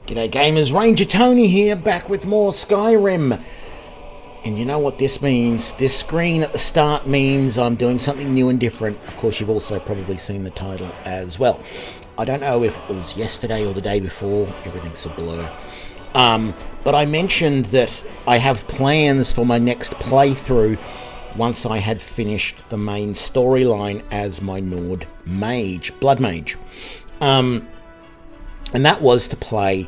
G'day gamers, Ranger Tony here, back with more Skyrim. And you know what this means? This screen at the start means I'm doing something new and different. Of course, you've also probably seen the title as well. I don't know if it was yesterday or the day before, everything's a blur. But I mentioned that I have plans for my next playthrough once I had finished the main storyline as my Nord mage, blood mage. And that was to play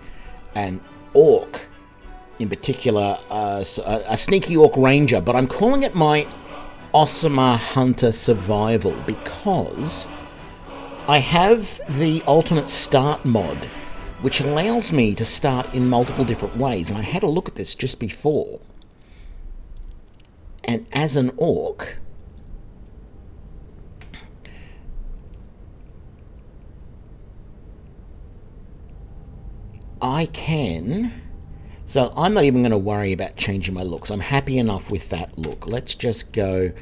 an orc, in particular a sneaky orc ranger, but I'm calling it my Osimer Hunter Survival because I have the alternate start mod, which allows me to start in multiple different ways, and I had a look at this just before. And as an orc, I can... So I'm not even going to worry about changing my looks. I'm happy enough with that look. Let's just go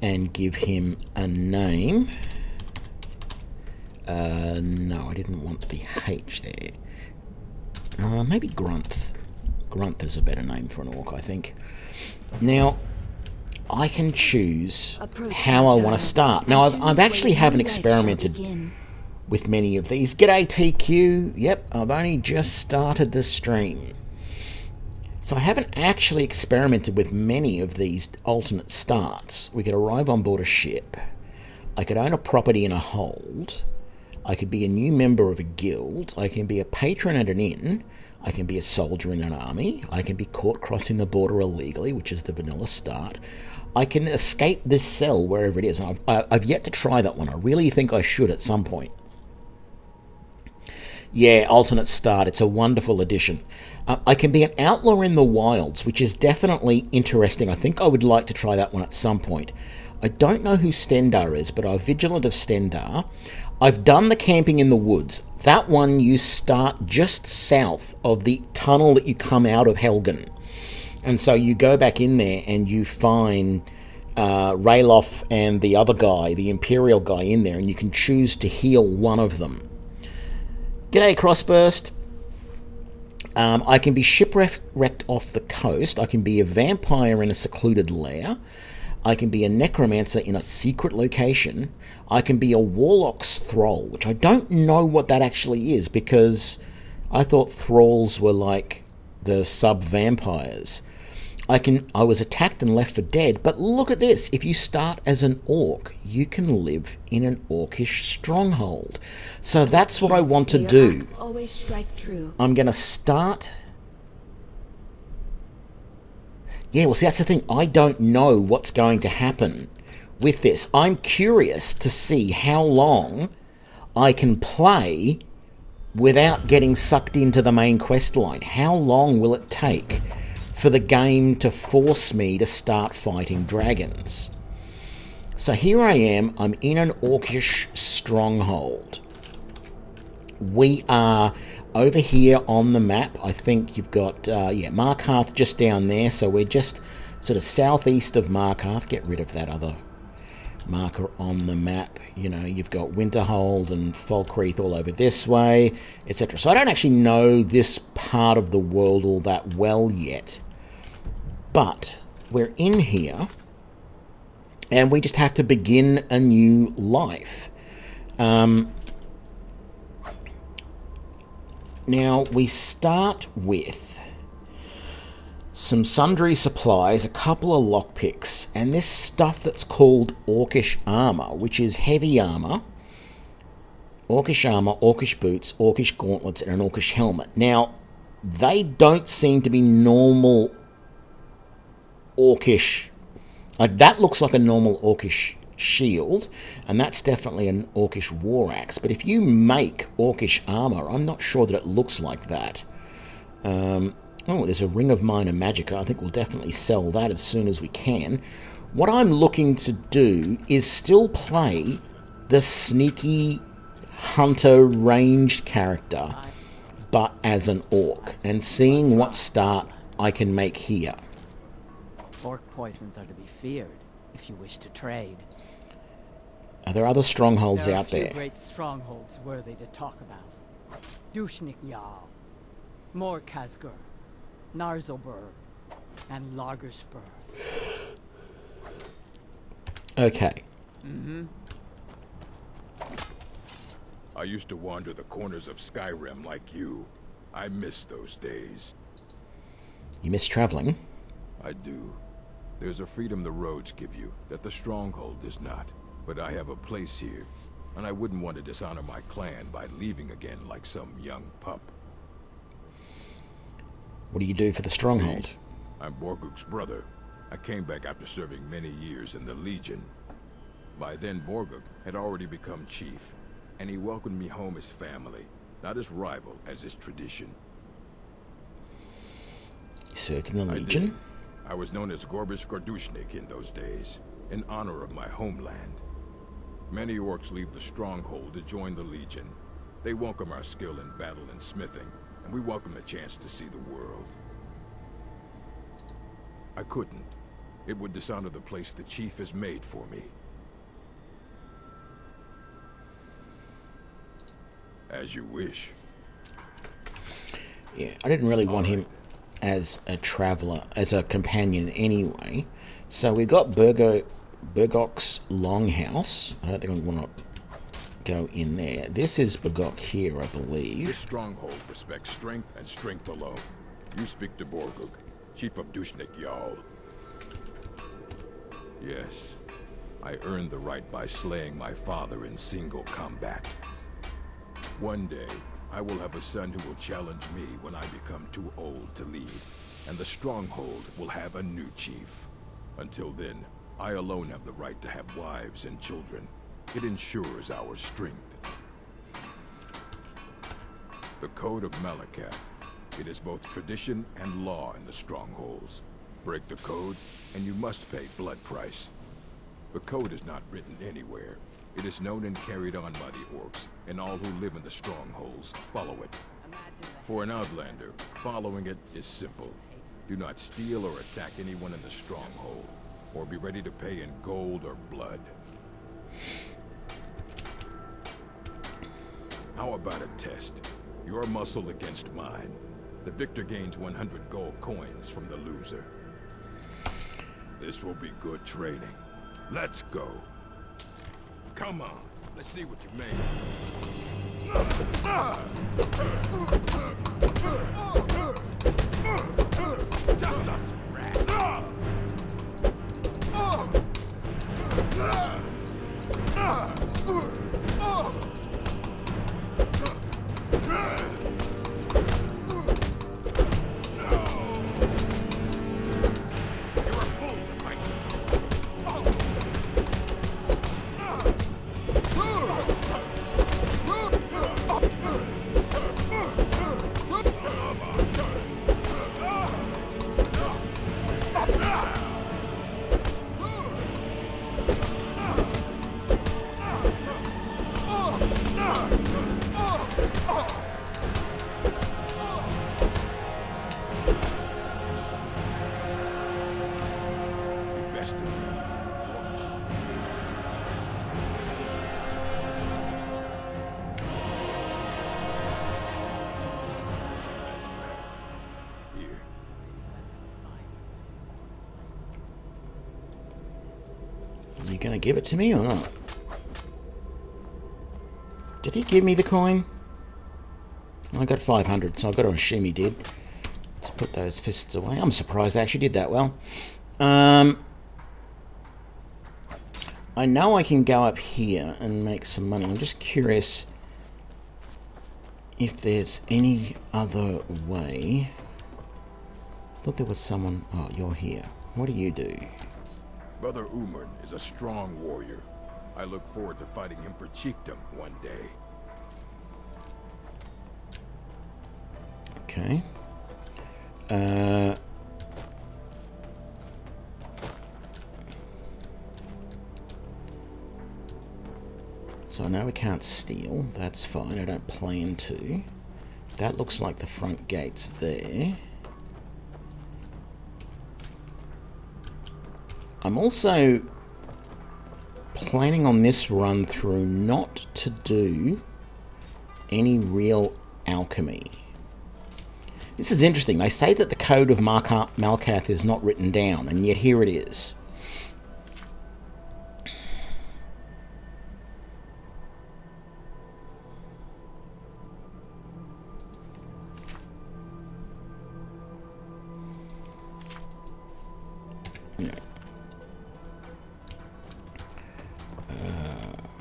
and give him a name. No, I didn't want the H there. Maybe Grunth. Grunth is a better name for an orc, I think. Now, I can choose how I want to start. Now, I've actually haven't experimented with many of these. G'day TQ. Yep, I've only just started the stream. So I haven't actually experimented with many of these alternate starts. We could arrive on board a ship. I could own a property in a hold. I could be a new member of a guild. I can be a patron at an inn. I can be a soldier in an army. I can be caught crossing the border illegally, which is the vanilla start. I can escape this cell wherever it is. And I've yet to try that one. I really think I should at some point. Yeah, alternate start. It's a wonderful addition. I can be an outlaw in the wilds, which is definitely interesting. I think I would like to try that one at some point. I don't know who Stendar is, but I'm Vigilant of Stendar. I've done the camping in the woods. That one you start just south of the tunnel that you come out of Helgen. And so you go back in there and you find Ralof and the other guy, the Imperial guy in there, and you can choose to heal one of them. G'day, Crossburst. I can be shipwrecked off the coast. I can be a vampire in a secluded lair. I can be a necromancer in a secret location. I can be a warlock's thrall, which I don't know what that actually is because I thought thralls were like the sub-vampires. I was attacked and left for dead, but look at this. If you start as an orc, you can live in an orcish stronghold. So that's what I want to do. Always strike true. I'm going to start... Yeah, well, see, that's the thing. I don't know what's going to happen with this. I'm curious to see how long I can play without getting sucked into the main quest line. How long will it take for the game to force me to start fighting dragons? So here I am. I'm in an orcish stronghold. We are over here on the map. I think you've got, Markarth just down there. So we're just sort of southeast of Markarth. Get rid of that other marker on the map. You know, you've got Winterhold and Falkreath all over this way, etc. So I don't actually know this part of the world all that well yet. But we're in here, and we just have to begin a new life. Now, we start with some sundry supplies, a couple of lockpicks, and this stuff that's called Orcish armor, which is heavy armor, Orcish boots, Orcish gauntlets, and an Orcish helmet. Now, they don't seem to be normal Orcish. Like, that looks like a normal Orcish shield, and that's definitely an Orcish war axe. But if you make Orcish armor, I'm not sure that it looks like that. Oh, there's a Ring of Minor Magicka. I think we'll definitely sell that as soon as we can. What I'm looking to do is still play the sneaky hunter ranged character, but as an orc, and seeing what start I can make here. Orc poisons are to be feared if you wish to trade. Are there other strongholds There are out few there? great strongholds worthy to talk about. Dushnik Jarl, More Kazgur, Narzobur, and Lagerspur. Okay. I used to wander the corners of Skyrim like you. I miss those days. You miss traveling? I do. There's a freedom the roads give you that the Stronghold does not. But I have a place here, and I wouldn't want to dishonor my clan by leaving again like some young pup. What do you do for the Stronghold? I'm Borguk's brother. I came back after serving many years in the Legion. By then, Borguk had already become chief, and he welcomed me home as family, not as rival, as is tradition. You served in the Legion? I was known as Gorbish Gordushnik in those days, in honor of my homeland. Many orcs leave the Stronghold to join the Legion. They welcome our skill in battle and smithing, and we welcome a chance to see the world. I couldn't. It would dishonor the place the chief has made for me. As you wish. Yeah, I didn't really want him as a traveller, as a companion anyway. So we got Burgok's Longhouse. I don't think I want to go in there. This is Burgok here, I believe. This stronghold respects strength and strength alone. You speak to Borguk, Chief of Dushnik Jarl. Yes, I earned the right by slaying my father in single combat. One day, I will have a son who will challenge me when I become too old to lead, and the Stronghold will have a new chief. Until then, I alone have the right to have wives and children. It ensures our strength. The Code of Malakath. It is both tradition and law in the Strongholds. Break the code, and you must pay blood price. The code is not written anywhere. It is known and carried on by the orcs, and all who live in the Strongholds follow it. For an outlander, following it is simple. Do not steal or attack anyone in the Stronghold, or be ready to pay in gold or blood. How about a test? Your muscle against mine. The victor gains 100 gold coins from the loser. This will be good training. Let's go. Come on, let's see what you made. Just a scratch. Are you going to give it to me or not? Did he give me the coin? I got 500, so I've got to assume he did. Let's put those fists away. I'm surprised I actually did that well. I know I can go up here and make some money. I'm just curious if there's any other way. I thought there was someone... Oh, you're here. What do you do? Brother Umern is a strong warrior. I look forward to fighting him for chiefdom one day. Okay. So I know we can't steal. That's fine. I don't plan to. That looks like the front gate's there. I'm also planning on this run through not to do any real alchemy. This is interesting. They say that the code of Malkath is not written down, and yet here it is.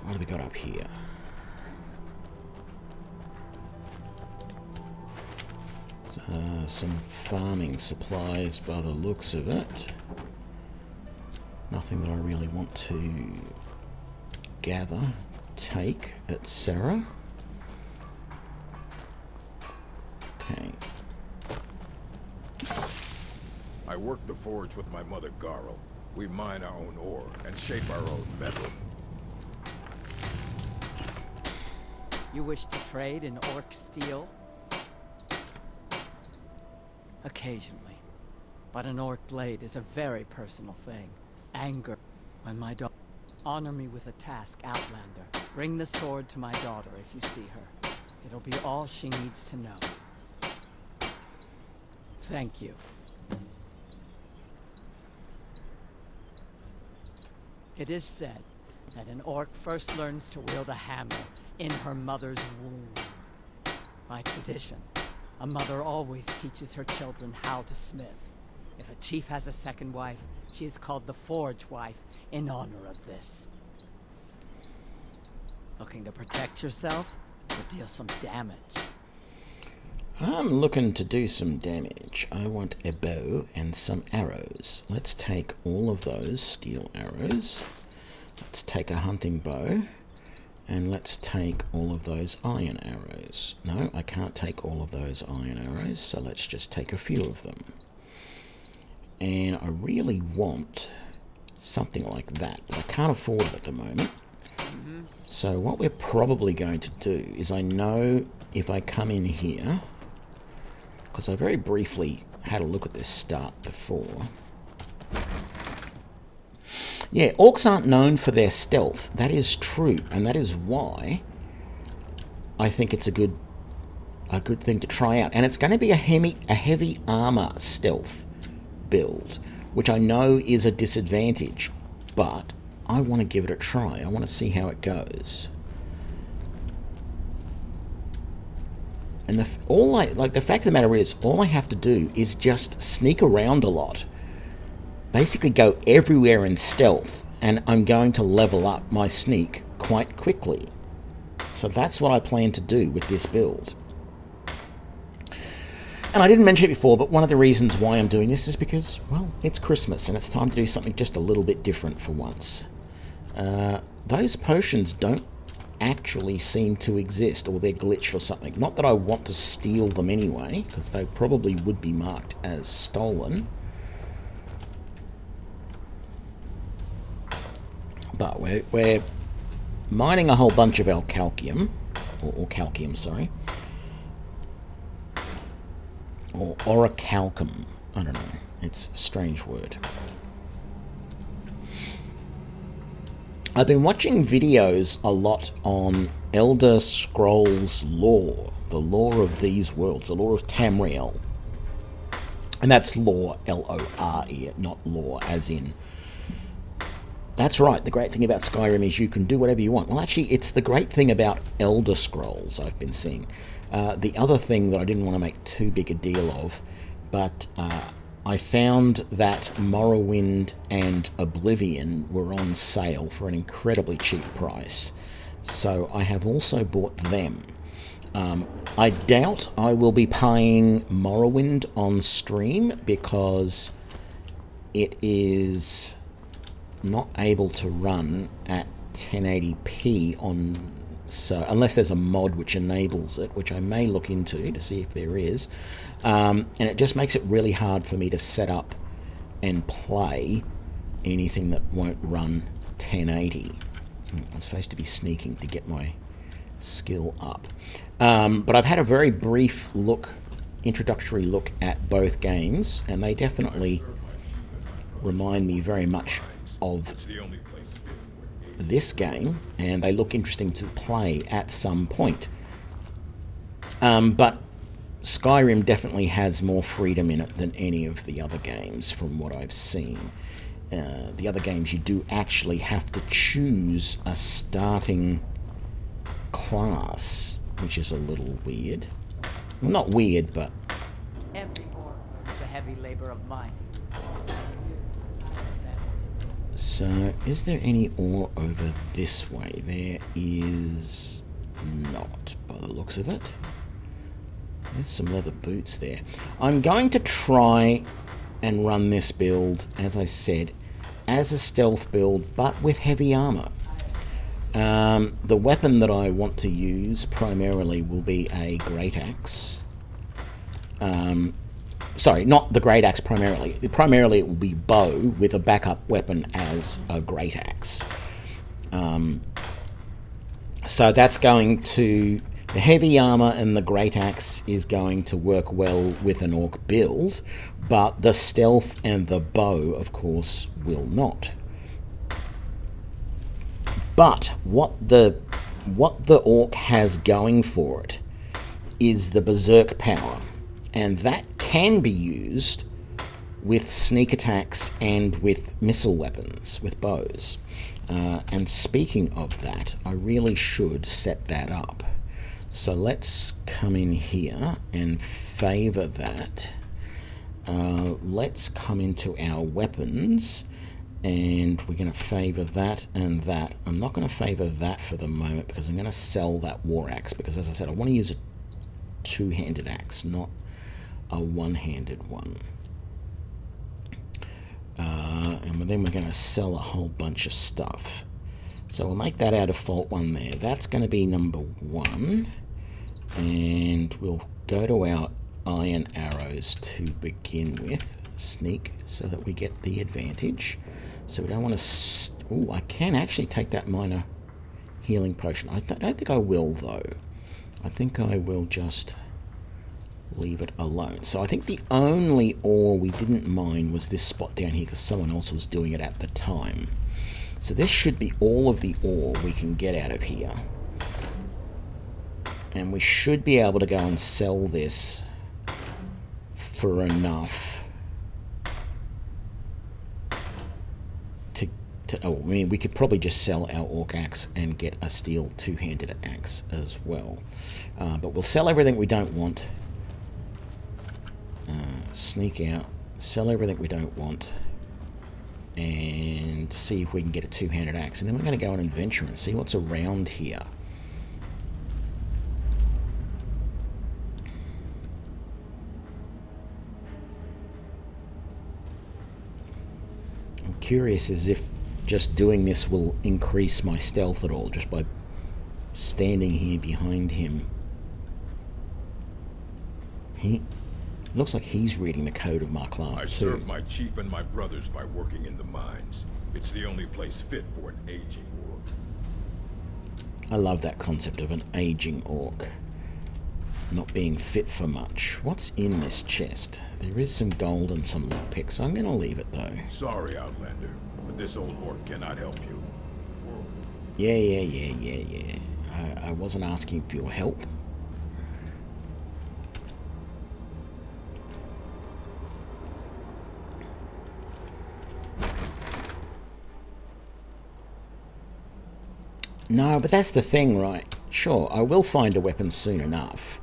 What have we got up here? Some farming supplies by the looks of it. Nothing that I really want to gather, take, etc. Okay. I work the forge with my mother, Garl. We mine our own ore and shape our own metal. You wish to trade in orc steel? Occasionally. But an orc blade is a very personal thing. Anger. When my daughter... Honor me with a task, Outlander. Bring the sword to my daughter if you see her. It'll be all she needs to know. Thank you. It is said that an orc first learns to wield a hammer in her mother's womb. By tradition, a mother always teaches her children how to smith. If a chief has a second wife, she is called the Forge Wife in honor of this. Looking to protect yourself or deal some damage? I'm looking to do some damage. I want a bow and some arrows. Let's take all of those steel arrows. Let's take a hunting bow. And let's take all of those iron arrows. No, I can't take all of those iron arrows, so let's just take a few of them. And I really want something like that, but I can't afford it at the moment. So what we're probably going to do is, I know if I come in here, because I very briefly had a look at this start before. Yeah, orcs aren't known for their stealth. That is true, and that is why I think it's a good thing to try out. And it's going to be a heavy armor stealth build, which I know is a disadvantage, but I want to give it a try. I want to see how it goes. And the fact of the matter is, all I have to do is just sneak around a lot. Basically go everywhere in stealth, and I'm going to level up my sneak quite quickly. So that's what I plan to do with this build. And I didn't mention it before, but one of the reasons why I'm doing this is because, well, it's Christmas, and it's time to do something just a little bit different for once. Those potions don't actually seem to exist, or they're glitched or something. Not that I want to steal them anyway, because they probably would be marked as stolen. But we're mining a whole bunch of alcalcium, or calcium, sorry. Or orichalcum. I don't know. It's a strange word. I've been watching videos a lot on Elder Scrolls lore. The lore of these worlds. The lore of Tamriel. And that's lore, L-O-R-E, not lore as in... That's right, the great thing about Skyrim is you can do whatever you want. Well, actually, it's the great thing about Elder Scrolls I've been seeing. The other thing that I didn't want to make too big a deal of, but I found that Morrowind and Oblivion were on sale for an incredibly cheap price. So I have also bought them. I doubt I will be playing Morrowind on stream because it is not able to run at 1080p on, so unless there's a mod which enables it, which I may look into to see if there is, and it just makes it really hard for me to set up and play anything that won't run 1080. I'm supposed to be sneaking to get my skill up, but I've had a very brief introductory look at both games, and they definitely remind me very much of this game, and they look interesting to play at some point. But Skyrim definitely has more freedom in it than any of the other games from what I've seen. The other games you do actually have to choose a starting class, which is a little weird. Well, not weird, but... Every orc was a heavy labor of mine. So, is there any ore over this way? There is not, by the looks of it. There's some leather boots there. I'm going to try and run this build, as I said, as a stealth build, but with heavy armor. The weapon that I want to use primarily will be a great axe. Sorry, not the great axe primarily. Primarily it will be bow with a backup weapon as a great axe. So that's going to... The heavy armor and the great axe is going to work well with an orc build, but the stealth and the bow, of course, will not. But what the orc has going for it is the berserk power, and that can be used with sneak attacks and with missile weapons, with bows. And speaking of that, I really should set that up. So let's come in here and favor that. Let's come into our weapons, and we're going to favor that and that. I'm not going to favor that for the moment because I'm going to sell that war axe, because as I said, I want to use a two-handed axe, not a one-handed one. And then we're going to sell a whole bunch of stuff. So we'll make that our default one there. That's going to be number 1. And we'll go to our iron arrows to begin with. Sneak, so that we get the advantage. So we don't want to... Oh, I can actually take that minor healing potion. I don't think I will, though. I think I will just leave it alone. So I think the only ore we didn't mine was this spot down here, because someone else was doing it at the time. So this should be all of the ore we can get out of here. And we should be able to go and sell this for enough to oh, I mean, we could probably just sell our orc axe and get a steel two-handed axe as well. But we'll sell everything we don't want. Sneak out, sell everything we don't want, and see if we can get a two-handed axe. And then we're going to go on adventure and see what's around here. I'm curious as if just doing this will increase my stealth at all, just by standing here behind him. Looks like he's reading the code of my class I too. served my chief and my brothers by working in the mines. It's the only place fit for an aging orc. I love that concept of an aging orc not being fit for much. What's in this chest? There is some gold and some lockpicks. I'm going to leave it though. Sorry, Outlander, but this old orc cannot help you. Yeah. I wasn't asking for your help. No, but that's the thing, right? Sure, I will find a weapon soon enough.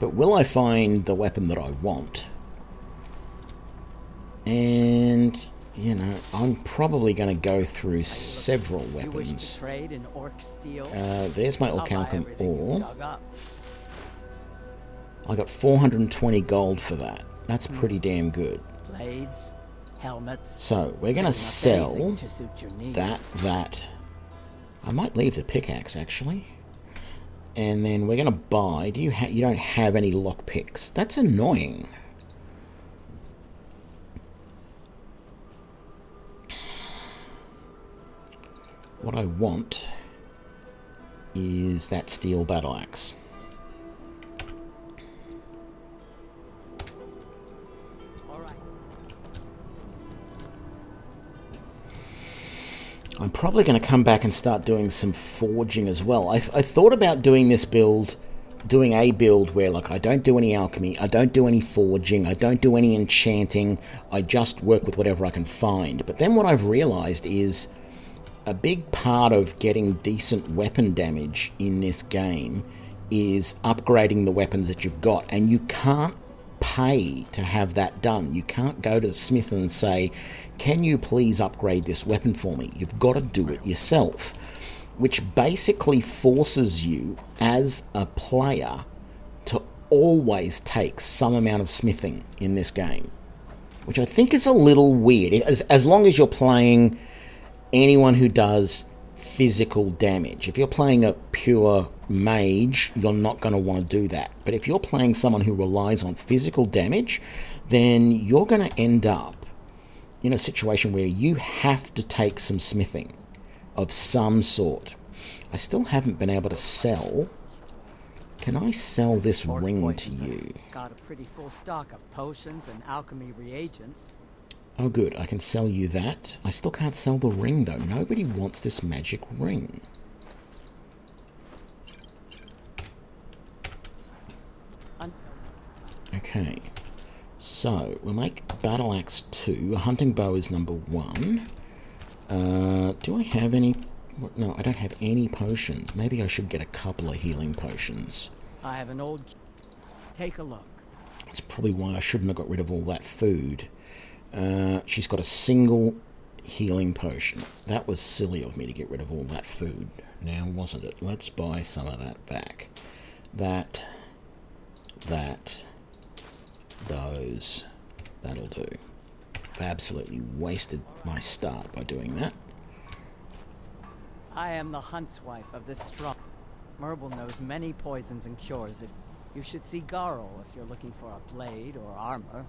But will I find the weapon that I want? And, you know, I'm probably going to go through several weapons. You wish to trade in orc steel? There's my I'll buy Orcalcum everything you ore. dug up. I got 420 gold for that. That's pretty damn good. Blades, helmets. So, we're going to pretty much sell anything to suit your needs. that. I might leave the pickaxe, actually. And then we're going to buy... You don't have any lockpicks. That's annoying. What I want is that steel battle axe. I'm probably going to come back and start doing some forging as well. I thought about doing this build doing a build where, like, I don't do any alchemy, I don't do any forging, I don't do any enchanting, I just work with whatever I can find. But then what I've realized is a big part of getting decent weapon damage in this game is upgrading the weapons that you've got, and you can't pay to have that done. You can't go to the smith and say, can you please upgrade this weapon for me? You've got to do it yourself, which basically forces you as a player to always take some amount of smithing in this game, which I think is a little weird. As long as you're playing anyone who does physical damage. If you're playing a pure mage, you're not going to want to do that. But if you're playing someone who relies on physical damage, then you're going to end up in a situation where you have to take some smithing of some sort. I still haven't been able to sell. Can I sell this ring to you? Got a pretty full stock of potions and alchemy reagents. Oh good, I can sell you that. I still can't sell the ring though. Nobody wants this magic ring. Okay, so we'll make Battle Axe 2. Hunting Bow is number 1. Do I have any? No, I don't have any potions. Maybe I should get a couple of healing potions. I have an old... Take a look. That's probably why I shouldn't have got rid of all that food. She's got a single healing potion. That was silly of me to get rid of all that food. Now, wasn't it? Let's buy some of that back. Those. That'll do. I've absolutely wasted my start by doing that. I am the huntswife of this strong... Merble knows many poisons and cures. If you should see Garl if you're looking for a blade or armor.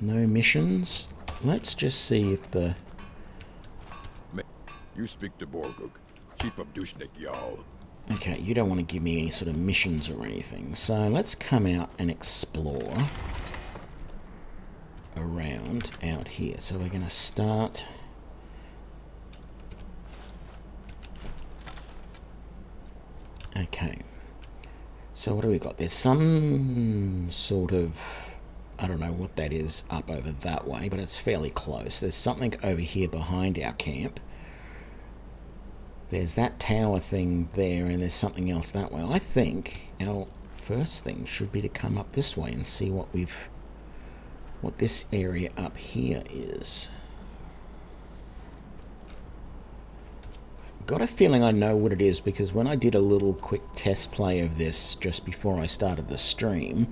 No missions? Let's just see if the... You speak to Borguk, Chief of Dushnik Jarl. Okay, you don't want to give me any sort of missions or anything. So let's come out and explore around out here. So we're going to start... Okay. So what do we got? There's some sort of... I don't know what that is up over that way, but it's fairly close. There's something over here behind our camp. There's that tower thing there, and there's something else that way. I think our first thing should be to come up this way and see what this area up here is. I've got a feeling I know what it is, because when I did a little quick test play of this just before I started the stream,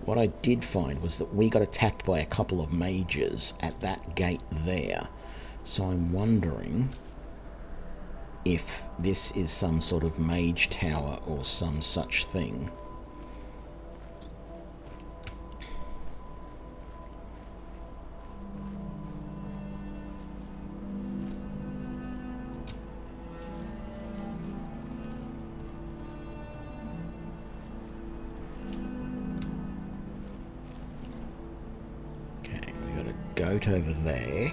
what I did find was that we got attacked by a couple of mages at that gate there. So I'm wondering if this is some sort of mage tower or some such thing. Okay, we got a goat over there.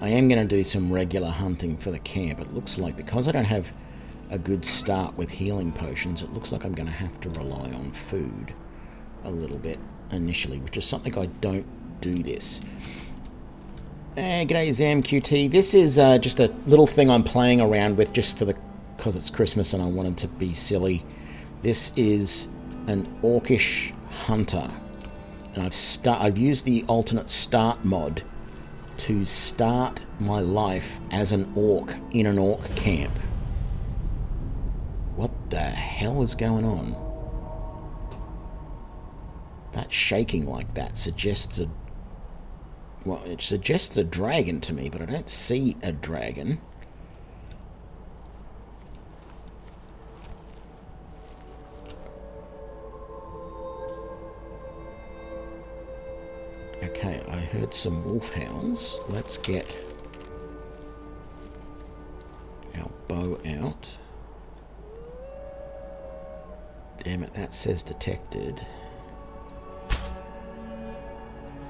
I am going to do some regular hunting for the camp. It looks like, because I don't have a good start with healing potions, it looks like I'm going to have to rely on food a little bit initially, which is something I don't do this. G'day ZamQT. This is just a little thing I'm playing around with just for because it's Christmas and I wanted to be silly. This is an orcish hunter, and I've used the alternate start mod to start my life as an orc in an orc camp. What the hell is going on? That shaking like that suggests a... Well, it suggests a dragon to me, but I don't see a dragon. Okay, I heard some wolfhounds. Let's get our bow out. Damn it, that says detected.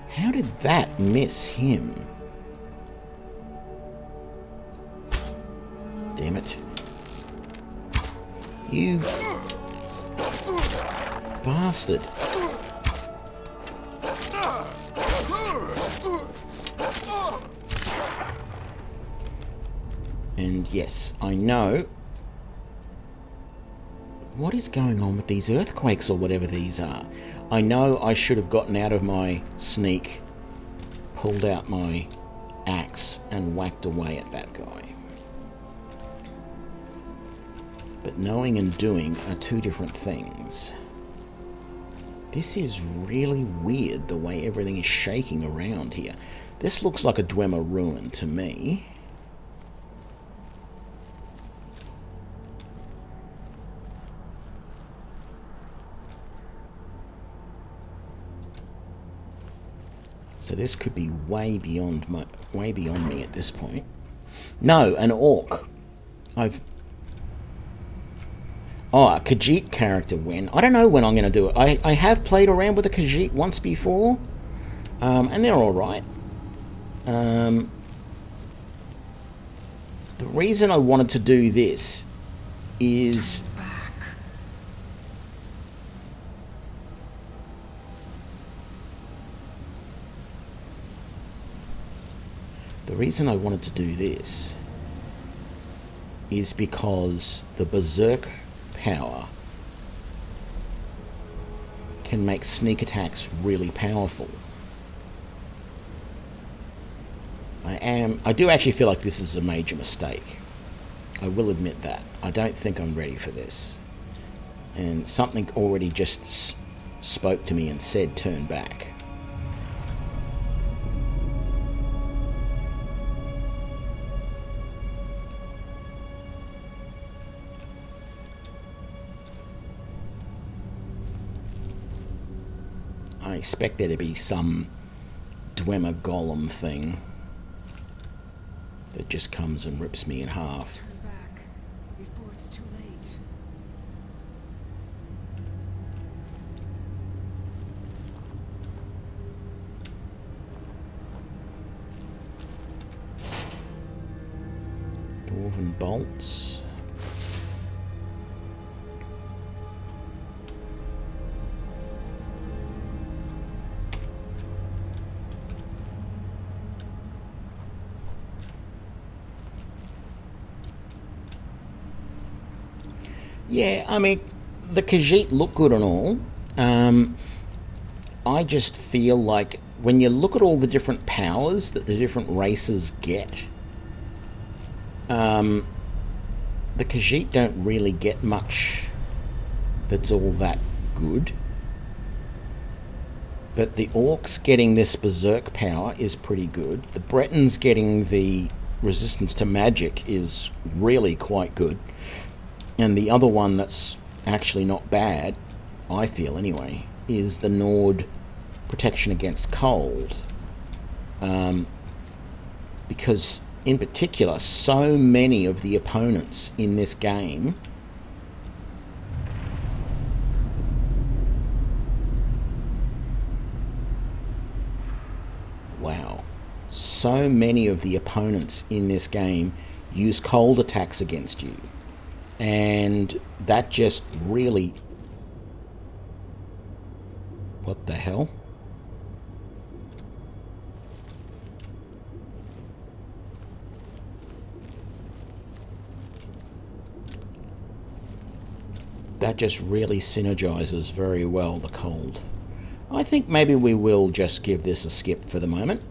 How did that miss him? Damn it. You bastard. And yes, I know. What is going on with these earthquakes or whatever these are? I know I should have gotten out of my sneak, pulled out my axe, and whacked away at that guy. But knowing and doing are two different things. This is really weird, the way everything is shaking around here. This looks like a Dwemer ruin to me. So this could be way beyond me at this point. No, an orc. A Khajiit character when? I don't know when I'm going to do it. I have played around with a Khajiit once before, and they're alright. The reason I wanted to do this is... The reason I wanted to do this is because the Berserk power can make sneak attacks really powerful. I do actually feel like this is a major mistake. I will admit that. I don't think I'm ready for this. And something already just spoke to me and said turn back. I expect there to be some Dwemer golem thing that just comes and rips me in half. Turn back before it's too late. Dwarven bolts. Yeah, I mean, the Khajiit look good and all. I just feel like when you look at all the different powers that the different races get, the Khajiit don't really get much that's all that good. But the Orcs getting this Berserk power is pretty good. The Bretons getting the resistance to magic is really quite good. And the other one that's actually not bad, I feel anyway, is the Nord protection against cold. Because, in particular, so many of the opponents in this game so many of the opponents in this game use cold attacks against you. And that just really... What the hell? That just really synergizes very well, the cold. I think maybe we will just give this a skip for the moment.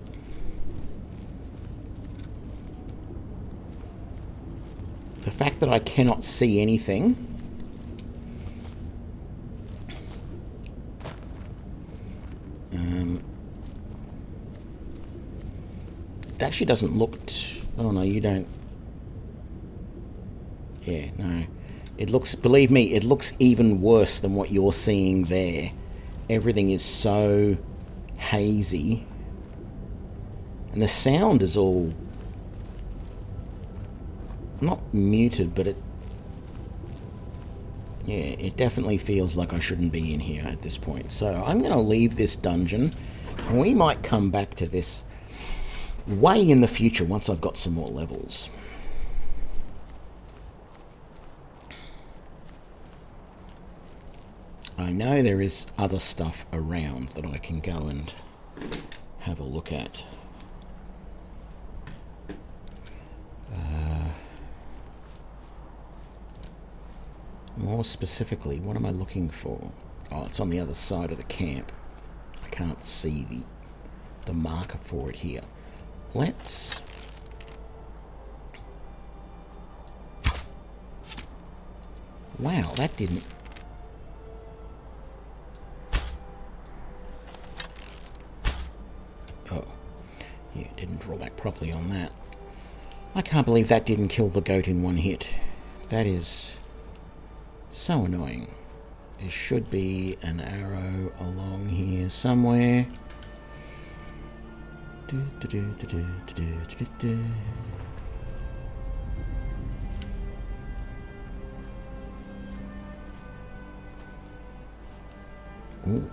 The fact that I cannot see anything it actually doesn't look oh no, you don't. Yeah, no. It looks, believe me, it looks even worse than what you're seeing there. Everything is so hazy. And the sound is all not muted, but it definitely feels like I shouldn't be in here at this point. So I'm going to leave this dungeon, and we might come back to this way in the future once I've got some more levels. I know there is other stuff around that I can go and have a look at. More specifically, what am I looking for? Oh, it's on the other side of the camp. I can't see the marker for it here. Let's... Wow, that didn't... Oh, yeah, didn't draw back properly on that. I can't believe that didn't kill the goat in one hit. That is so annoying. There should be an arrow along here somewhere. Ooh.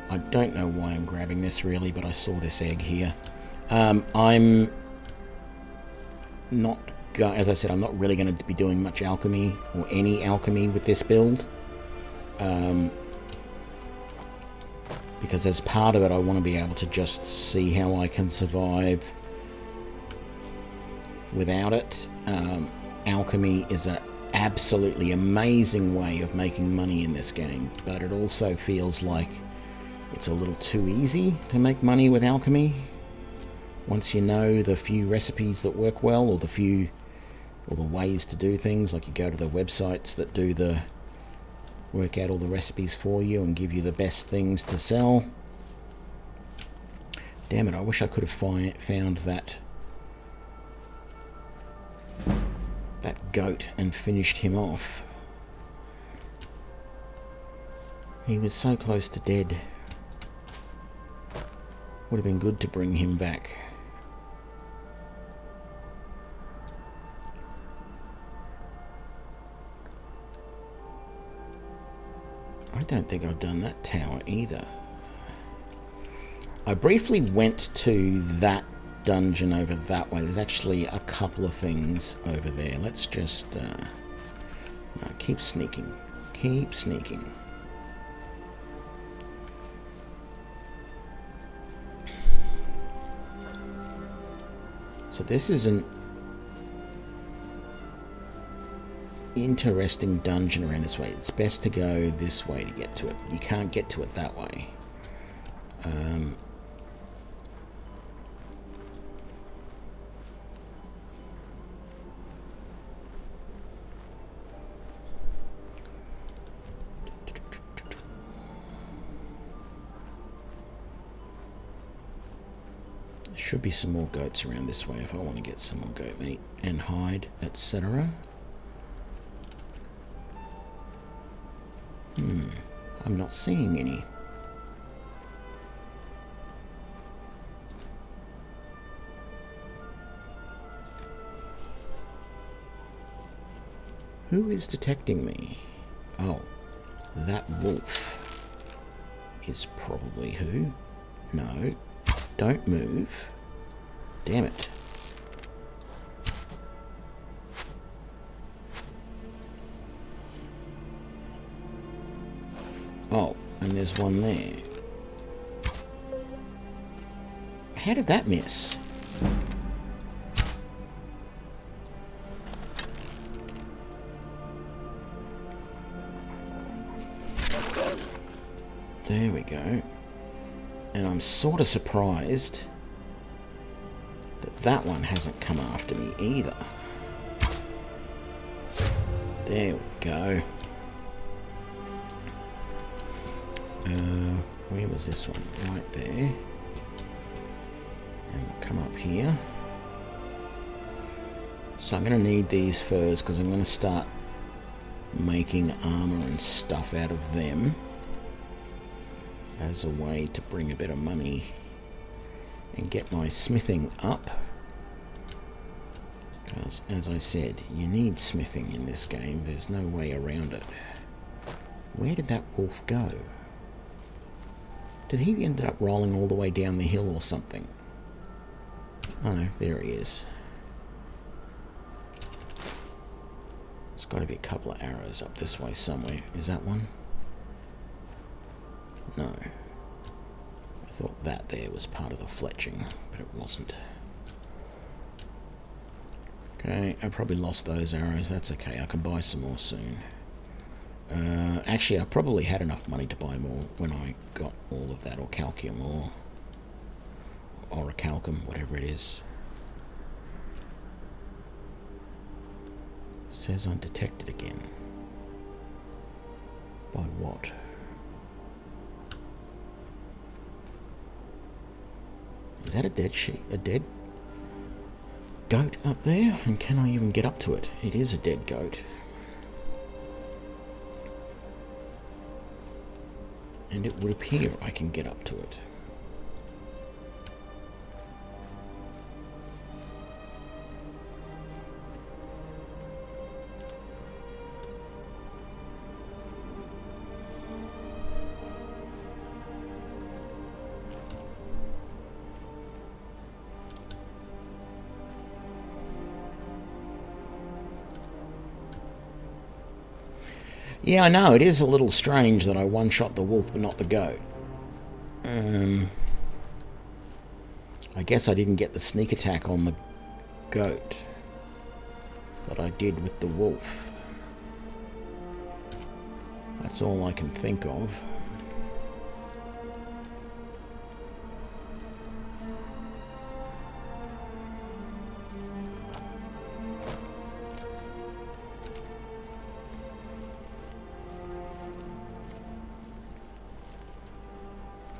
I don't know why I'm grabbing this really, but I saw this egg here. I'm not, as I said, I'm not really going to be doing much alchemy or any alchemy with this build. Because as part of it, I want to be able to just see how I can survive without it. Alchemy is an absolutely amazing way of making money in this game, but it also feels like it's a little too easy to make money with alchemy. Once you know the few recipes that work well, or the ways to do things, like you go to the websites that work out all the recipes for you and give you the best things to sell. Damn it, I wish I could have found that goat and finished him off. He was so close to dead. Would have been good to bring him back. I don't think I've done that tower either. I briefly went to that dungeon over that way. There's actually a couple of things over there. Let's just... no, keep sneaking. Keep sneaking. So this is an interesting dungeon around this way. It's best to go this way to get to it. You can't get to it that way. Should be some more goats around this way if I want to get some more goat meat and hide, etc. I'm not seeing any. Who is detecting me? Oh, that wolf is probably who. No, don't move. Damn it. Oh, and there's one there. How did that miss? There we go. And I'm sort of surprised that that one hasn't come after me either. There we go. Where was this one? Right there. And we'll come up here. So I'm going to need these furs because I'm going to start making armor and stuff out of them as a way to bring a bit of money and get my smithing up. Because, as I said, you need smithing in this game. There's no way around it. Where did that wolf go? Did he end up rolling all the way down the hill or something? Oh no, there he is. There's got to be a couple of arrows up this way somewhere. Is that one? No. I thought that there was part of the fletching, but it wasn't. Okay, I probably lost those arrows. That's okay. I can buy some more soon. Actually, I probably had enough money to buy more when I got all of that, or calcium, or orichalcum, whatever it is. Says undetected again. By what? Is that a dead sheep? A dead goat up there? And can I even get up to it? It is a dead goat. And it would appear I can get up to it. Yeah, I know, it is a little strange that I one-shot the wolf but not the goat. I guess I didn't get the sneak attack on the goat, but I did with the wolf. That's all I can think of.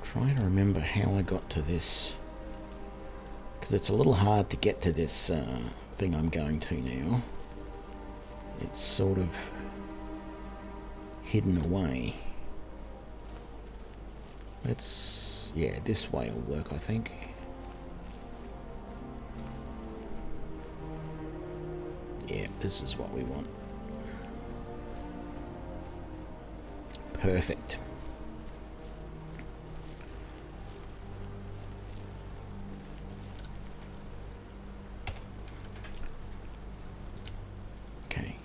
Trying to remember how I got to this, because it's a little hard to get to this thing I'm going to now. It's sort of hidden away. Yeah, this way will work, I think. Yeah, this is what we want. Perfect.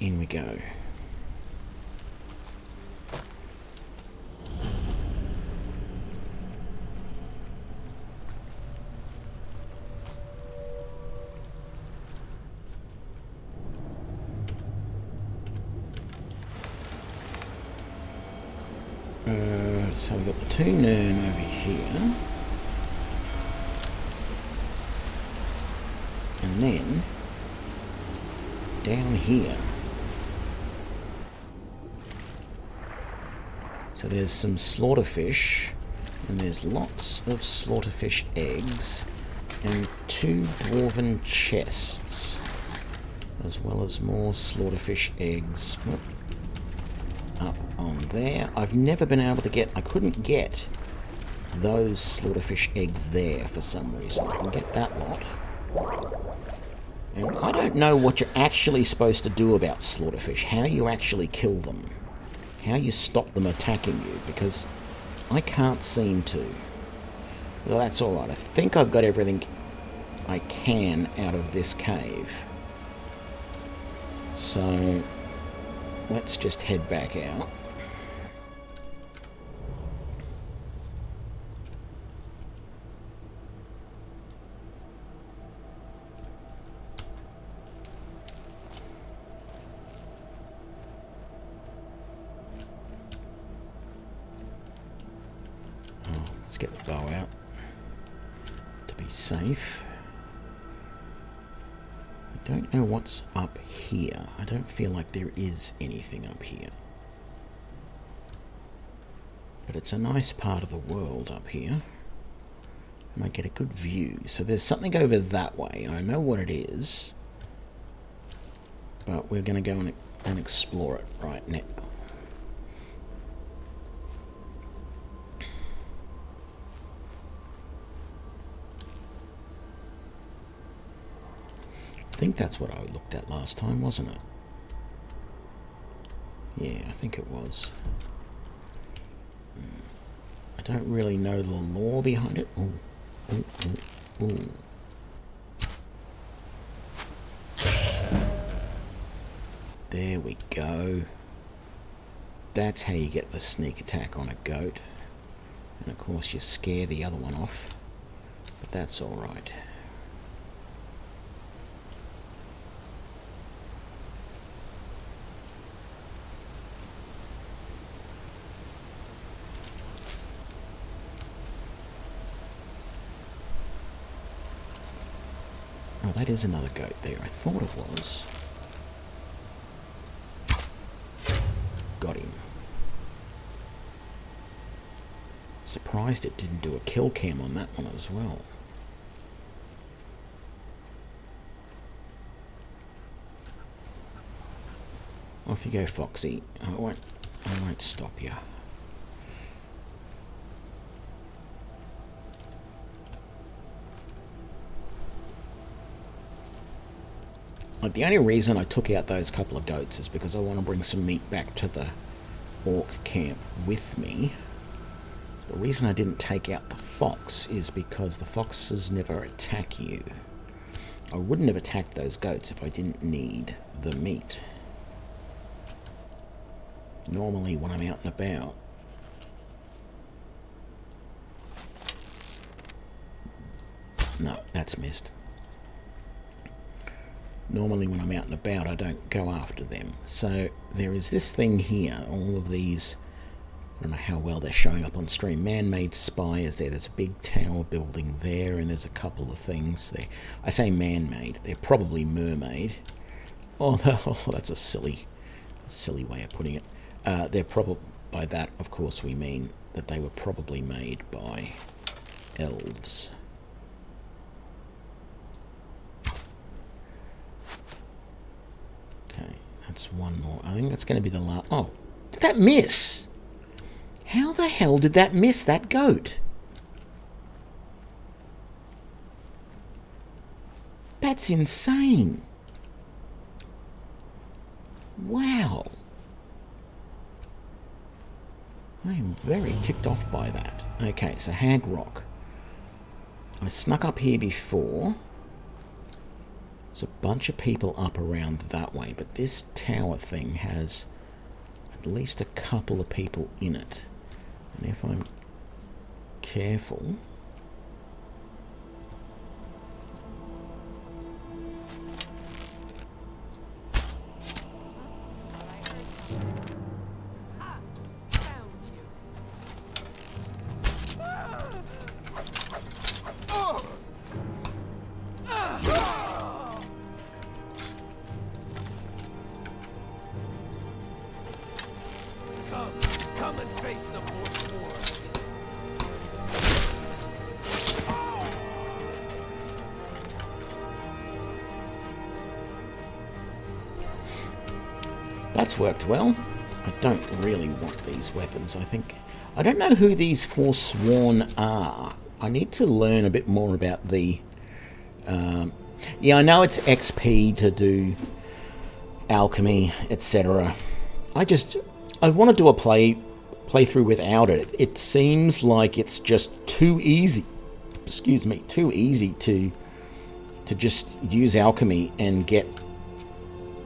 In we go. So we've got the two Nern over here. And then down here. So there's some slaughterfish, and there's lots of slaughterfish eggs, and 2 dwarven chests, as well as more slaughterfish eggs up on there. I've never been able to get, I couldn't get those slaughterfish eggs there for some reason. I can get that lot. And I don't know what you're actually supposed to do about slaughterfish, how you actually kill them. How you stop them attacking you, because I can't seem to. Well, that's alright. I think I've got everything I can out of this cave. So, let's just head back out. Let's get the bow out to be safe. I don't know what's up here. I don't feel like there is anything up here. But it's a nice part of the world up here. And I get a good view. So there's something over that way. I know what it is. But we're going to go and explore it right now. I think that's what I looked at last time, wasn't it? Yeah, I think it was. I don't really know the lore behind it. Ooh, ooh, ooh, ooh. There we go. That's how you get the sneak attack on a goat. And of course you scare the other one off. But that's alright. Oh, that is another goat there. I thought it was. Got him. Surprised it didn't do a kill cam on that one as well. Off you go, Foxy. I won't stop you. Like, the only reason I took out those couple of goats is because I want to bring some meat back to the orc camp with me. The reason I didn't take out the fox is because the foxes never attack you. I wouldn't have attacked those goats if I didn't need the meat. Normally when I'm out and about, no, that's missed. Normally when I'm out and about, I don't go after them. So there is this thing here, all of these, I don't know how well they're showing up on stream. Man-made spires there. There's a big tower building there, and there's a couple of things there. I say man-made. They're probably mermaid. Oh, that's a silly way of putting it. They're probably, by that, of course, we mean that they were probably made by elves. Okay, that's one more. I think that's going to be the last. Oh, did that miss? How the hell did that miss that goat? That's insane. Wow. I am very ticked off by that. Okay, so Hag Rock. I snuck up here before. There's a bunch of people up around that way, but this tower thing has at least a couple of people in it. And if I'm careful... Come and face the Force War. That's worked well. I don't really want these weapons, I think. I don't know who these Forsworn are. I need to learn a bit more about the... yeah, I know it's XP to do alchemy, etc. I want to do a playthrough without it. It seems like it's just too easy. Excuse me, too easy to just use alchemy and get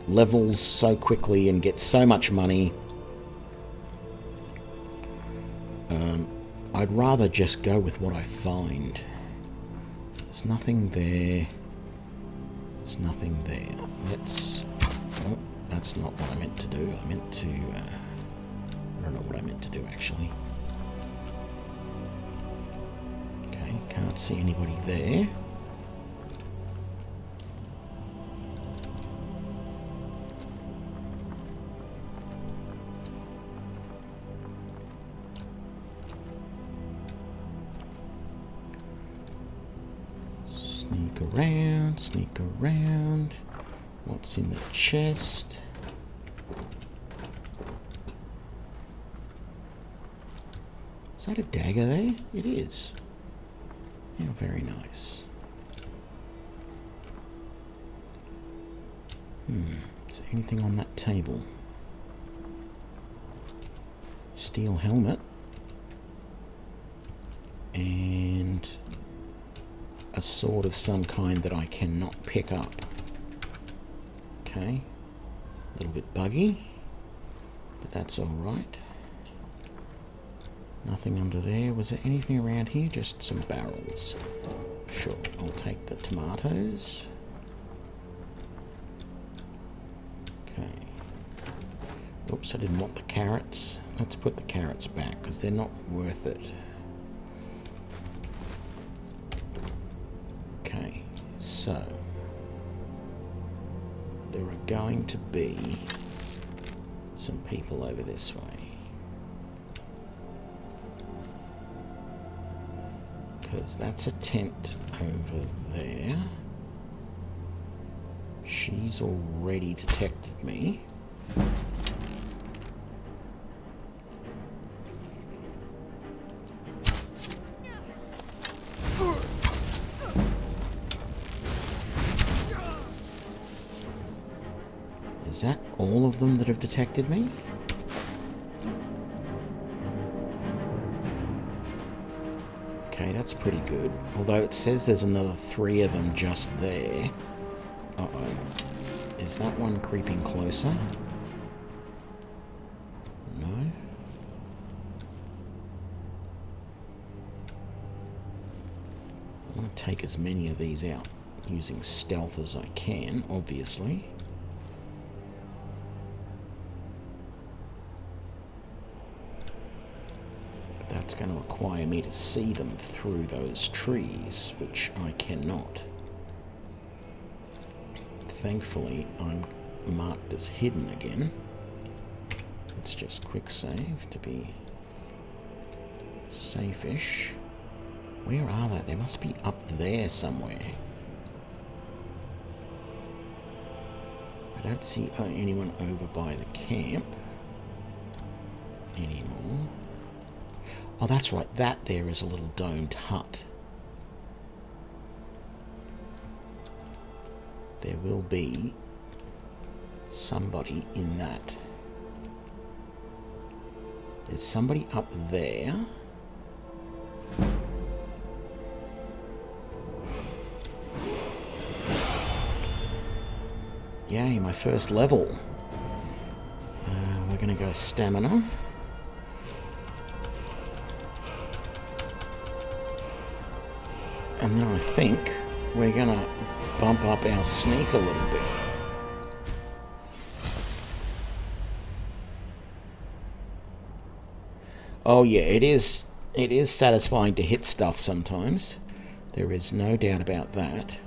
levels so quickly and get so much money. I'd rather just go with what I find. There's nothing there. There's nothing there. Oh, that's not what I meant to do. I meant to... I don't know what I meant to do, actually. Okay, can't see anybody there. Sneak around. What's in the chest? Is that a dagger there? It is. Yeah, very nice. Is there anything on that table? Steel helmet. And a sword of some kind that I cannot pick up. Okay. A little bit buggy, but that's alright. Nothing under there. Was there anything around here? Just some barrels. Sure, I'll take the tomatoes. Okay. Oops, I didn't want the carrots. Let's put the carrots back, because they're not worth it. Okay, so there are going to be some people over this way. Because that's a tent over there. She's already detected me. Is that all of them that have detected me? Okay, that's pretty good. Although it says there's another 3 of them just there. Uh-oh. Is that one creeping closer? No? I want to take as many of these out using stealth as I can, obviously. That's going to require me to see them through those trees, which I cannot. Thankfully, I'm marked as hidden again. Let's just quick save to be safe-ish. Where are they? They must be up there somewhere. I don't see anyone over by the camp anymore. Oh, that's right. That there is a little domed hut. There will be somebody in that. There's somebody up there. Yay, my first level. We're going to go stamina. And then I think we're going to bump up our sneak a little bit. Oh yeah, it is satisfying to hit stuff sometimes. There is no doubt about that.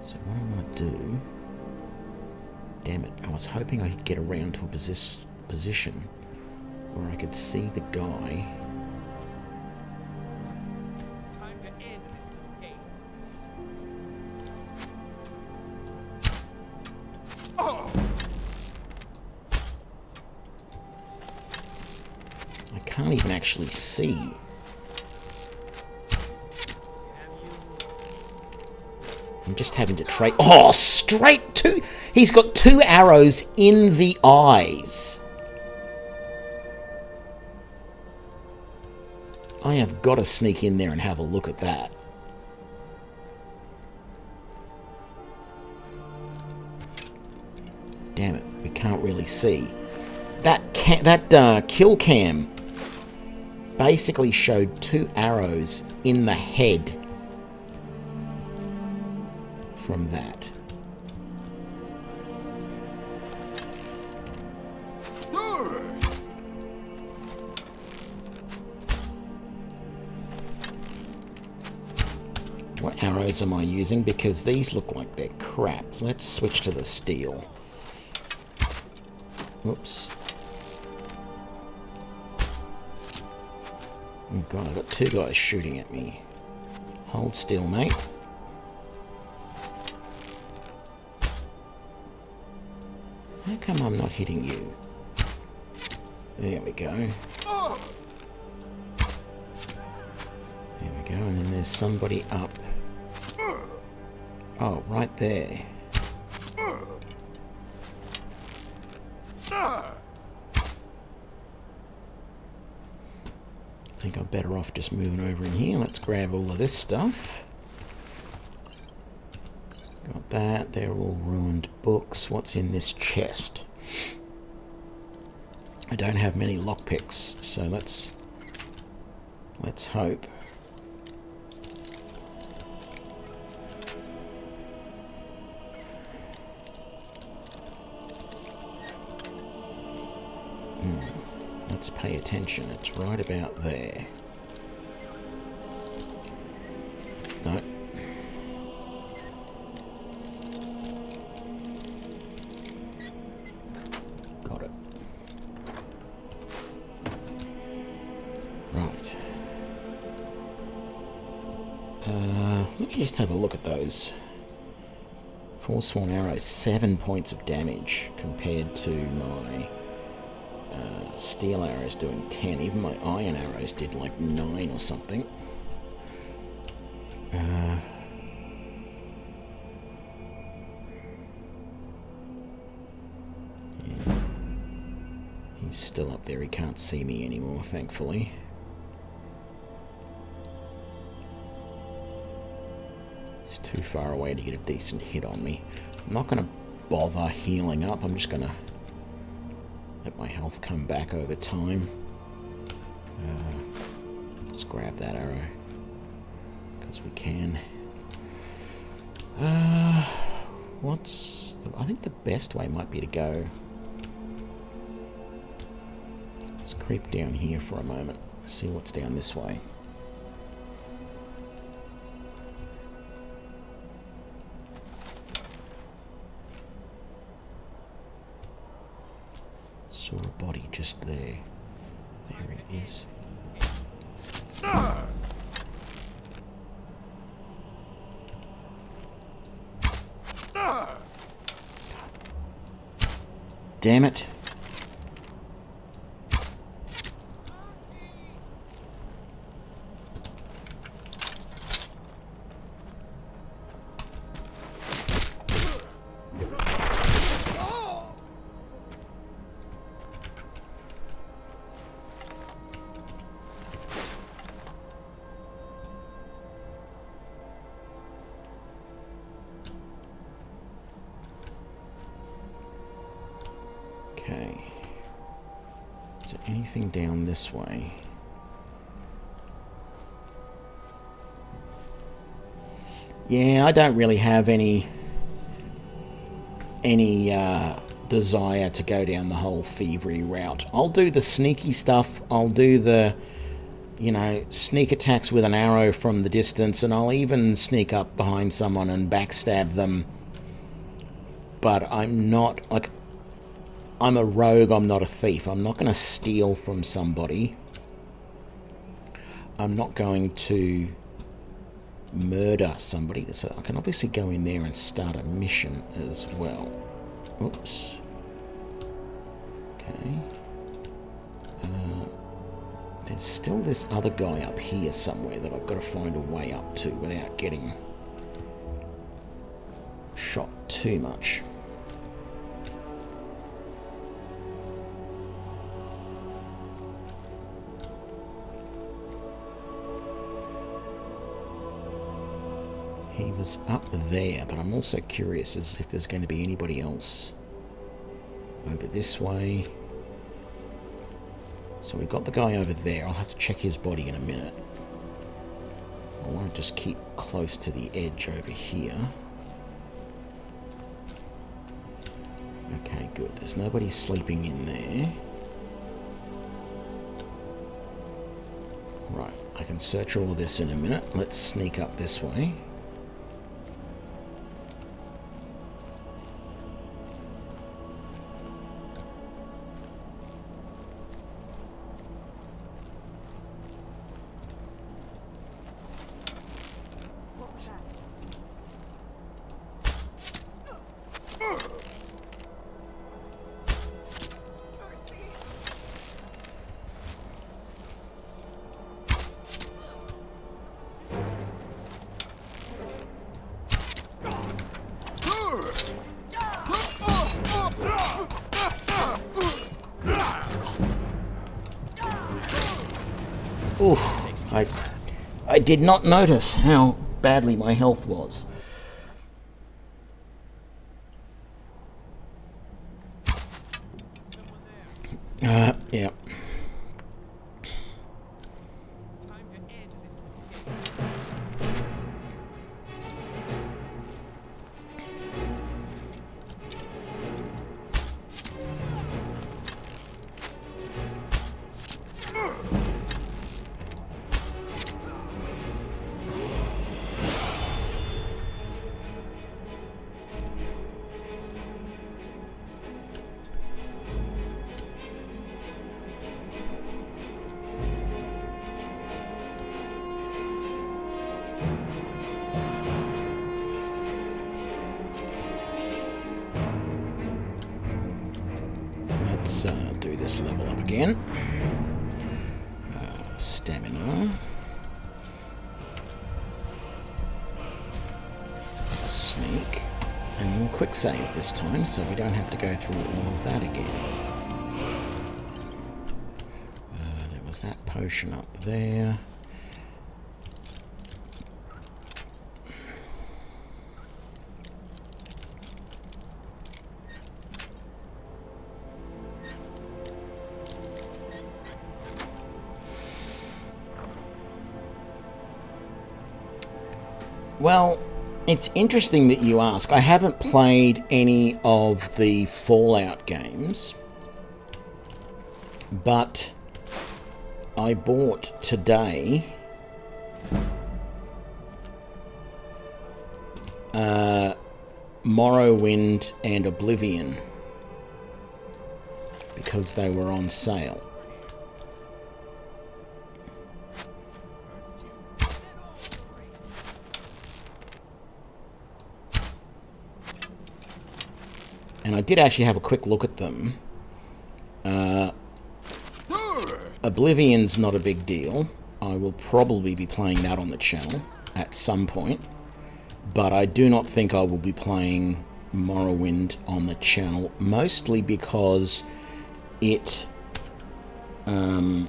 So what I want to do... Damn it, I was hoping I could get around to a position where I could see the guy. Time to end this game. I can't even actually see. I'm just having to trade. Oh, straight to... He's got 2 arrows in the eyes. I have got to sneak in there and have a look at that. Damn it, we can't really see. That kill cam basically showed 2 arrows in the head from that. What arrows am I using? Because these look like they're crap. Let's switch to the steel. Oops. Oh god, I've got 2 guys shooting at me. Hold still, mate. How come I'm not hitting you? There we go. There we go, and then there's somebody up. Oh, right there. think I'm better off just moving over in here. Let's grab all of this stuff. Got that. They're all ruined books. What's in this chest? I don't have many lockpicks, so let's hope. Let's pay attention. It's right about there. No. Got it. Right. Let me just have a look at those. Forsworn arrows, 7 points of damage compared to my steel arrows doing 10. Even my iron arrows did like 9 or something. Yeah. He's still up there. He can't see me anymore, thankfully. He's too far away to get a decent hit on me. I'm not going to bother healing up. I'm just going to let my health come back over time. Let's grab that arrow. Because we can. I think the best way might be to go. Let's creep down here for a moment. See what's down this way. Saw a body just there. There it is. Damn it. Okay. Is there anything down this way? Yeah, I don't really have any desire to go down the whole thievery route. I'll do the sneaky stuff. I'll do the, sneak attacks with an arrow from the distance, and I'll even sneak up behind someone and backstab them. But I'm not, I'm a rogue, I'm not a thief. I'm not going to steal from somebody. I'm not going to murder somebody. So I can obviously go in there and start a mission as well. Oops. Okay. There's still this other guy up here somewhere that I've got to find a way up to without getting shot too much. He was up there, but I'm also curious as if there's going to be anybody else over this way. So we've got the guy over there. I'll have to check his body in a minute. I want to just keep close to the edge over here. Okay, good. There's nobody sleeping in there. Right, I can search all of this in a minute. Let's sneak up this way. Oof, I did not notice how badly my health was. Yeah. Time to end this little game. Let's do this level up again. Stamina. Sneak. And we'll quick save this time so we don't have to go through all of that again. There was that potion up there. Well, it's interesting that you ask. I haven't played any of the Fallout games, but I bought today Morrowind and Oblivion because they were on sale. And I did actually have a quick look at them. Oblivion's not a big deal. I will probably be playing that on the channel at some point. But I do not think I will be playing Morrowind on the channel, mostly because it... the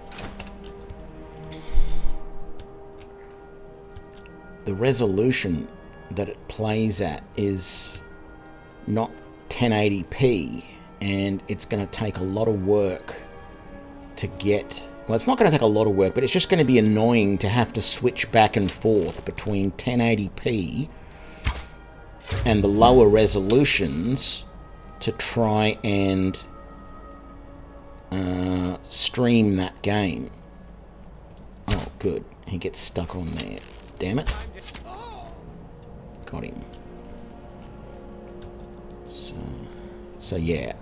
resolution that it plays at is not 1080p, and it's going to take a lot of work to get... Well, it's not going to take a lot of work, but it's just going to be annoying to have to switch back and forth between 1080p and the lower resolutions to try and stream that game. Oh, good. He gets stuck on there. Damn it. Got him. So yeah.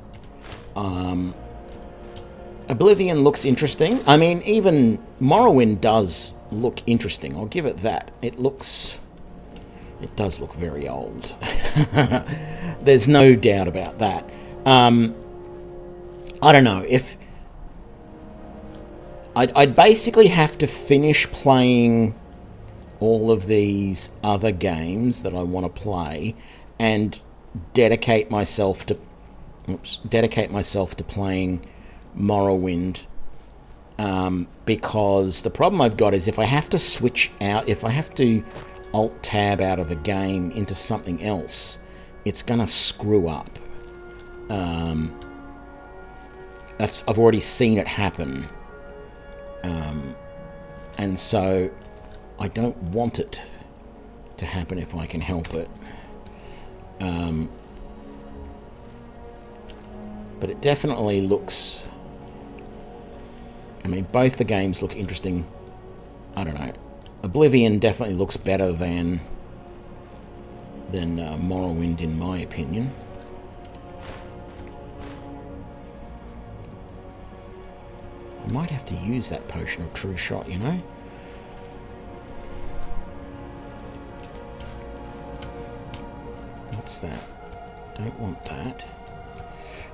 Oblivion looks interesting. I mean, even Morrowind does look interesting. I'll give it that. It does look very old. There's no doubt about that. I don't know if I'd basically have to finish playing all of these other games that I want to play and dedicate myself to playing Morrowind, because the problem I've got is if I have to switch out, if I have to Alt-Tab out of the game into something else, it's gonna screw up. I've already seen it happen, and so I don't want it to happen if I can help it. But it definitely looks... I mean, both the games look interesting. I don't know. Oblivion definitely looks better than Morrowind, in my opinion. I might have to use that potion of true shot, you know? What's that? Don't want that.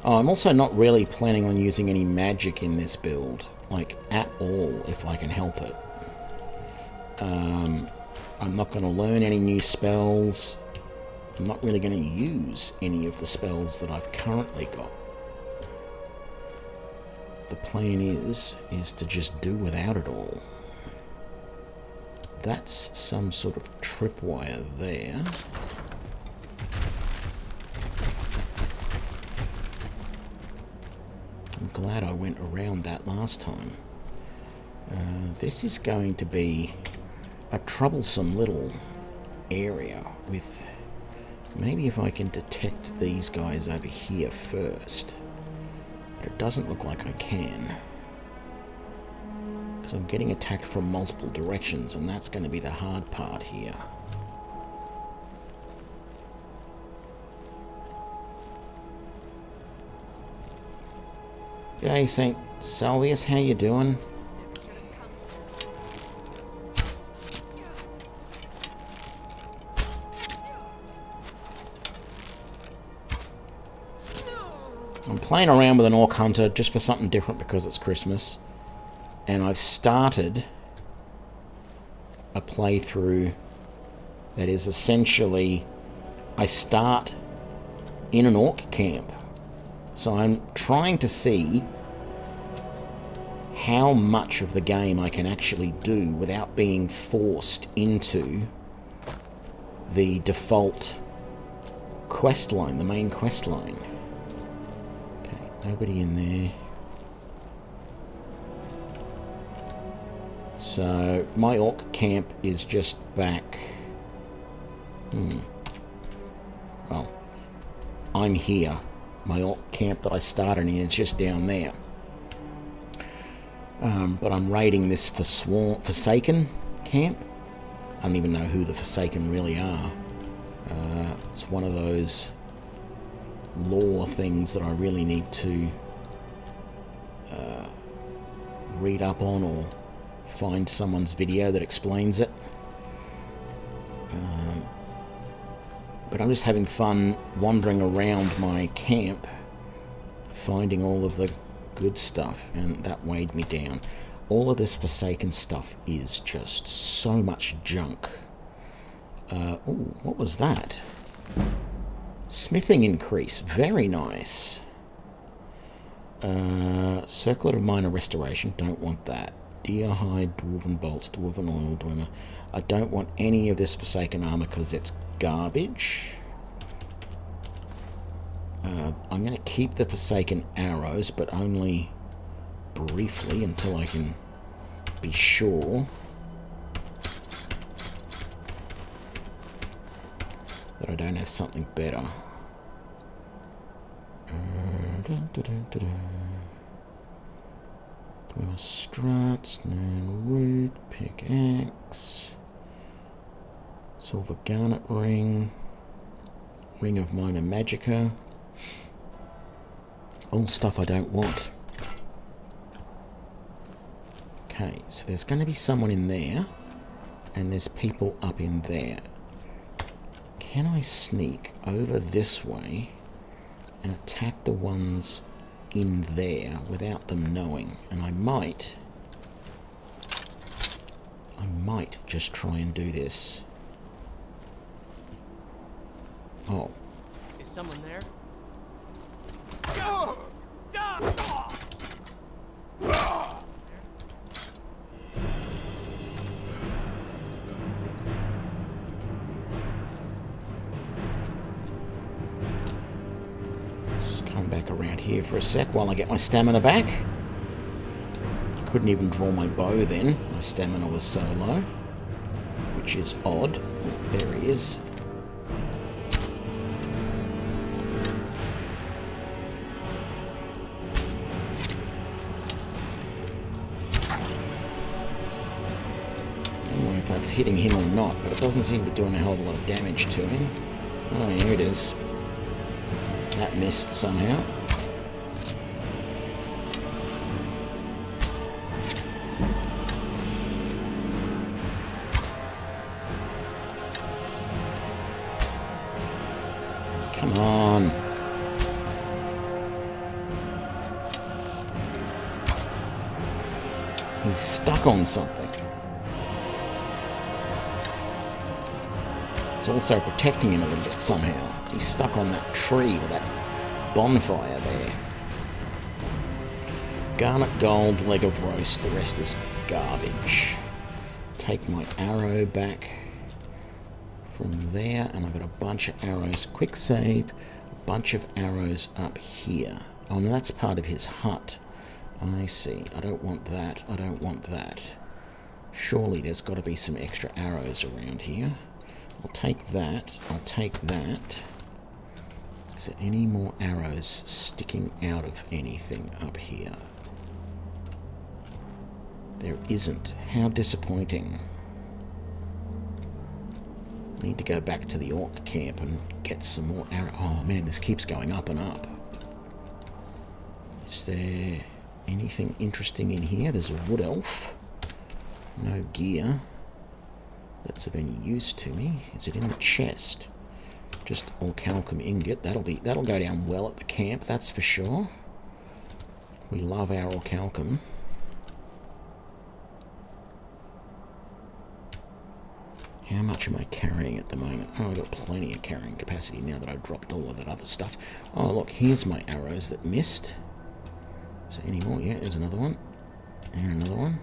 Oh, I'm also not really planning on using any magic in this build, like, at all, if I can help it. I'm not going to learn any new spells. I'm not really going to use any of the spells that I've currently got. The plan is to just do without it all. that's some sort of tripwire there. I'm glad I went around that last time. This is going to be a troublesome little area with... Maybe if I can detect these guys over here first. But it doesn't look like I can. Because I'm getting attacked from multiple directions, and that's going to be the hard part here. G'day, St. Salvius, how you doing? I'm playing around with an Orc Hunter just for something different because it's Christmas. And I've started a playthrough that is essentially... I start in an Orc camp. So I'm trying to see how much of the game I can actually do without being forced into the default quest line, the main quest line. Nobody in there. So, my Orc camp is just back... Well, I'm here. My Orc camp that I started in is just down there. But I'm raiding this Forsaken camp. I don't even know who the Forsaken really are. It's one of those... lore things that I really need to read up on or find someone's video that explains it. But I'm just having fun wandering around my camp, finding all of the good stuff, and that weighed me down. All of this Forsaken stuff is just so much junk. Ooh, what was that? Smithing increase, very nice. Circlet of minor restoration, don't want that. Deer hide, dwarven bolts, dwarven oil, dwemer. I don't want any of this Forsaken armor because it's garbage. I'm going to keep the Forsaken arrows, but only briefly until I can be sure that I don't have something better. Dwemer struts, nan root, pickaxe, silver garnet ring, ring of minor magicka. All stuff I don't want. Okay, so there's going to be someone in there, and there's people up in there. Can I sneak over this way and attack the ones in there without them knowing? And I might just try and do this. Oh. Is someone there? Just come back around here for a sec while I get my stamina back. I couldn't even draw my bow then. My stamina was so low, which is odd. Oh, there he is. If that's hitting him or not, but it doesn't seem to be doing a hell of a lot of damage to him. Oh, here it is. That missed somehow. Come on. He's stuck on something. It's also protecting him a little bit somehow. He's stuck on that tree or that bonfire there. Garnet gold, leg of roast, the rest is garbage. take my arrow back from there, and I've got a bunch of arrows. Quick save, a bunch of arrows up here. Oh, no, that's part of his hut. I see. I don't want that. I don't want that. Surely there's got to be some extra arrows around here. I'll take that. I'll take that. Is there any more arrows sticking out of anything up here? There isn't. How disappointing. I need to go back to the orc camp and get some more arrows. Oh man, this keeps going up and up. Is there anything interesting in here? There's a wood elf. No gear that's of any use to me. Is it in the chest? Just orichalcum ingot. That'll go down well at the camp, that's for sure. We love our orichalcum. How much am I carrying at the moment? Oh, I've got plenty of carrying capacity now that I've dropped all of that other stuff. Oh, look, here's my arrows that missed. Is there any more? Yeah, there's another one. And another one.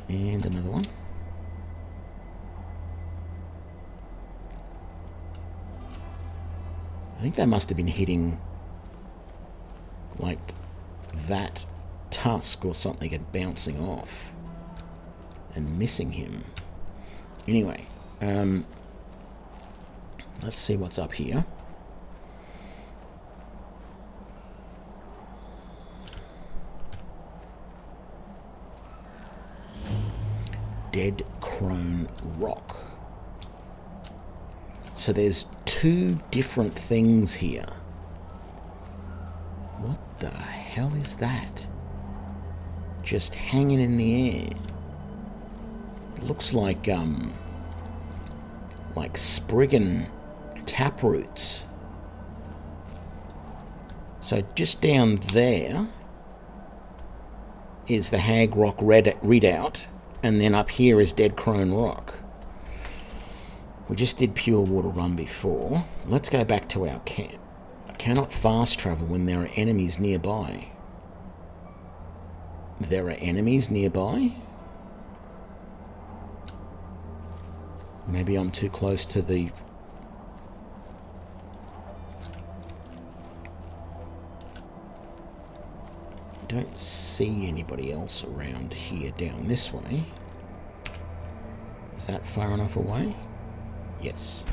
And another one. I think they must have been hitting like that tusk or something and bouncing off and missing him. Anyway, let's see what's up here. Dead Crone Rock. So there's two different things here. What the hell is that? Just hanging in the air. It looks like Spriggan taproots. So just down there is the Hag Rock Redoubt, and then up here is Dead Crone Rock. We just did Pure Water Run before. Let's go back to our camp. I cannot fast travel when there are enemies nearby. There are enemies nearby? Maybe I'm too close to the... I don't see anybody else around here down this way. Is that far enough away? Yes.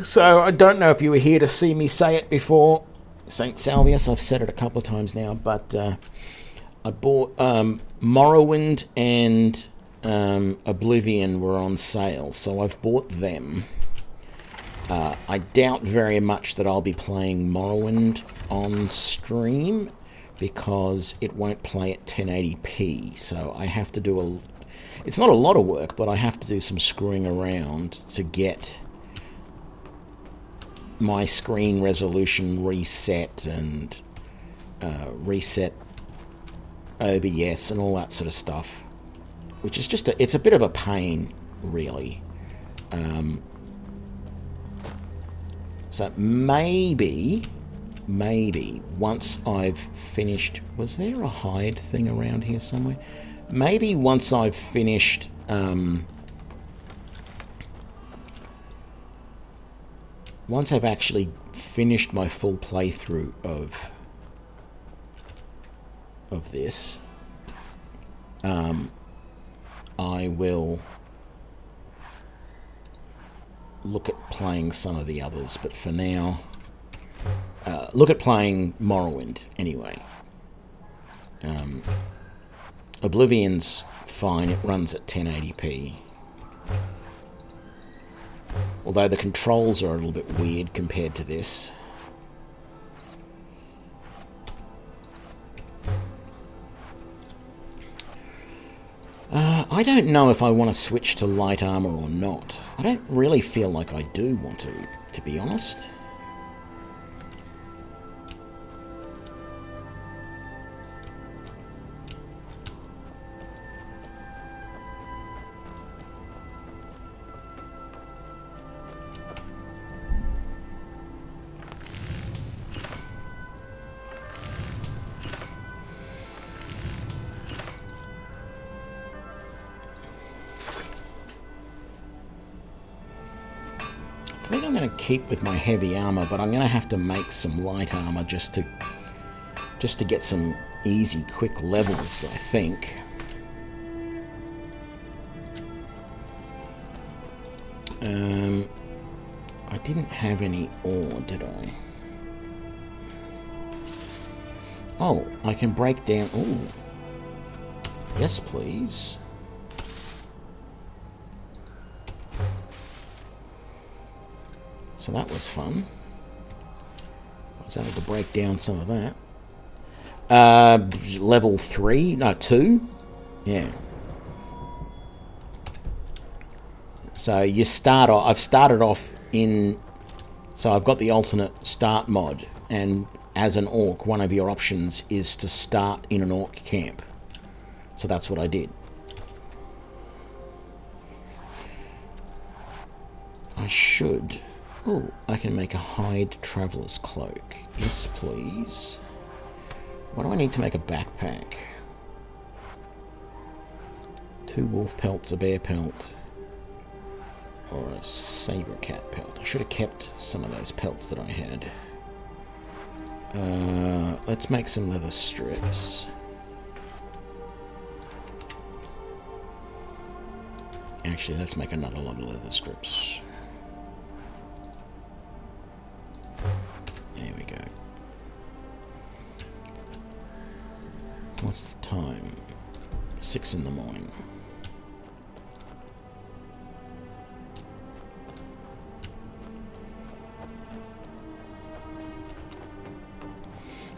So, I don't know if you were here to see me say it before, St. Salvius. I've said it a couple of times now, but I bought Morrowind and Oblivion were on sale, so I've bought them. I doubt very much that I'll be playing Morrowind on stream because it won't play at 1080p, so I have to do it's not a lot of work, but I have to do some screwing around to get my screen resolution reset and reset OBS and all that sort of stuff, which is just it's a bit of a pain, really. So maybe once I've finished... Was there a hide thing around here somewhere? Maybe once I've finished... once I've actually finished my full playthrough of this, I will look at playing some of the others, but for now, look at playing Morrowind anyway. Oblivion's fine, it runs at 1080p. Although the controls are a little bit weird compared to this. I don't know if I want to switch to light armor or not. I don't really feel like I do want to be honest. I'm going to keep with my heavy armor, but I'm going to have to make some light armor just to get some easy, quick levels, I think. I didn't have any ore, did I? Oh, I can break down... Ooh. Yes, please. So that was fun. I was able to break down some of that. Level 3? No, 2? Yeah. So you start off... I've started off in... So I've got the alternate start mod, and as an orc, one of your options is to start in an orc camp. So that's what I did. I should... Oh, I can make a hide traveler's cloak. Yes, please. What do I need to make a backpack? 2 wolf pelts, a bear pelt, or a saber cat pelt. I should have kept some of those pelts that I had. Let's make some leather strips. Actually, let's make another lot of leather strips. There we go. What's the time? 6 in the morning.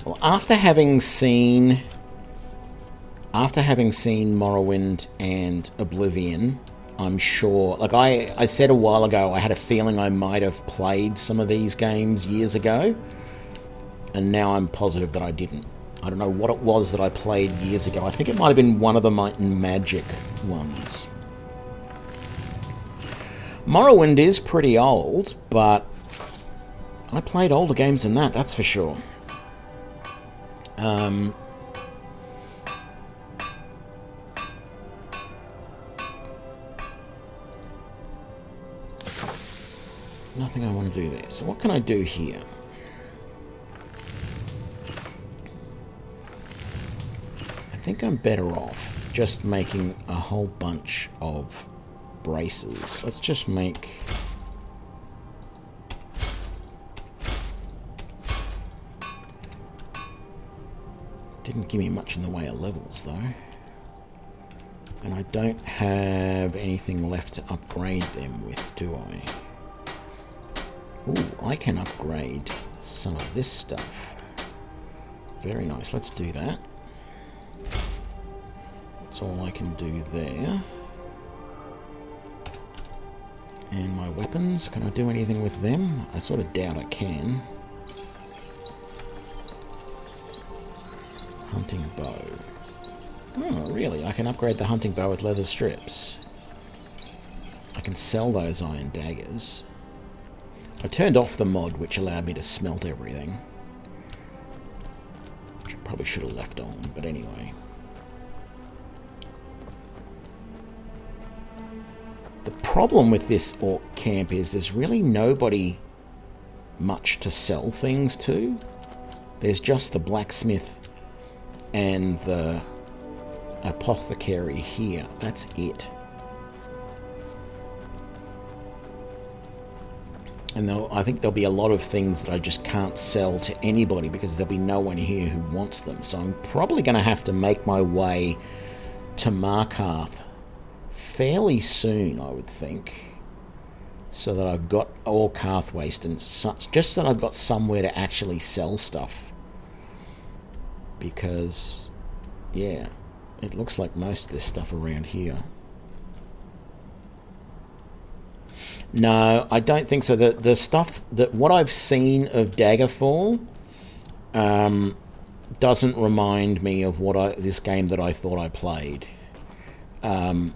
Well, after having seen Morrowind and Oblivion, I'm sure, like I said a while ago, I had a feeling I might have played some of these games years ago, and now I'm positive that I didn't. I don't know what it was that I played years ago. I think it might have been one of the Might and Magic ones. Morrowind is pretty old, but I played older games than that, that's for sure. Nothing I want to do there. So what can I do here? I think I'm better off just making a whole bunch of braces. Let's just make... Didn't give me much in the way of levels, though. And I don't have anything left to upgrade them with, do I? Ooh, I can upgrade some of this stuff. Very nice, let's do that. That's all I can do there. And my weapons, can I do anything with them? I sort of doubt I can. Hunting bow. Oh, really? I can upgrade the hunting bow with leather strips. I can sell those iron daggers. I turned off the mod, which allowed me to smelt everything. Which I probably should have left on, but anyway. The problem with this orc camp is there's really nobody much to sell things to. There's just the blacksmith and the apothecary here. That's it. And I think there'll be a lot of things that I just can't sell to anybody because there'll be no one here who wants them. So I'm probably going to have to make my way to Markarth fairly soon, I would think. So that I've got all Karth waste and such, just that I've got somewhere to actually sell stuff. Because, yeah, it looks like most of this stuff around here. No, I don't think so. The stuff that what I've seen of Daggerfall doesn't remind me of this game that I thought I played. The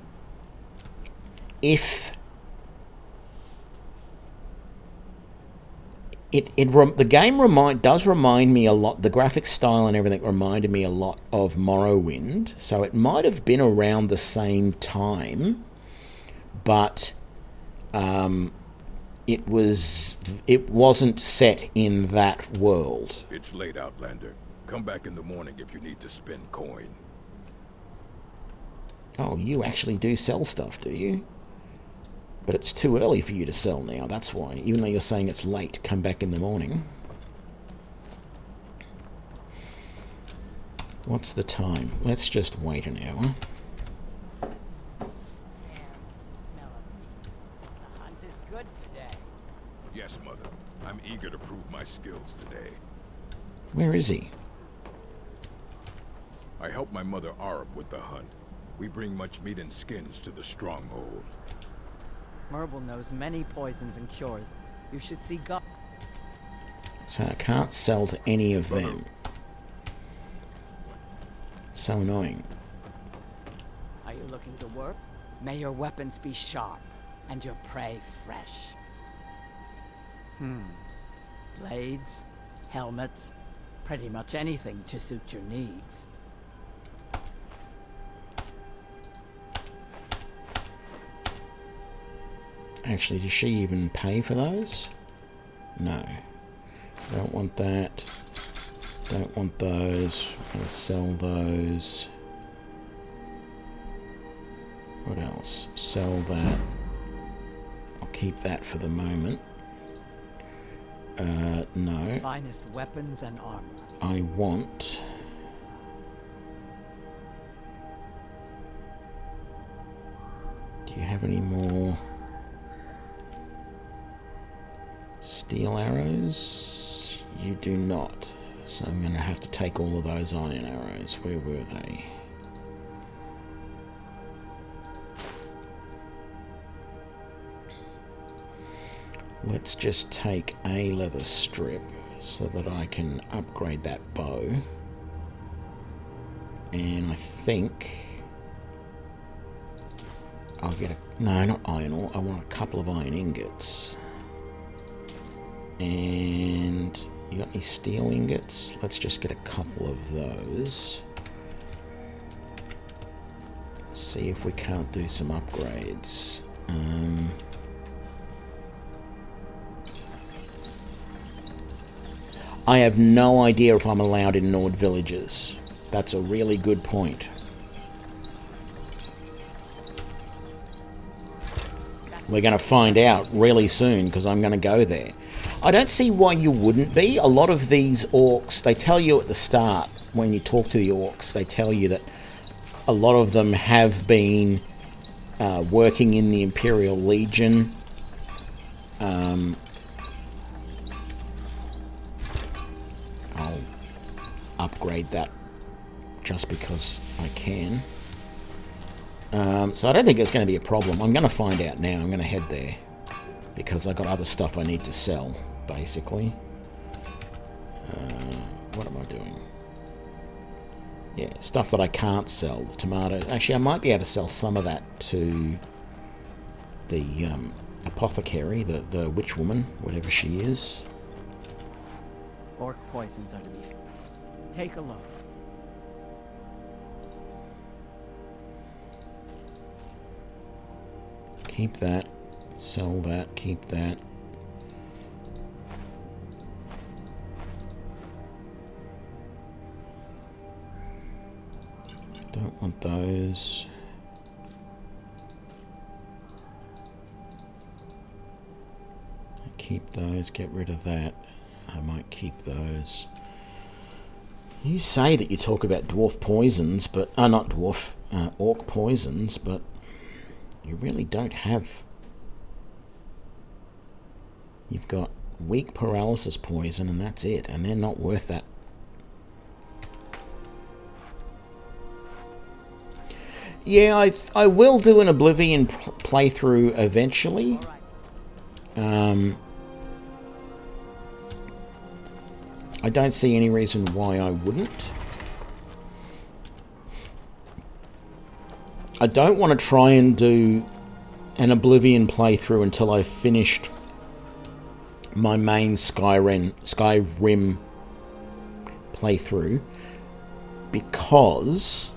game does remind me a lot. The graphic style and everything reminded me a lot of Morrowind, so it might have been around the same time, but it wasn't set in that world. It's late, Outlander. Come back in the morning if you need to spend coin. Oh, you actually do sell stuff, do you? But it's too early for you to sell now, that's why. Even though you're saying it's late, come back in the morning. What's the time? Let's just wait an hour. Smell of beasts. The hunt is good today. Yes, Mother. I'm eager to prove my skills today. Where is he? I help my mother Arab with the hunt. We bring much meat and skins to the stronghold. Merble knows many poisons and cures. You should see God. So I can't sell to any of them. It's so annoying. Are you looking to work? May your weapons be sharp and your prey fresh. Blades, helmets, pretty much anything to suit your needs. Actually, does she even pay for those? No. Don't want that. Don't want those. I'm going to sell those. What else? Sell that. I'll keep that for the moment. No. Finest weapons and armor. I want... Do you have any more... steel arrows? You do not. So I'm going to have to take all of those iron arrows. Where were they? Let's just take a leather strip so that I can upgrade that bow. And I think I'll get a... No, not iron ore. I want a couple of iron ingots. And you got any steel ingots? Let's just get a couple of those. Let's see if we can't do some upgrades. I have no idea if I'm allowed in Nord villages. That's a really good point. We're going to find out really soon because I'm going to go there. I don't see why you wouldn't be. A lot of these orcs, they tell you at the start, when you talk to the orcs, they tell you that a lot of them have been working in the Imperial Legion. I'll upgrade that just because I can. So I don't think it's going to be a problem. I'm going to find out now. I'm going to head there because I've got other stuff I need to sell, basically. What am I doing? Yeah, stuff that I can't sell. The tomato. Actually, I might be able to sell some of that to the apothecary, the witch woman, whatever she is. Orc poisons are to be fixed. Take a look. Keep that. Sell that. Keep that. Don't want those. Keep those. Get rid of that. I might keep those. You say that you talk about dwarf poisons, but... not dwarf. Orc poisons, but... You really don't have... You've got weak paralysis poison, and that's it. And they're not worth that. Yeah, I will do an Oblivion playthrough eventually. I don't see any reason why I wouldn't. I don't want to try and do an Oblivion playthrough until I've finished my main Skyrim playthrough, because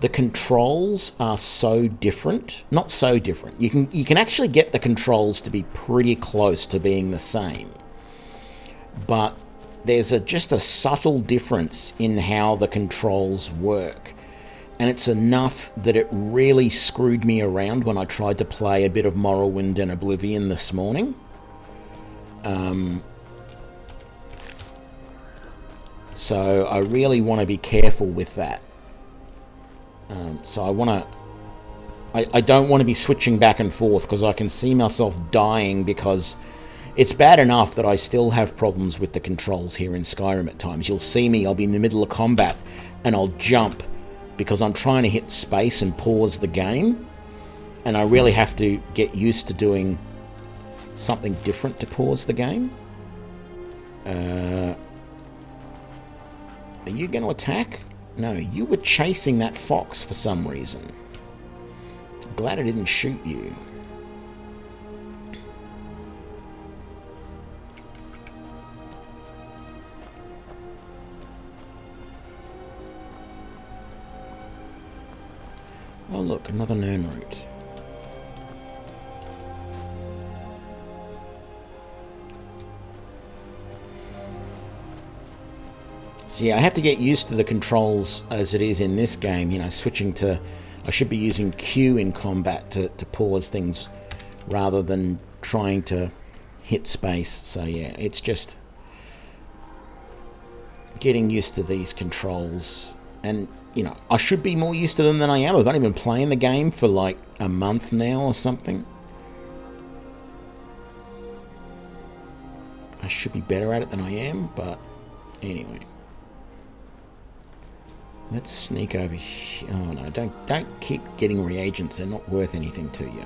the controls are so different. Not so different. You can actually get the controls to be pretty close to being the same. But there's just a subtle difference in how the controls work. And it's enough that it really screwed me around when I tried to play a bit of Morrowind and Oblivion this morning. So I really want to be careful with that. So I don't want to be switching back and forth, because I can see myself dying, because it's bad enough that I still have problems with the controls here in Skyrim at times. You'll see me, I'll be in the middle of combat and I'll jump because I'm trying to hit space and pause the game, and I really have to get used to doing something different to pause the game. Are you going to attack? No, you were chasing that fox for some reason. I'm glad I didn't shoot you. Oh look, another known route. So yeah, I have to get used to the controls as it is in this game, you know, switching to... I should be using Q in combat to pause things rather than trying to hit space. So yeah, it's just getting used to these controls. And, you know, I should be more used to them than I am. I've only been playing the game for like a month now or something. I should be better at it than I am, but anyway. Let's sneak over here. Oh no, don't keep getting reagents. They're not worth anything to you.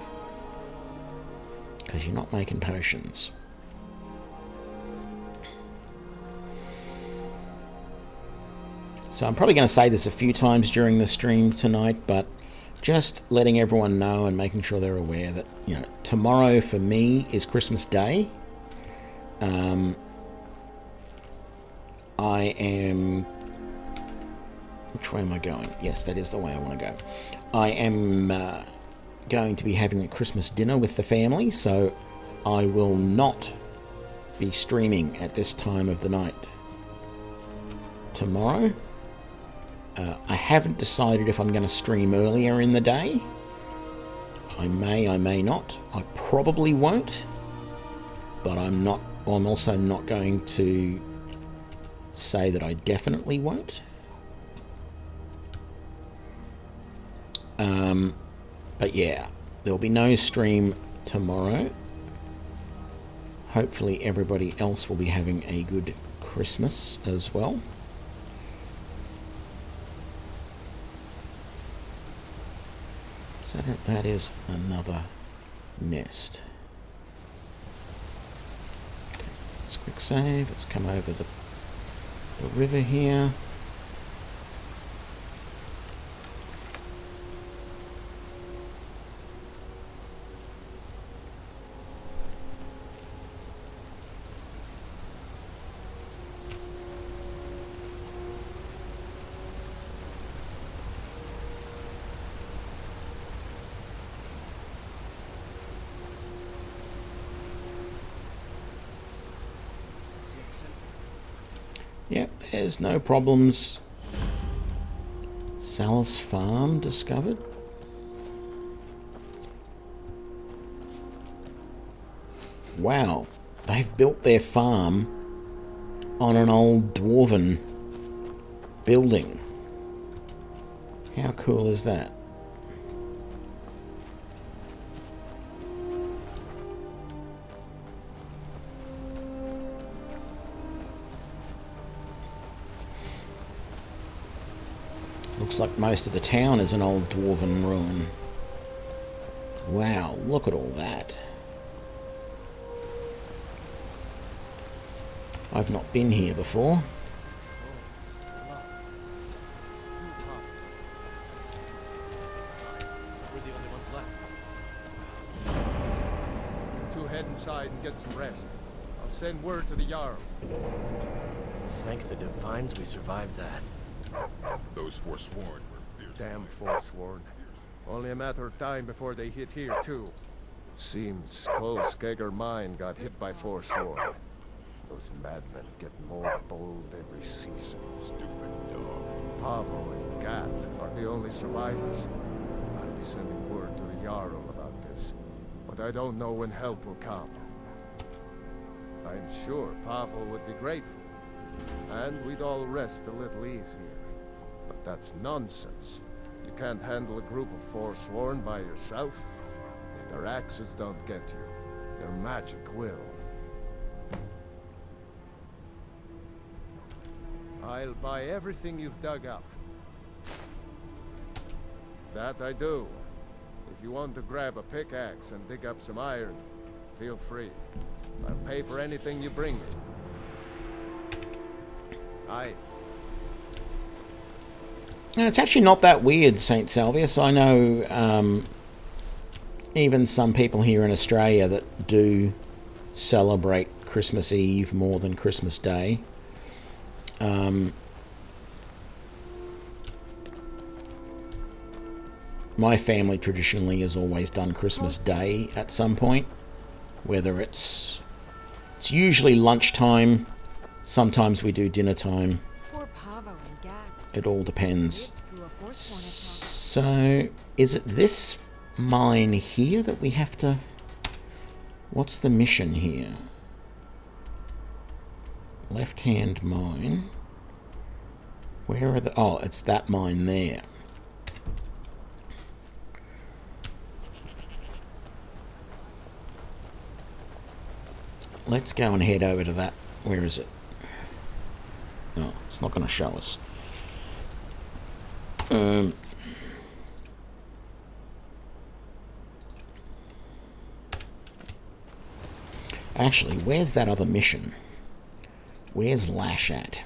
Because you're not making potions. So I'm probably going to say this a few times during the stream tonight, but just letting everyone know and making sure they're aware that, you know, tomorrow for me is Christmas Day. I am... Which way am I going? Yes, that is the way I want to go. I am going to be having a Christmas dinner with the family, so I will not be streaming at this time of the night tomorrow. I haven't decided if I'm going to stream earlier in the day. I may not. I probably won't. But I'm also not going to say that I definitely won't. But yeah, there'll be no stream tomorrow. Hopefully everybody else will be having a good Christmas as well. So that is another nest. Okay, let's quick save. Let's come over the river here. Yep, there's no problems. Sal's farm discovered. Wow, they've built their farm on an old dwarven building. How cool is that? Looks like most of the town is an old dwarven ruin. Wow, look at all that. I've not been here before. To head inside and get some rest. I'll send word to the Jarl. Thank the divines we survived that. Those forsworn were fierce. Damn Forsworn. Only a matter of time before they hit here, too. Seems close Skegger mine got hit by Forsworn. Those madmen get more bold every season. Stupid dog. Pavo and Gat are the only survivors. I'll be sending word to the Jarl about this, but I don't know when help will come. I'm sure Pavo would be grateful, and we'd all rest a little easier. But that's nonsense. You can't handle a group of Forsworn by yourself. If their axes don't get you, their magic will. I'll buy everything you've dug up. That I do. If you want to grab a pickaxe and dig up some iron, feel free. I'll pay for anything you bring me. Aye. No, it's actually not that weird, St. Salvius. I know even some people here in Australia that do celebrate Christmas Eve more than Christmas Day. My family traditionally has always done Christmas Day at some point, whether it's usually lunchtime, sometimes we do dinner time. Poor Pavo and Gat. It all depends. Through a Forsworn So, is it this mine here that we have to... What's the mission here? Left-hand mine. Where are the... Oh, it's that mine there. Let's go and head over to that. Where is it? No, it's not going to show us. Actually, where's that other mission? Where's Lash at?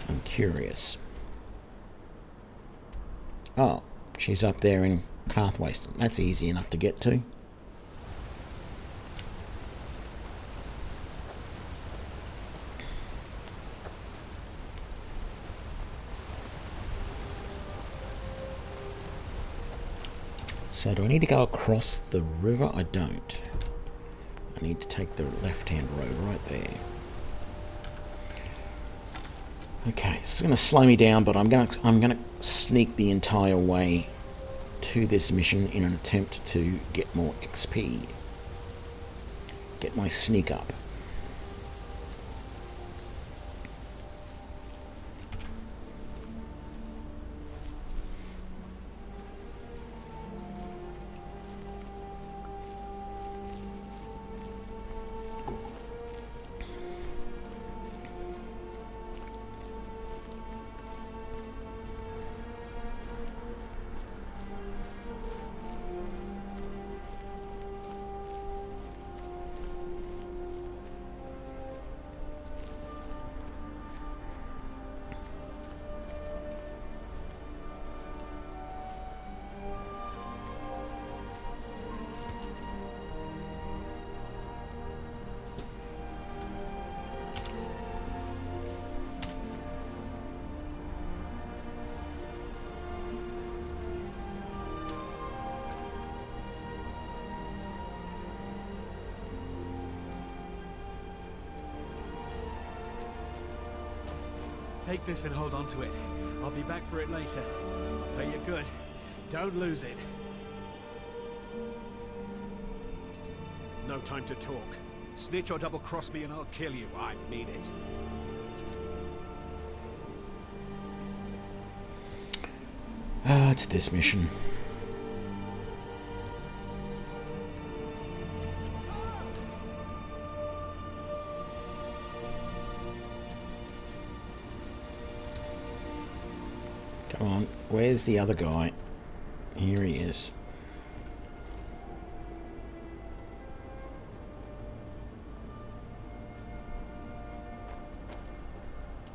I'm curious. Oh, she's up there in Carthwayston. That's easy enough to get to. So do I need to go across the river? I don't. I need to take the left-hand road right there. Okay, it's going to slow me down, but I'm going to sneak the entire way to this mission in an attempt to get more XP. Get my sneak up. Take this and hold on to it. I'll be back for it later. I'll pay you good. Don't lose it. No time to talk. Snitch or double-cross me and I'll kill you. I mean it. Ah, it's this mission. Come on, where's the other guy? Here he is.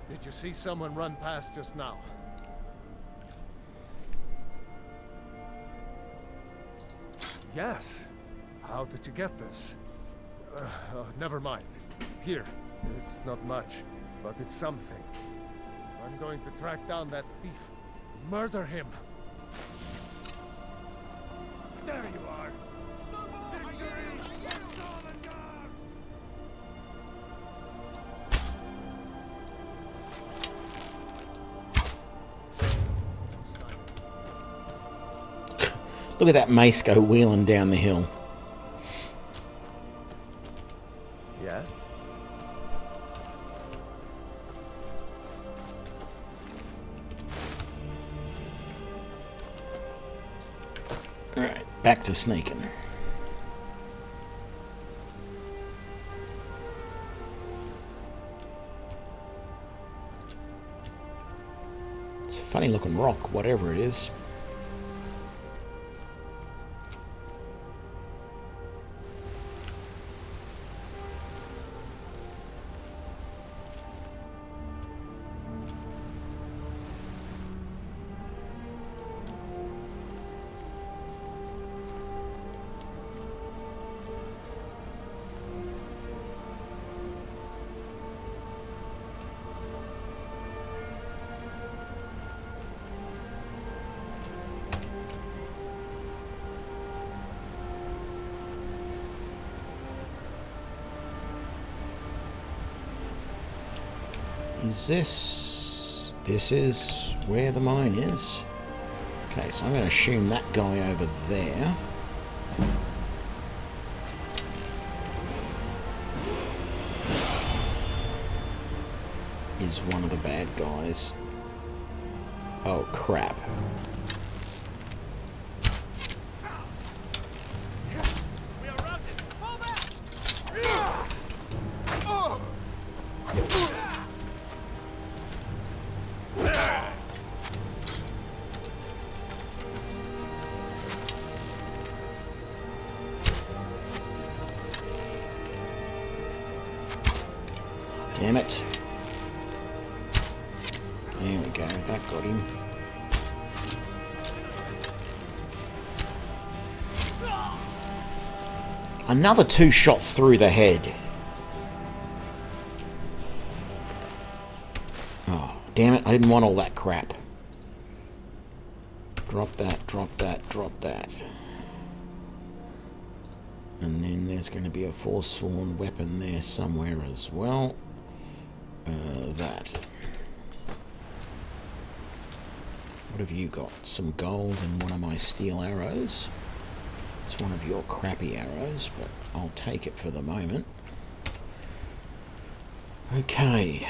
Did you see someone run past just now? Yes. How did you get this? Never mind. Here. It's not much, but it's something. I'm going to track down that thief. Murder him. There you are. Victory! Yes, Sovngarde! Look at that mace go wheeling down the hill. Yeah? Alright, back to sneaking. It's a funny looking rock, whatever it is. Is this... This is where the mine is. Okay, so I'm going to assume that guy over there is one of the bad guys. Oh, crap. Damn it. There we go, that got him. Another 2 shots through the head. Oh, damn it, I didn't want all that crap. Drop that, drop that, drop that. And then there's going to be a forsworn weapon there somewhere as well. That. What have you got? Some gold and one of my steel arrows. It's one of your crappy arrows, but I'll take it for the moment. Okay.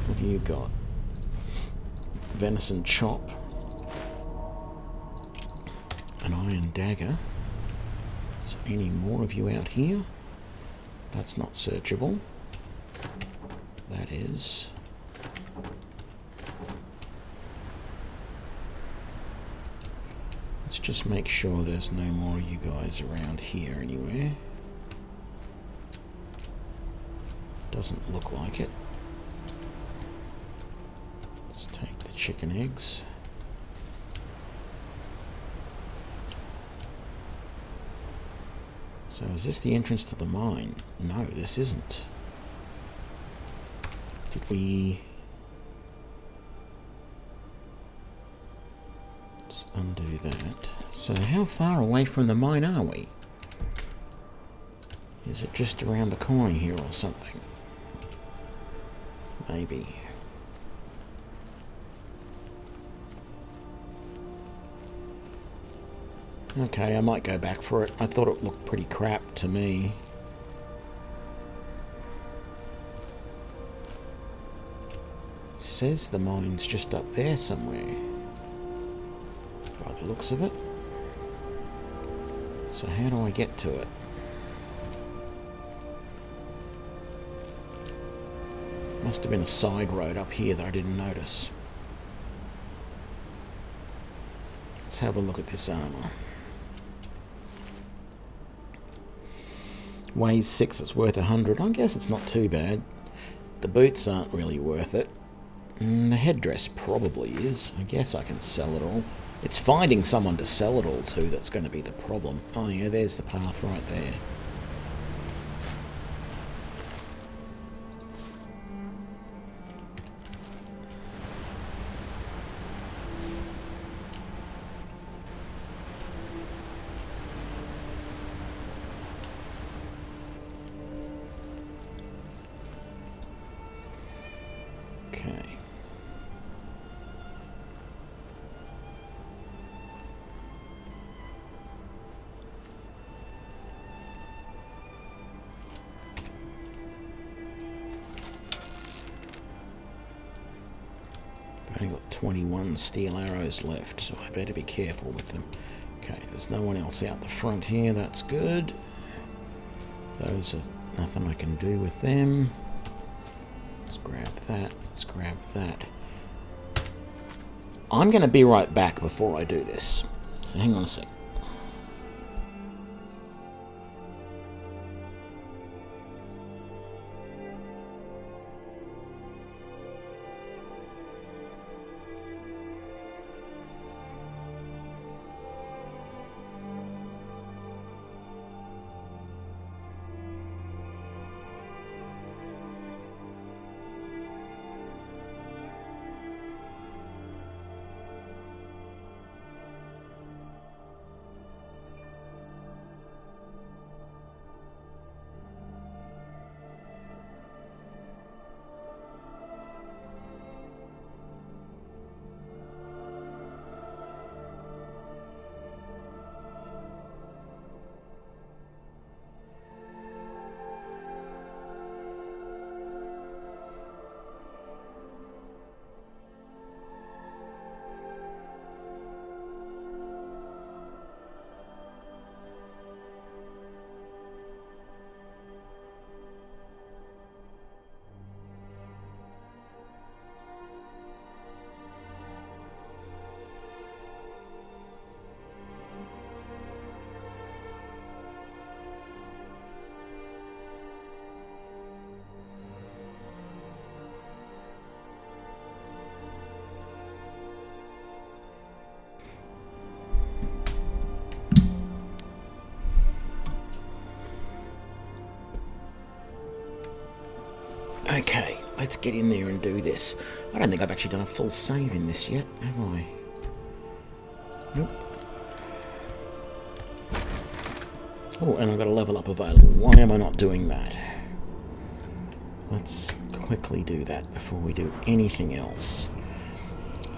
What have you got? Venison chop. An iron dagger. Is there any more of you out here? That's not searchable. That is. Let's just make sure there's no more of you guys around here anywhere. Doesn't look like it. Let's take the chicken eggs. So is this the entrance to the mine? No, this isn't. Did we... Let's undo that. So how far away from the mine are we? Is it just around the corner here or something? Maybe. Okay, I might go back for it. I thought it looked pretty crap to me. Says the mine's just up there somewhere. By the looks of it. So how do I get to it? Must have been a side road up here that I didn't notice. Let's have a look at this armor. Weighs 6, it's worth 100. I guess it's not too bad. The boots aren't really worth it. The headdress probably is. I guess I can sell it all. It's finding someone to sell it all to that's going to be the problem. Oh yeah, there's the path right there. only got 21 steel arrows left, so I better be careful with them. Okay, there's no one else out the front here. That's good. Those are nothing I can do with them. Let's grab that. Let's grab that. I'm going to be right back before I do this. So hang on a sec. Okay, let's get in there and do this. I don't think I've actually done a full save in this yet, have I? Nope. Oh, and I've got a level up available. Why am I not doing that? Let's quickly do that before we do anything else.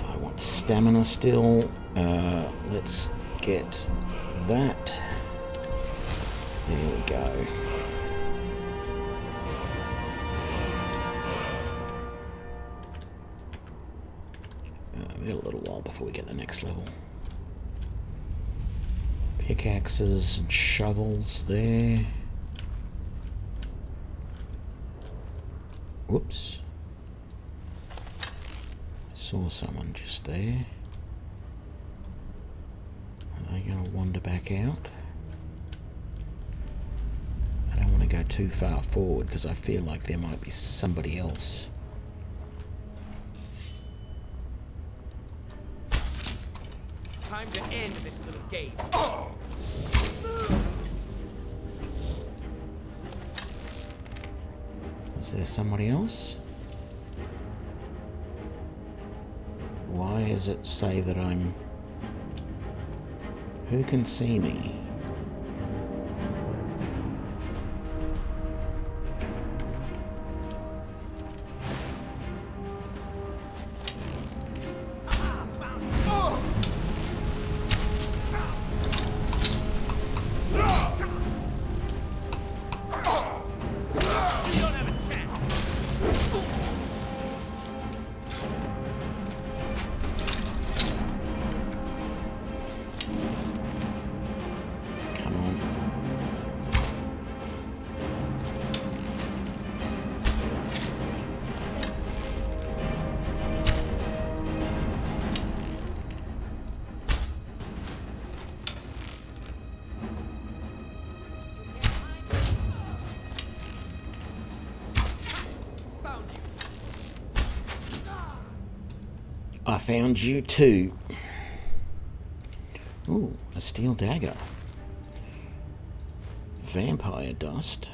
I want stamina still. Let's get that. There we go. We've got a little while before we get the next level. Pickaxes and shovels there. Whoops. Saw someone just there. Are they going to wander back out? I don't want to go too far forward because I feel like there might be somebody else. Time to end this little game. Is there somebody else? Why does it say that I'm... Who can see me? I found you too. Ooh, a steel dagger. Vampire dust.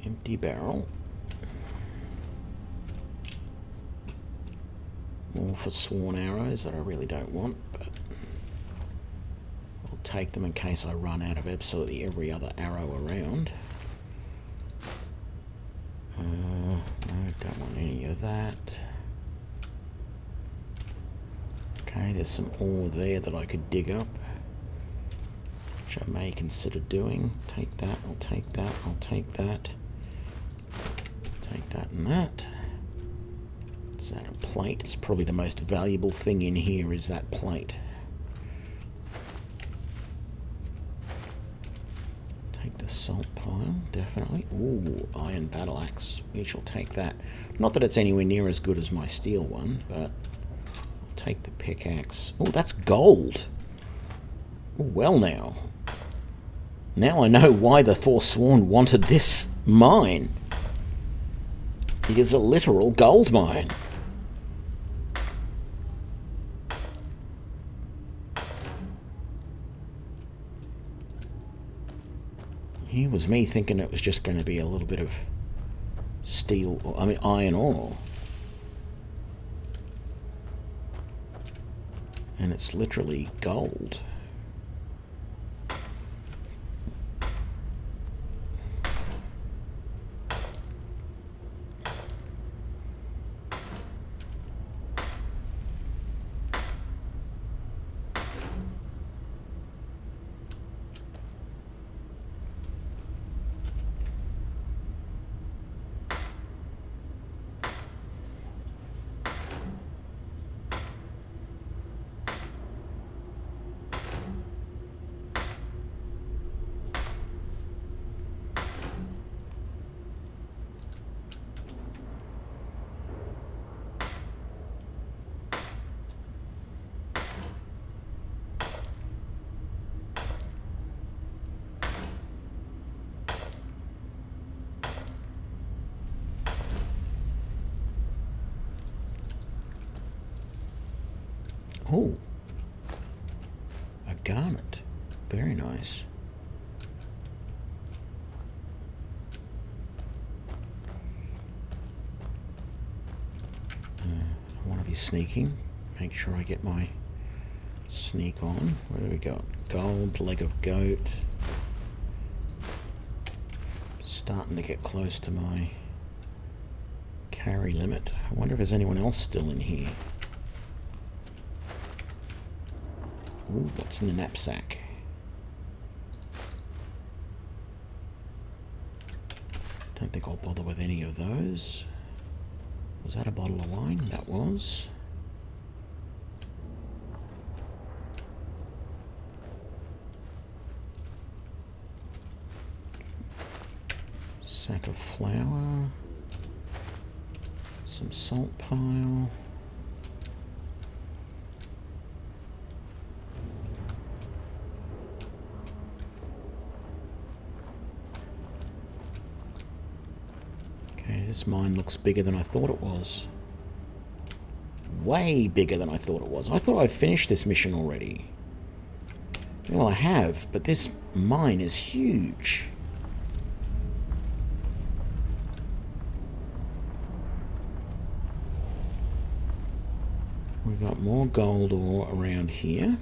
Empty barrel. More for sworn arrows that I really don't want, but I'll take them in case I run out of absolutely every other arrow around. No, don't want any of that. Okay, there's some ore there that I could dig up. which I may consider doing. Take that, I'll take that, I'll take that. Take that and that. Is that a plate? It's probably the most valuable thing in here is that plate. Take the salt pile, definitely. Ooh, iron battle axe. We shall take that. Not that it's anywhere near as good as my steel one, but I'll take the pickaxe. Oh, that's gold. Ooh, well now. Now I know why the Forsworn wanted this mine. It is a literal gold mine. Here was me thinking it was just going to be a little bit of steel, I mean iron ore. And it's literally gold. Oh, a garnet. Very nice. I want to be sneaking. Make sure I get my sneak on. Where do we go? Gold, leg of goat. Starting to get close to my carry limit. I wonder if there's anyone else still in here. Ooh, what's in the knapsack? Don't think I'll bother with any of those. Was that a bottle of wine? That was. Sack of flour. Some salt pile. This mine looks bigger than I thought it was. Way bigger than I thought it was. I thought I'd finished this mission already. Well, I have, but this mine is huge. We've got more gold ore around here.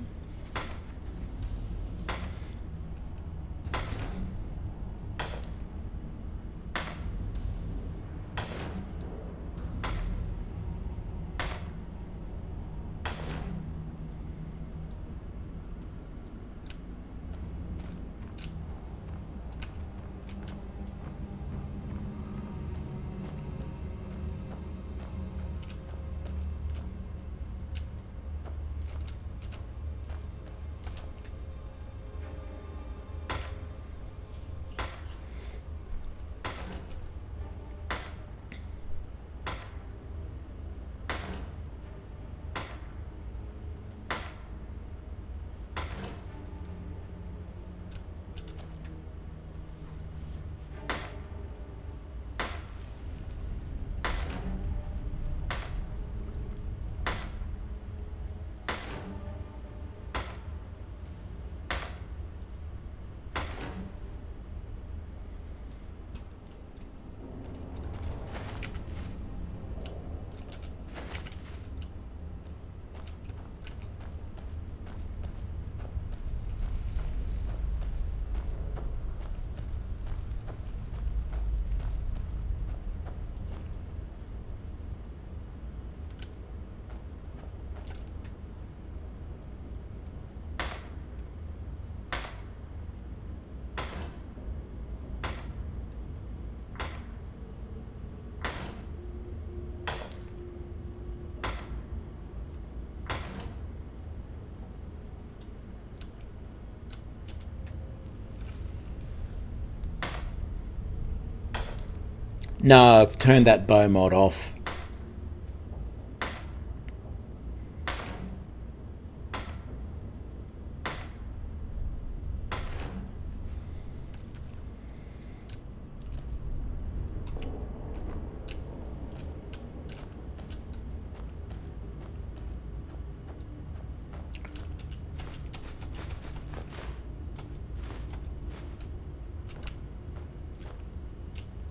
No, I've turned that bow mod off.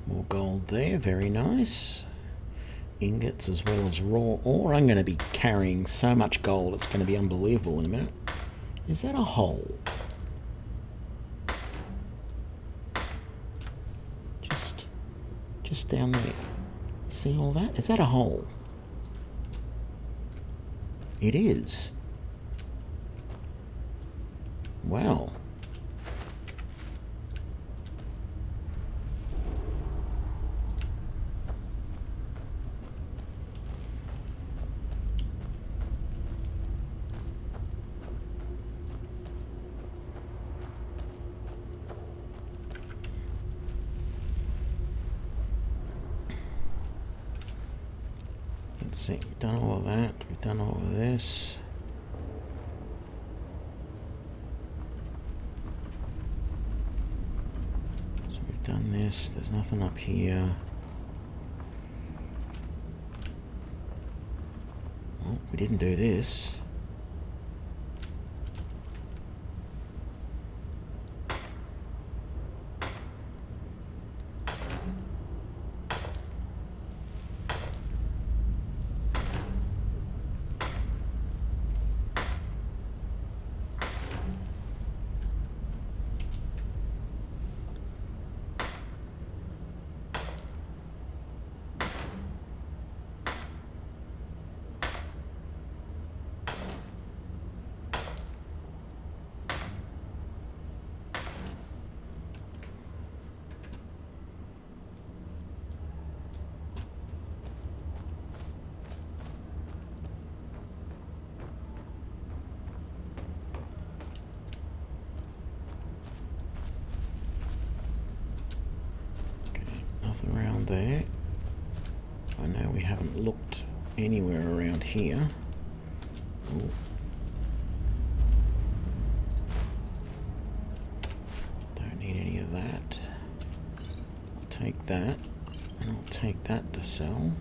More gold there, very nice. Ingots as well as raw ore. I'm going to be carrying so much gold, it's going to be unbelievable in a minute. Is that a hole? Just down there. You see all that? Is that a hole? It is. Wow. Let's see, we've done all of that, we've done all of this. So we've done this, there's nothing up here. Well, we didn't do this. Around there. I know we haven't looked anywhere around here. Ooh. Don't need any of that. I'll take that, and I'll take that to sell.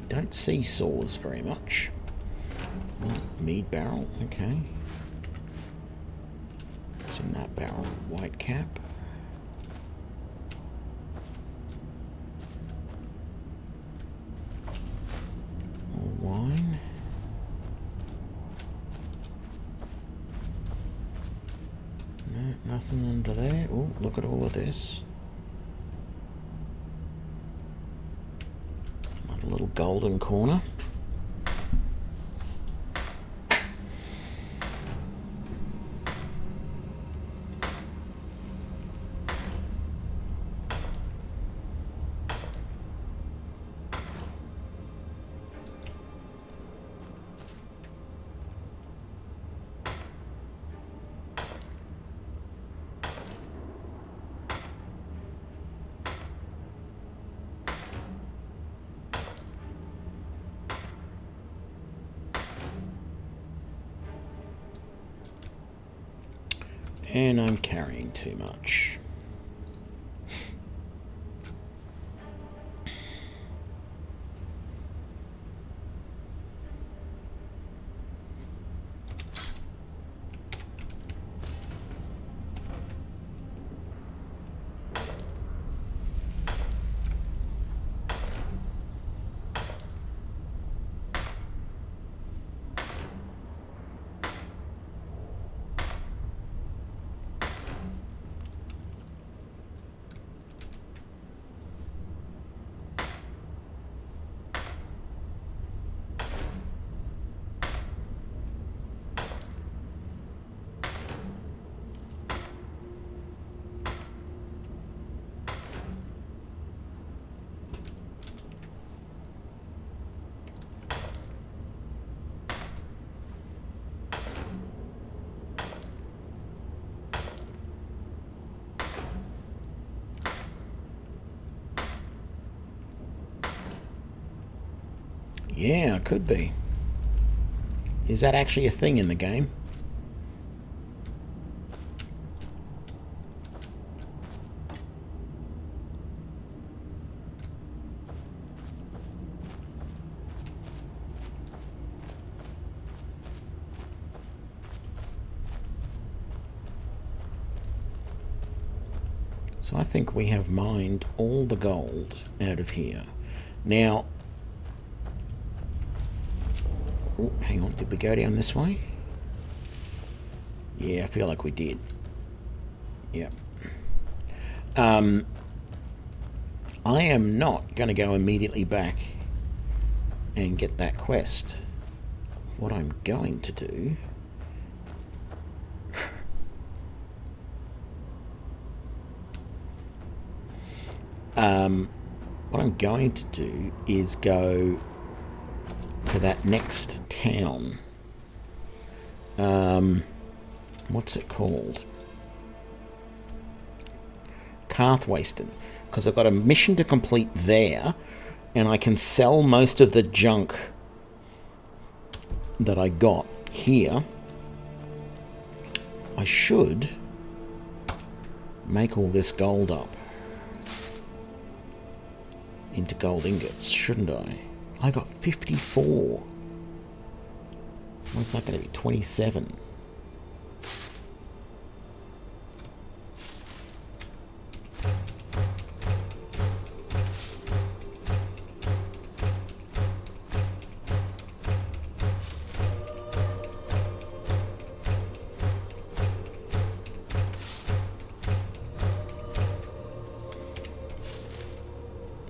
Don't see saws very much. Oh, mead barrel, okay. In that barrel, white cap. More wine. No, nothing under there. Oh, look at all of this. Another little golden corner. And I'm carrying too much. Yeah, could be. Is that actually a thing in the game? So I think we have mined all the gold out of here. Now, oh, hang on, did we go down this way? Yeah, I feel like we did. Yep. I am not going to go immediately back and get that quest. What I'm going to do... what I'm going to do is go to that next town. What's it called? Carthwayston. Because I've got a mission to complete there, and I can sell most of the junk that I got here. I should make all this gold up into gold ingots, shouldn't I? I got 54. What's that going to be? 27.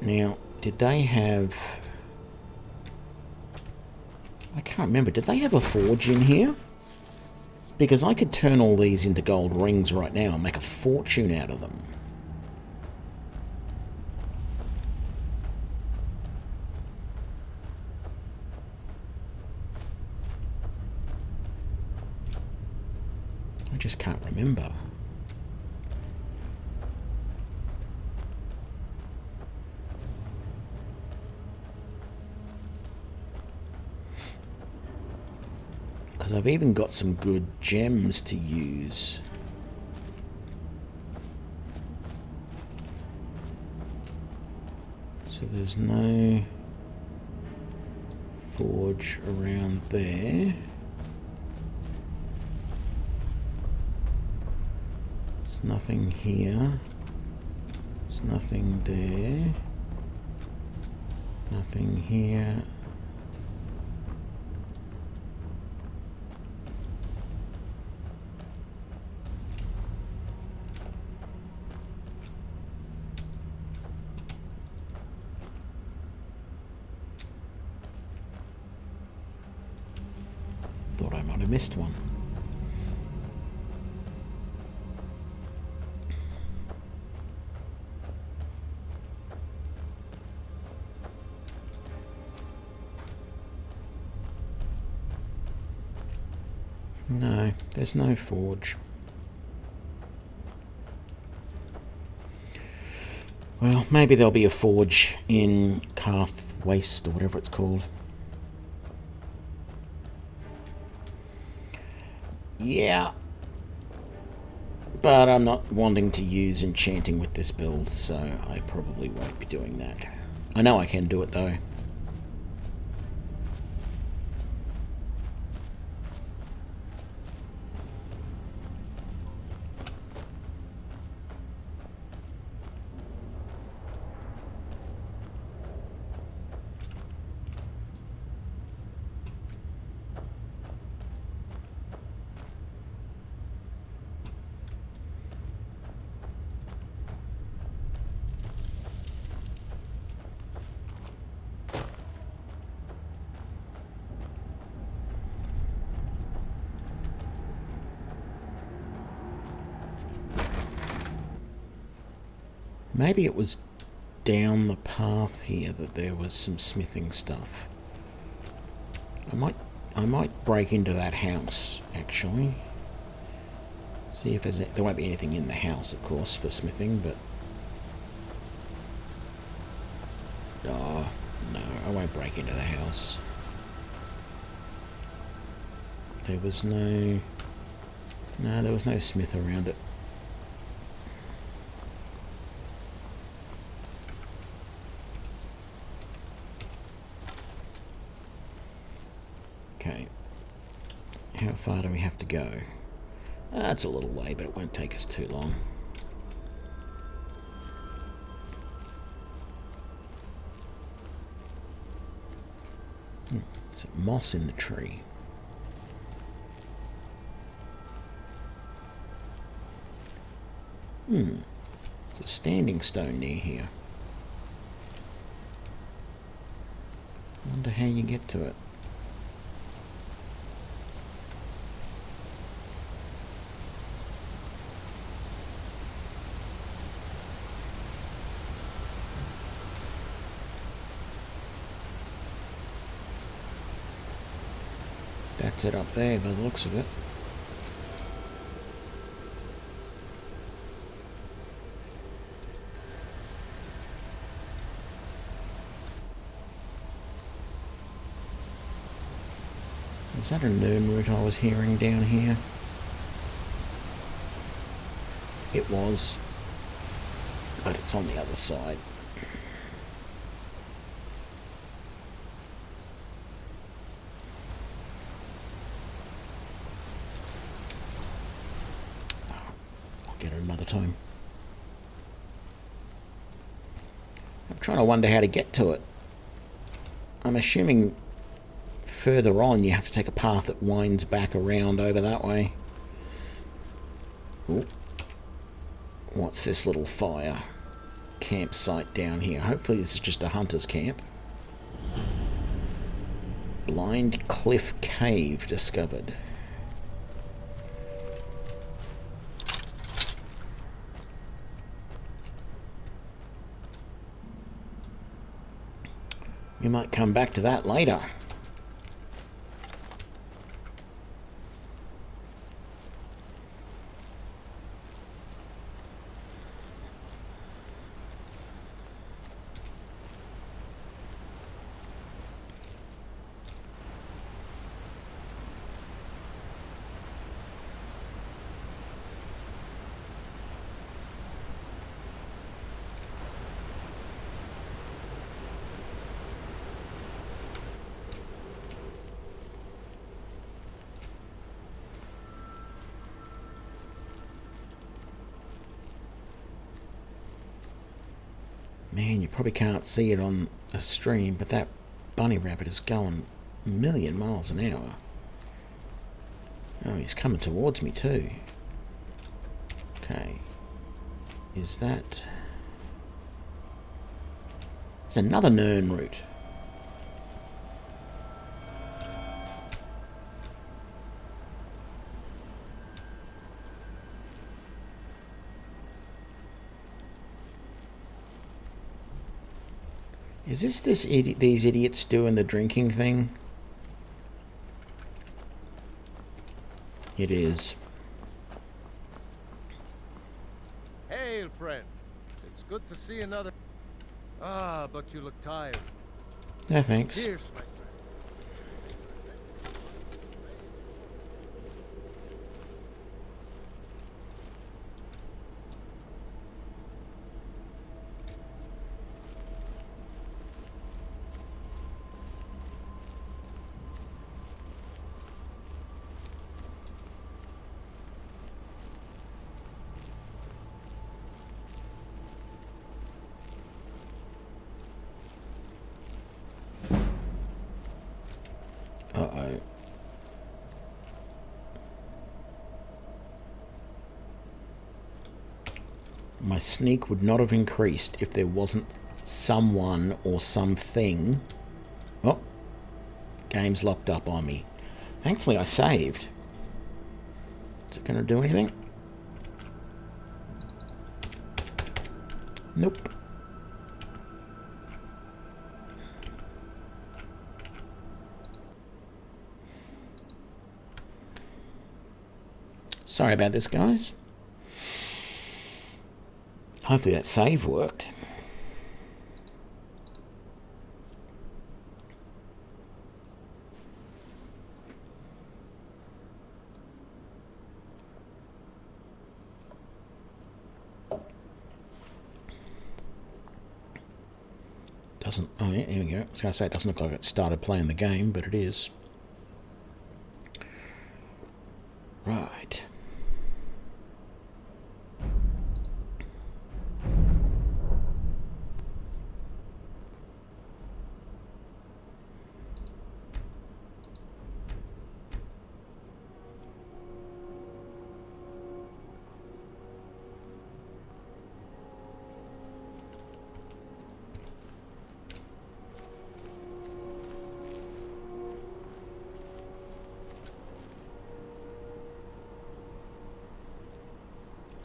Now, did they have... I can't remember. Did they have a forge in here? Because I could turn all these into gold rings right now and make a fortune out of them. I just can't remember. Because I've even got some good gems to use. So there's no forge around there. There's nothing here. There's nothing there. Nothing here. Thought I might have missed one. No, there's no forge. Well, maybe there'll be a forge in Carthwaste or whatever it's called. Yeah. But I'm not wanting to use enchanting with this build, so I probably won't be doing that. I know I can do it though. Maybe it was down the path here that there was some smithing stuff. I might break into that house, actually. See if there won't be anything in the house, of course, for smithing, but... Oh, No, I won't break into the house. There was no... No, there was no smith around it. Okay. How far do we have to go? That's a little way, but it won't take us too long. It's moss in the tree. There's a standing stone near here. Wonder how you get to it. That's it up there by the looks of it. Is that a gnome root I was hearing down here? It was, but it's on the other side. I'll get it another time. I'm trying to wonder how to get to it. I'm assuming further on you have to take a path that winds back around over that way. Ooh. What's this little fire campsite down here? Hopefully this is just a hunter's camp. Blind Cliff Cave discovered. We might come back to that later. Man, you probably can't see it on a stream, but that bunny rabbit is going a million miles an hour. Oh, he's coming towards me too. Okay. Is that... There's another Nern root. Is this these idiots doing the drinking thing? It is. Hail, friend. It's good to see another... Ah, but you look tired. No thanks. Cheers, my friend. Uh-oh. My sneak would not have increased if there wasn't someone or something. Oh, game's locked up on me. Thankfully I saved. Is it going to do anything? Nope. Sorry about this, guys. Hopefully that save worked. Doesn't... Oh, yeah, here we go. I was going to say it doesn't look like it started playing the game, but it is. Right.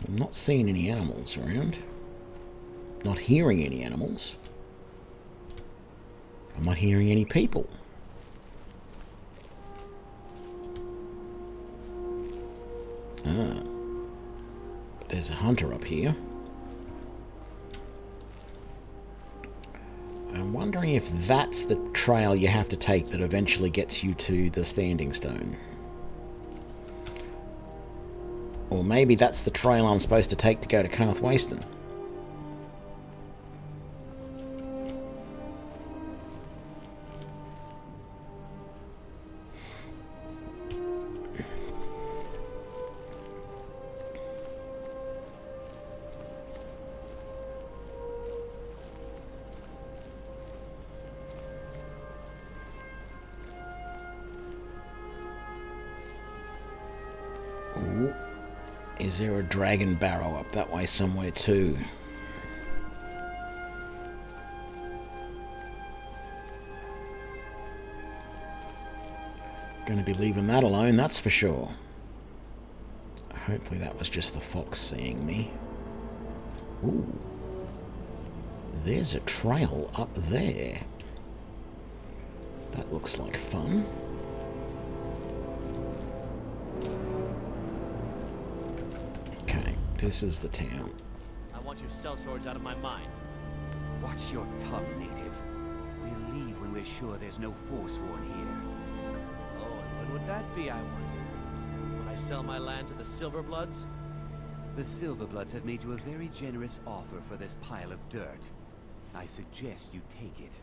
I'm not seeing any animals around. Not hearing any animals. I'm not hearing any people. Ah. But there's a hunter up here. I'm wondering if that's the trail you have to take that eventually gets you to the Standing Stone. Or maybe that's the trail I'm supposed to take to go to Carthwayston. Ooh. Is there a dragon barrow up that way somewhere too? Gonna be leaving that alone, that's for sure. Hopefully that was just the fox seeing me. Ooh. There's a trail up there. That looks like fun. This is the town. I want your sellswords out of my mind. Watch your tongue, native. We'll leave when we're sure there's no Forsworn here. Oh, and when would that be, I wonder? When I sell my land to the Silverbloods? The Silverbloods have made you a very generous offer for this pile of dirt. I suggest you take it.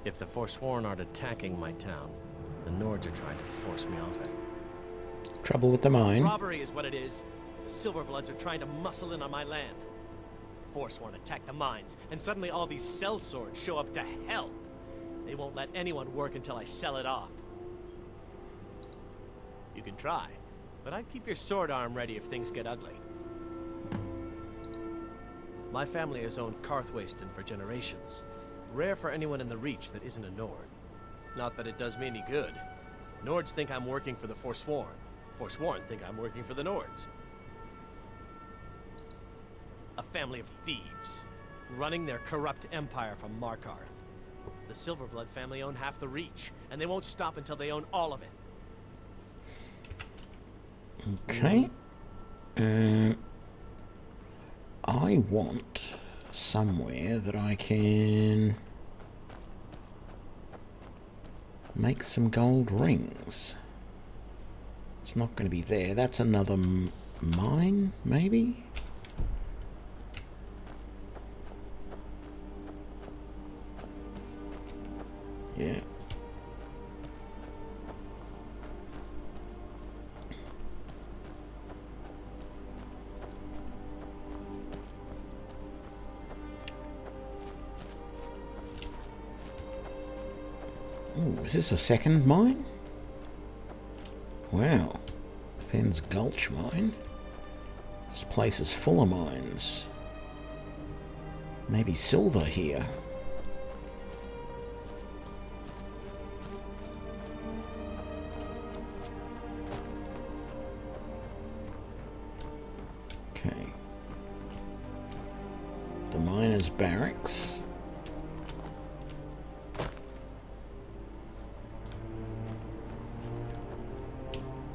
If the Forsworn aren't attacking my town, the Nords are trying to force me off it. Trouble with the mine. Robbery is what it is. The Silverbloods are trying to muscle in on my land. Forsworn attack the mines, and suddenly all these sellswords show up to help. They won't let anyone work until I sell it off. You can try, but I'd keep your sword arm ready if things get ugly. My family has owned Carthwayston for generations. Rare for anyone in the Reach that isn't a Nord. Not that it does me any good. Nords think I'm working for the Forsworn. Forsworn think I'm working for the Nords. A family of thieves, running their corrupt empire from Markarth. The Silverblood family own half the Reach, and they won't stop until they own all of it. Okay. I want somewhere that I can make some gold rings. It's not going to be there. That's another mine, maybe? Yeah. Ooh, is this a second mine? Wow. Fenn's Gulch mine. This place is full of mines. Maybe silver here. Okay. The miners' barracks.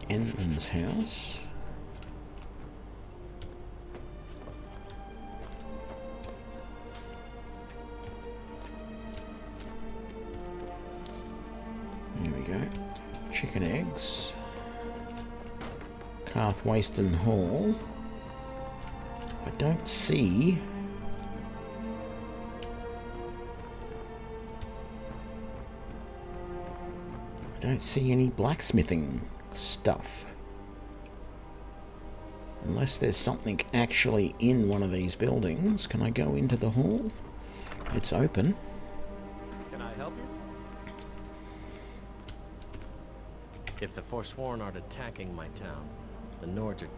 Entman's house. There we go. Chicken eggs. Carthwayston Hall. I don't see... I don't see any blacksmithing stuff. Unless there's something actually in one of these buildings. Can I go into the hall? It's open. Can I help you? If the Forsworn aren't attacking my town, the Nords are...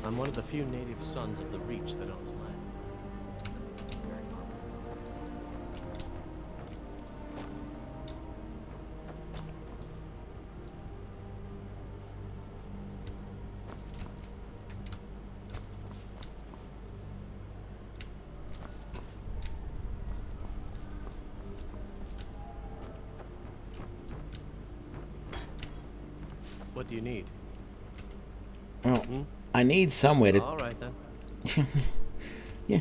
I'm one of the few native sons of the Reach that owns land. What do you need? Well, I need somewhere to... All right, then. Yeah.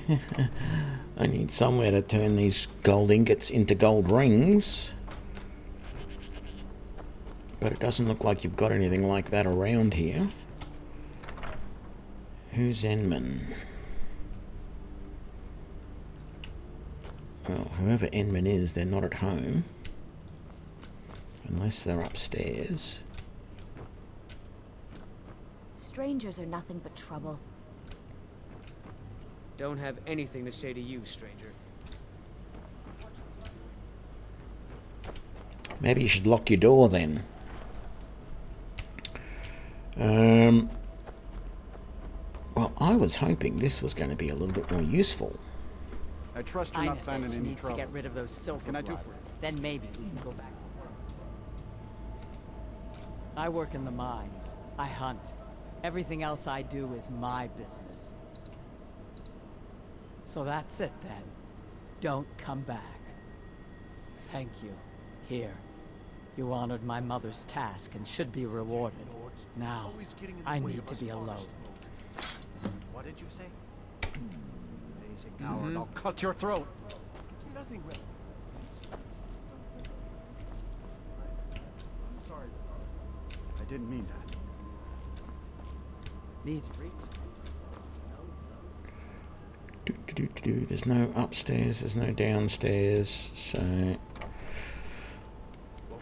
I need somewhere to turn these gold ingots into gold rings. But it doesn't look like you've got anything like that around here. Who's Enman? Well, whoever Enman is, they're not at home. Unless they're upstairs. Strangers are nothing but trouble. Don't have anything to say to you, stranger. Maybe you should lock your door then. Well, I was hoping this was going to be a little bit more useful. I trust you're not finding any needs trouble. to get rid of those silver Can I do blood. for you? Then maybe we can go back to work. I work in the mines. I hunt. Everything else I do is my business. So that's it then. Don't come back. Thank you. Here. You honored my mother's task and should be rewarded. Now, I need to be alone. What did you say? Lazy coward, I'll cut your throat. Nothing real. I'm sorry. I didn't mean that. These reach. There's no upstairs, there's no downstairs, so...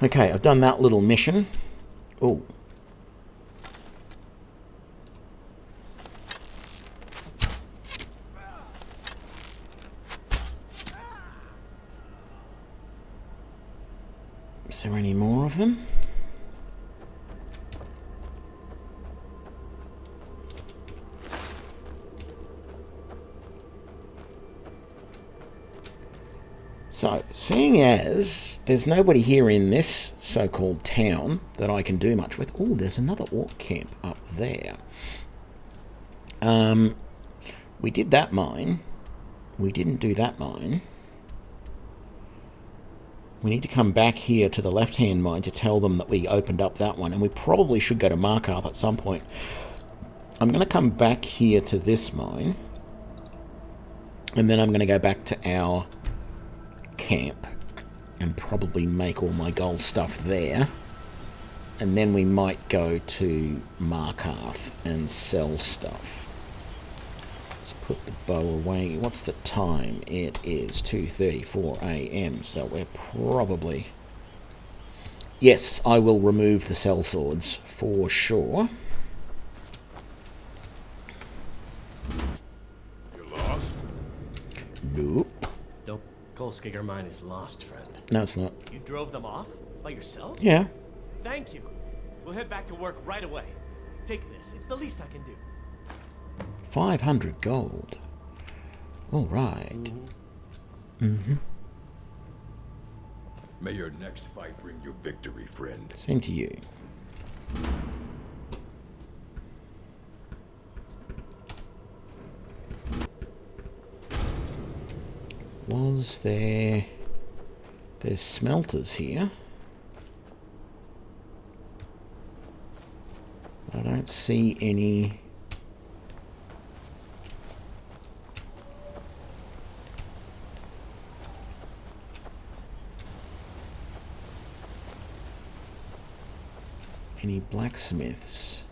Okay, I've done that little mission. Oh. Is there any more of them? So, seeing as there's nobody here in this so-called town that I can do much with... Oh, there's another orc camp up there. We did that mine. We didn't do that mine. We need to come back here to the left-hand mine to tell them that we opened up that one. And we probably should go to Markarth at some point. I'm going to come back here to this mine. And then I'm going to go back to our... camp and probably make all my gold stuff there, and then we might go to Markarth and sell stuff. Let's put the bow away. What's the time? It is 2:34 a.m. so we're probably... Yes, I will remove the sellswords for sure. You lost? Nope. Kolskigger mine is lost, friend. No, it's not. You drove them off? By yourself? Yeah. Thank you. We'll head back to work right away. Take this. It's the least I can do. 500 gold. All right. May your next fight bring you victory, friend. Same to you. Was there... There's smelters here. I don't see any... Any blacksmiths?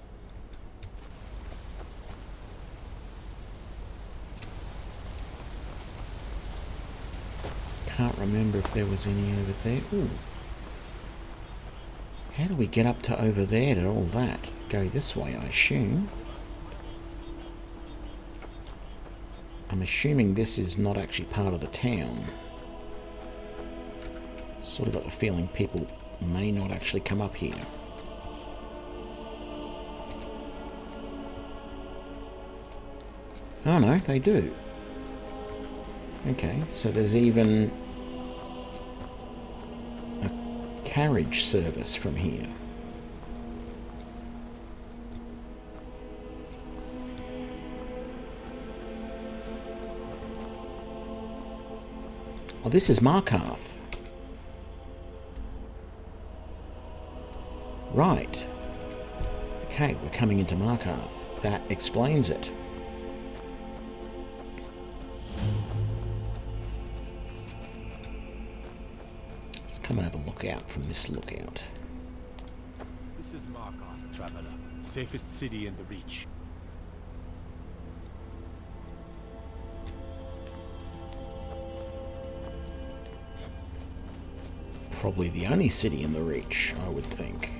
Can't remember if there was any over there. Ooh. How do we get up to over there to all that? Go this way, I assume. I'm assuming this is not actually part of the town. Sort of got the feeling people may not actually come up here. Oh no, they do. Okay, so there's even a carriage service from here. Oh, this is Markarth. Right. Okay, we're coming into Markarth. That explains it. Let's come and have a look out from this lookout. This is Markarth, traveler. Safest city in the Reach. Probably the only city in the Reach, I would think.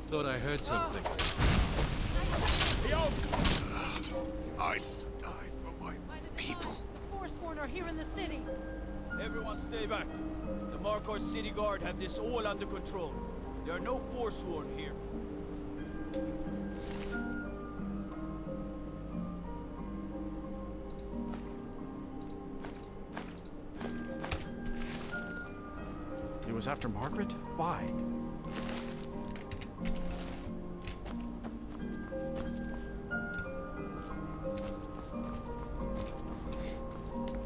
Thought I heard something. I die for my people. The Forsworn are here in the city. Everyone stay back. The Markarth City Guard have this all under control. There are no Forsworn here. He was after Margaret? Why?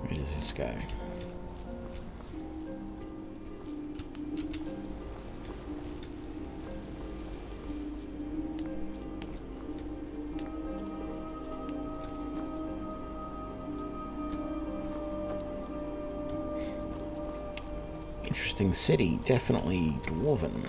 Where does this go? Interesting city, definitely dwarven.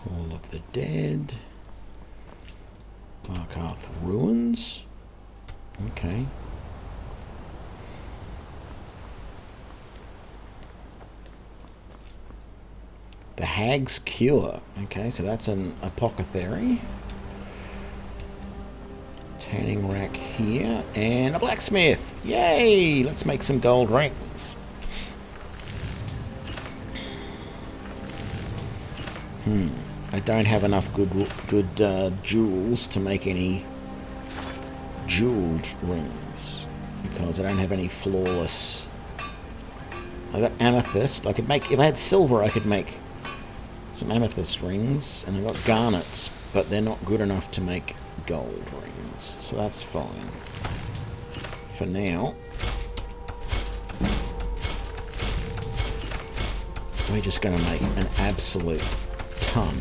All of the Dead. Markarth Ruins. Okay. The Hag's Cure. Okay, so that's an apothecary. Tanning rack here. And a blacksmith. Yay! Let's make some gold rings. I don't have enough good jewels to make any jeweled rings because I don't have any flawless. I got amethyst. I could make, if I had silver, I could make some amethyst rings, and I got garnets, but they're not good enough to make gold rings, so that's fine for now. We're just going to make an absolute ton.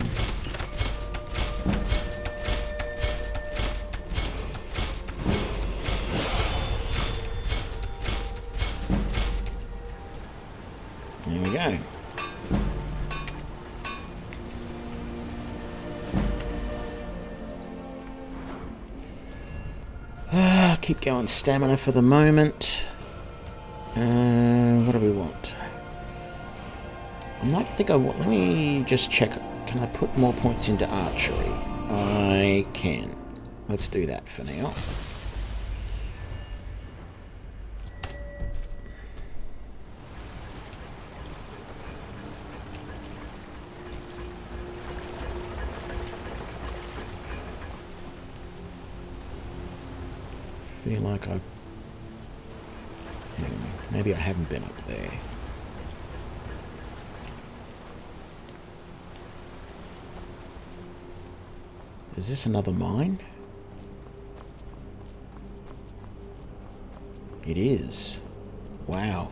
There we go. Keep going stamina for the moment. What do we want? I might think I want. Let me just check. Can I put more points into archery? I can. Let's do that for now. Feel like I... maybe I haven't been up there. Is this another mine? It is. Wow.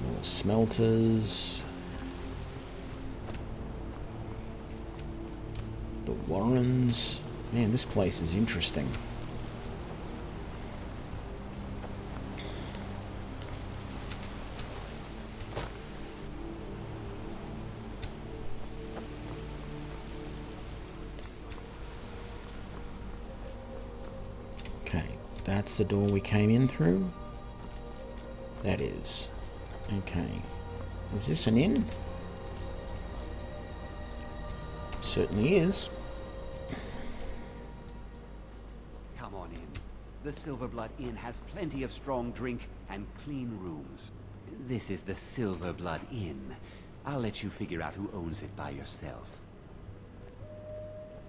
More smelters. The Warrens. Man, this place is interesting. Okay, that's the door we came in through. That is. Okay. Is this an inn? Certainly is. Come on in. The Silverblood Inn has plenty of strong drink and clean rooms. This is the Silverblood Inn. I'll let you figure out who owns it by yourself.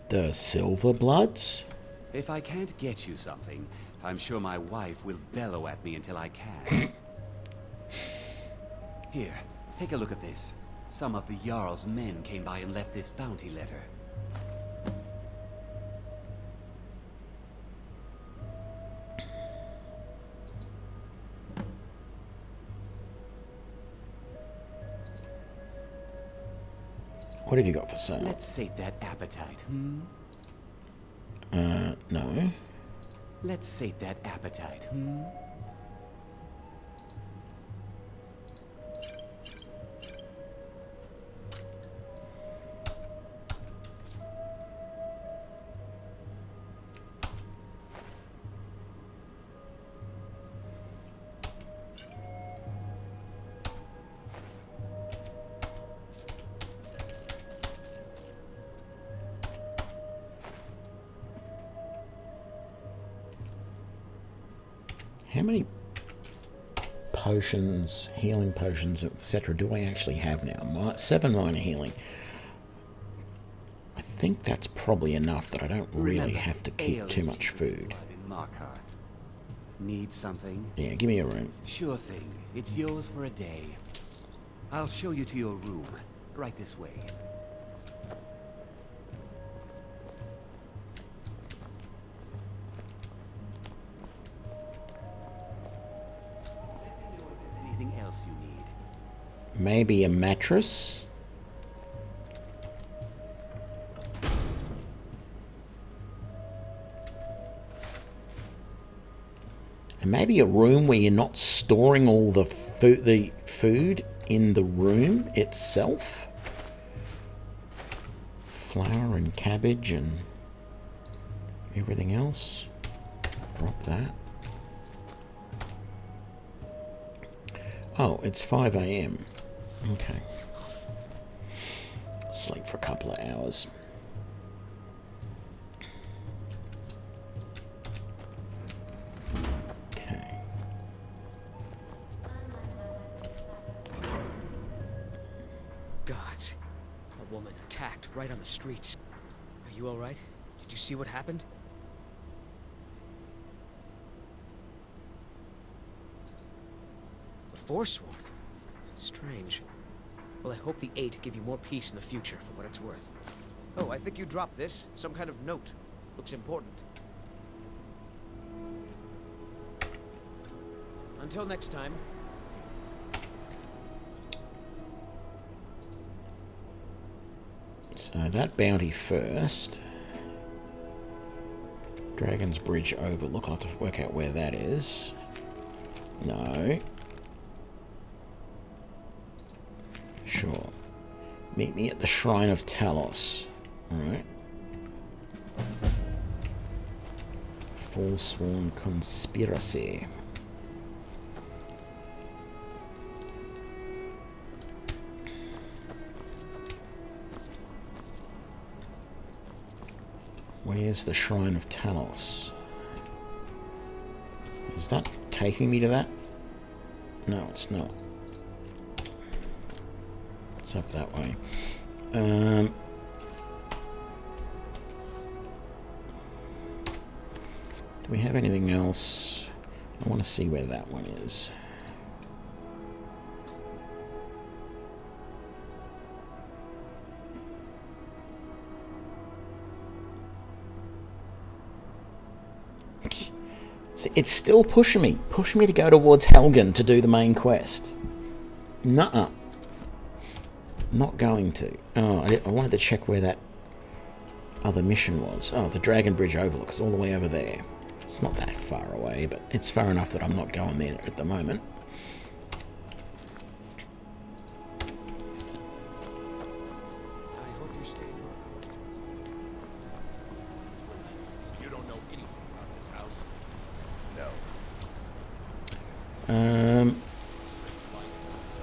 The Silverbloods? If I can't get you something, I'm sure my wife will bellow at me until I can. Here, take a look at this. Some of the Jarl's men came by and left this bounty letter. What have you got for sale? Let's sate that appetite, No. Let's sate that appetite, How many potions, healing potions, etc. do I actually have now? 7 minor healing. I think that's probably enough that I don't really have to keep too much food. Need something? Yeah, give me a room. Sure thing. It's yours for a day. I'll show you to your room. Right this way. Anything else you need? Maybe a mattress? And maybe a room where you're not storing all the food in the room itself. Flour and cabbage and everything else. Drop that. Oh, it's 5 AM. Okay. Sleep for a couple of hours. Okay. Gods. A woman attacked right on the streets. Are you alright? Did you see what happened? A Forsworn? Strange. Well, I hope the Eight give you more peace in the future for what it's worth. Oh, I think you dropped this. Some kind of note. Looks important. Until next time. So that bounty first. Dragon's Bridge Overlook. I'll have to work out where that is. No. Sure. Meet me at the Shrine of Talos. Alright. Forsworn Conspiracy. Where's the Shrine of Talos? Is that taking me to that? No, it's not. It's up that way. Do we have anything else? I want to see where that one is. It's still pushing me to go towards Helgen to do the main quest. Nuh-uh. Not going to. Oh, I wanted to check where that other mission was. Oh, the Dragon Bridge Overlook is all the way over there. It's not that far away, but it's far enough that I'm not going there at the moment. I hope you stay. You don't know anything about this house? No.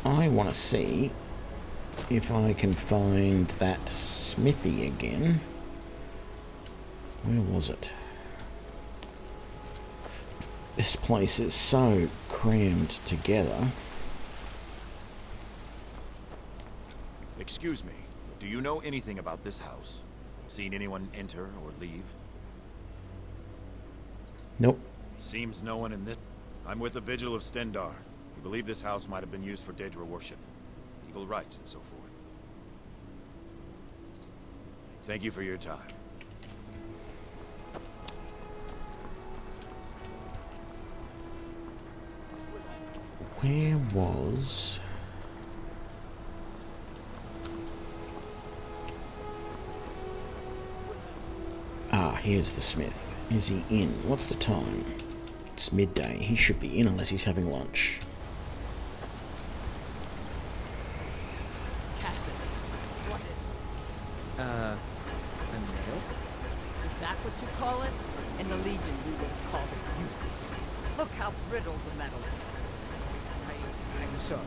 I want to see if I can find that smithy again. Where was it? This place is so crammed together. Excuse me, do you know anything about this house? Seen anyone enter or leave? Nope. Seems no one in this... I'm with the Vigil of Stendar. We believe this house might have been used for Daedra worship, evil rites, and so forth. Thank you for your time. Where was... Ah, here's the smith. Is he in? What's the time? It's midday. He should be in unless he's having lunch. Tacitus, what is it? A medal? Is that what you call it? In the Legion, we would have called it useless. Look how brittle the metal is. I'm sorry.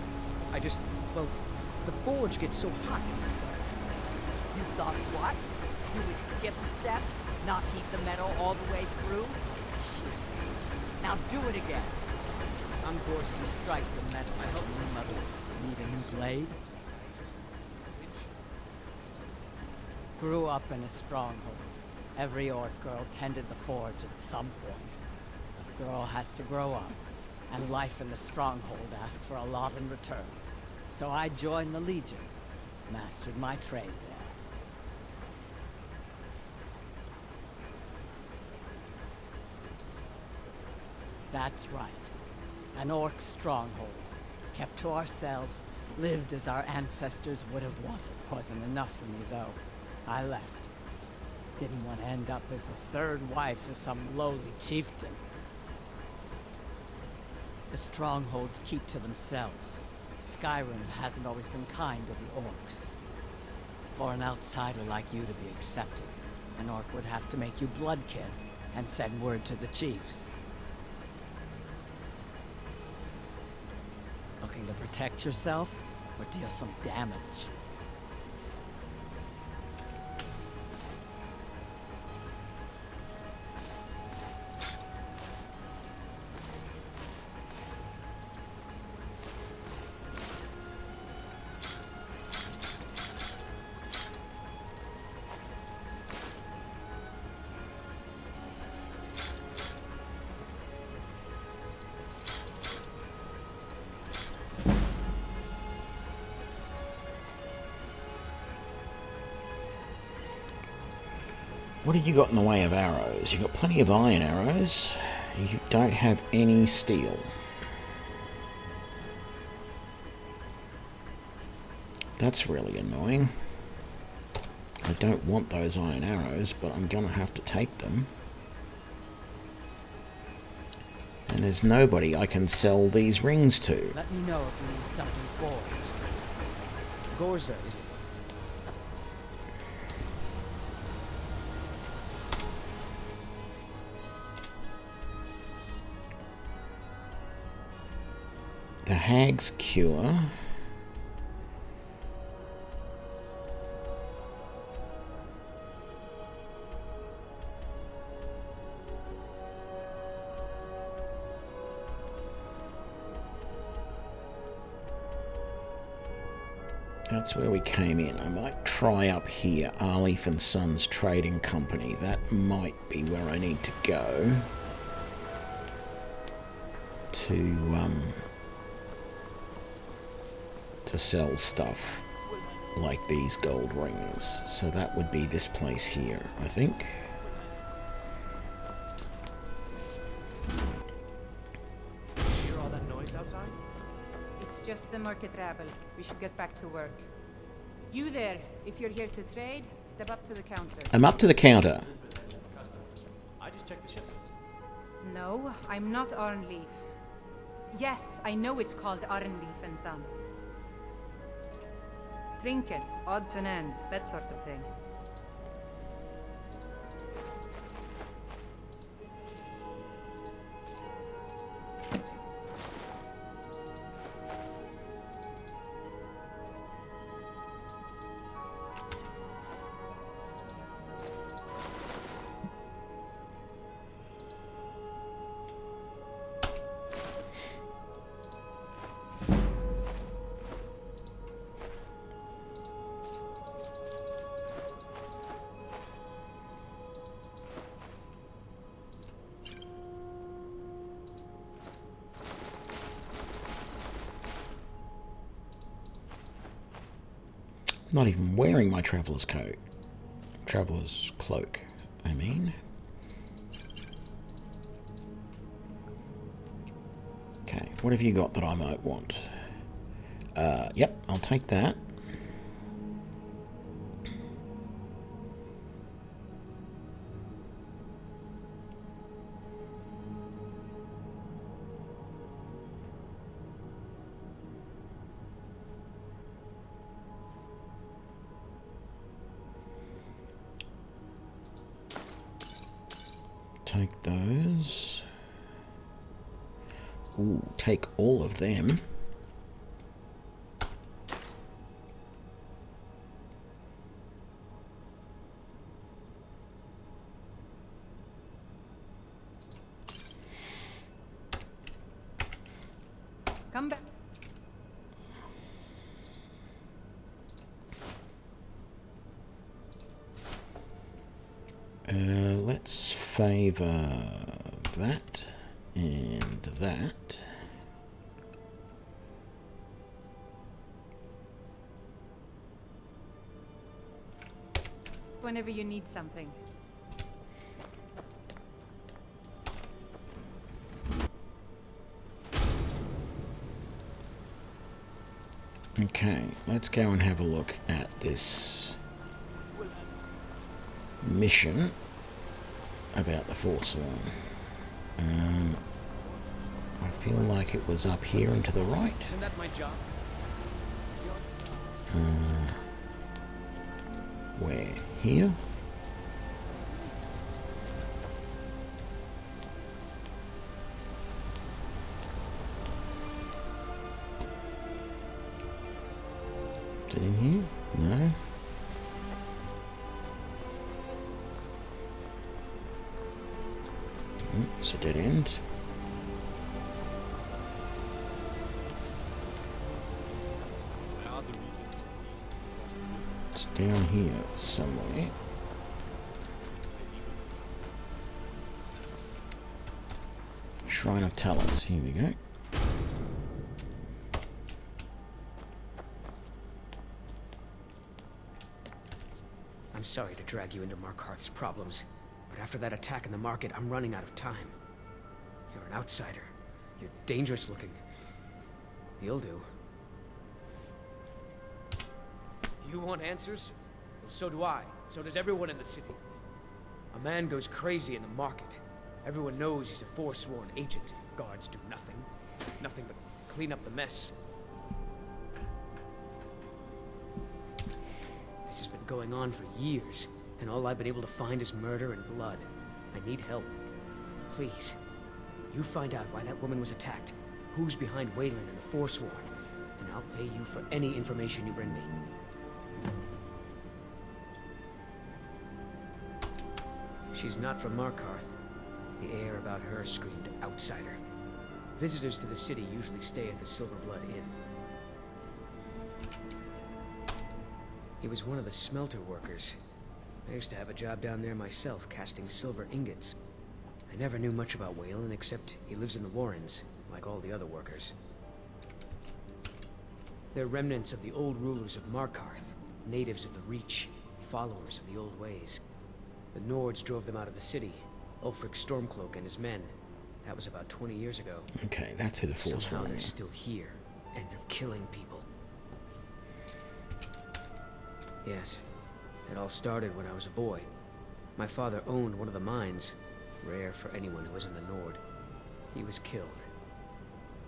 I just... well, the forge gets so hot. You thought what? You would skip a step? Not heat the metal all the way through? Useless. Now do it again. I'm forced to strike the metal. I hope your mother need a new blade. Grew up in a stronghold. Every orc girl tended the forge at some point. A girl has to grow up, and life in the stronghold asks for a lot in return. So I joined the Legion, mastered my trade there. That's right. An orc stronghold. Kept to ourselves, lived as our ancestors would have wanted. Wasn't enough for me, though. I left. Didn't want to end up as the third wife of some lowly chieftain. The strongholds keep to themselves. Skyrim hasn't always been kind to the orcs. For an outsider like you to be accepted, an orc would have to make you bloodkin and send word to the chiefs. Looking to protect yourself or deal some damage? What have you got in the way of arrows? You've got plenty of iron arrows. You don't have any steel. That's really annoying. I don't want those iron arrows, but I'm gonna have to take them. And there's nobody I can sell these rings to. Let me know if you need something forged. Gorza is it? The Hag's Cure. That's where we came in. I might try up here. Arleif and Sons Trading Company. That might be where I need to go. To sell stuff like these gold rings. So that would be this place here, I think. Hear all that noise outside? It's just the market rabble. We should get back to work. You there, if you're here to trade, step up to the counter. I'm up to the counter. I just checked the ship list. No, I'm not Arnleif. Yes, I know it's called Arnleif and Sons. Trinkets, odds and ends, that sort of thing. Not even wearing my traveler's cloak, I mean. Okay, what have you got that I might want? Yep, I'll take that. Take those. Ooh, take all of them. Come back. Let's favor that and that. Whenever you need something. Okay, let's go and have a look at this mission about the Forsworn. I feel like it was up here and to the right. Isn't that my job? Where? Here? Is it in here? No. It's a dead end. It's down here somewhere. Shrine of Talents. Here we go. I'm sorry to drag you into Markarth's problems, but after that attack in the market, I'm running out of time. You're an outsider. You're dangerous looking. You'll do. You want answers? Well, so do I. So does everyone in the city. A man goes crazy in the market. Everyone knows he's a forsworn agent. Guards do nothing. Nothing but clean up the mess. This has been going on for years, and all I've been able to find is murder and blood. I need help. Please, you find out why that woman was attacked, who's behind Wayland and the Forsworn, and I'll pay you for any information you bring me. She's not from Markarth. The air about her screamed outsider. Visitors to the city usually stay at the Silver Blood Inn. He was one of the smelter workers. I used to have a job down there myself, casting silver ingots. I never knew much about Wayland, except he lives in the Warrens, like all the other workers. They're remnants of the old rulers of Markarth, natives of the Reach, followers of the old ways. The Nords drove them out of the city, Ulfric Stormcloak and his men. That was about 20 years ago. Okay, that's who the Forsworn Somehow they're is. still here, and they're killing people. Yes, it all started when I was a boy. My father owned one of the mines, rare for anyone who isn't a Nord. He was killed.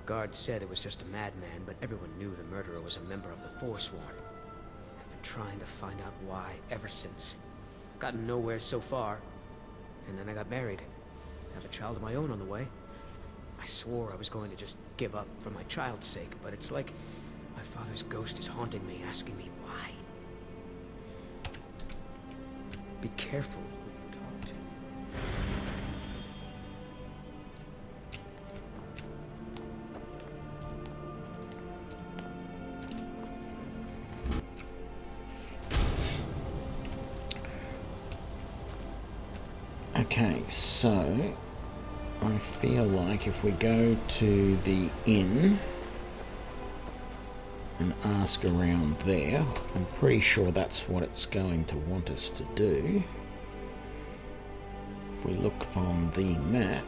Guards said it was just a madman, but everyone knew the murderer was a member of the Forsworn. I've been trying to find out why ever since. Gotten nowhere so far, and then I got married. Have a child of my own on the way. I swore I was going to just give up for my child's sake, but it's like my father's ghost is haunting me, asking me why. Be careful who you talk to. Okay, so I feel like if we go to the inn and ask around there, I'm pretty sure that's what it's going to want us to do. If we look on the map,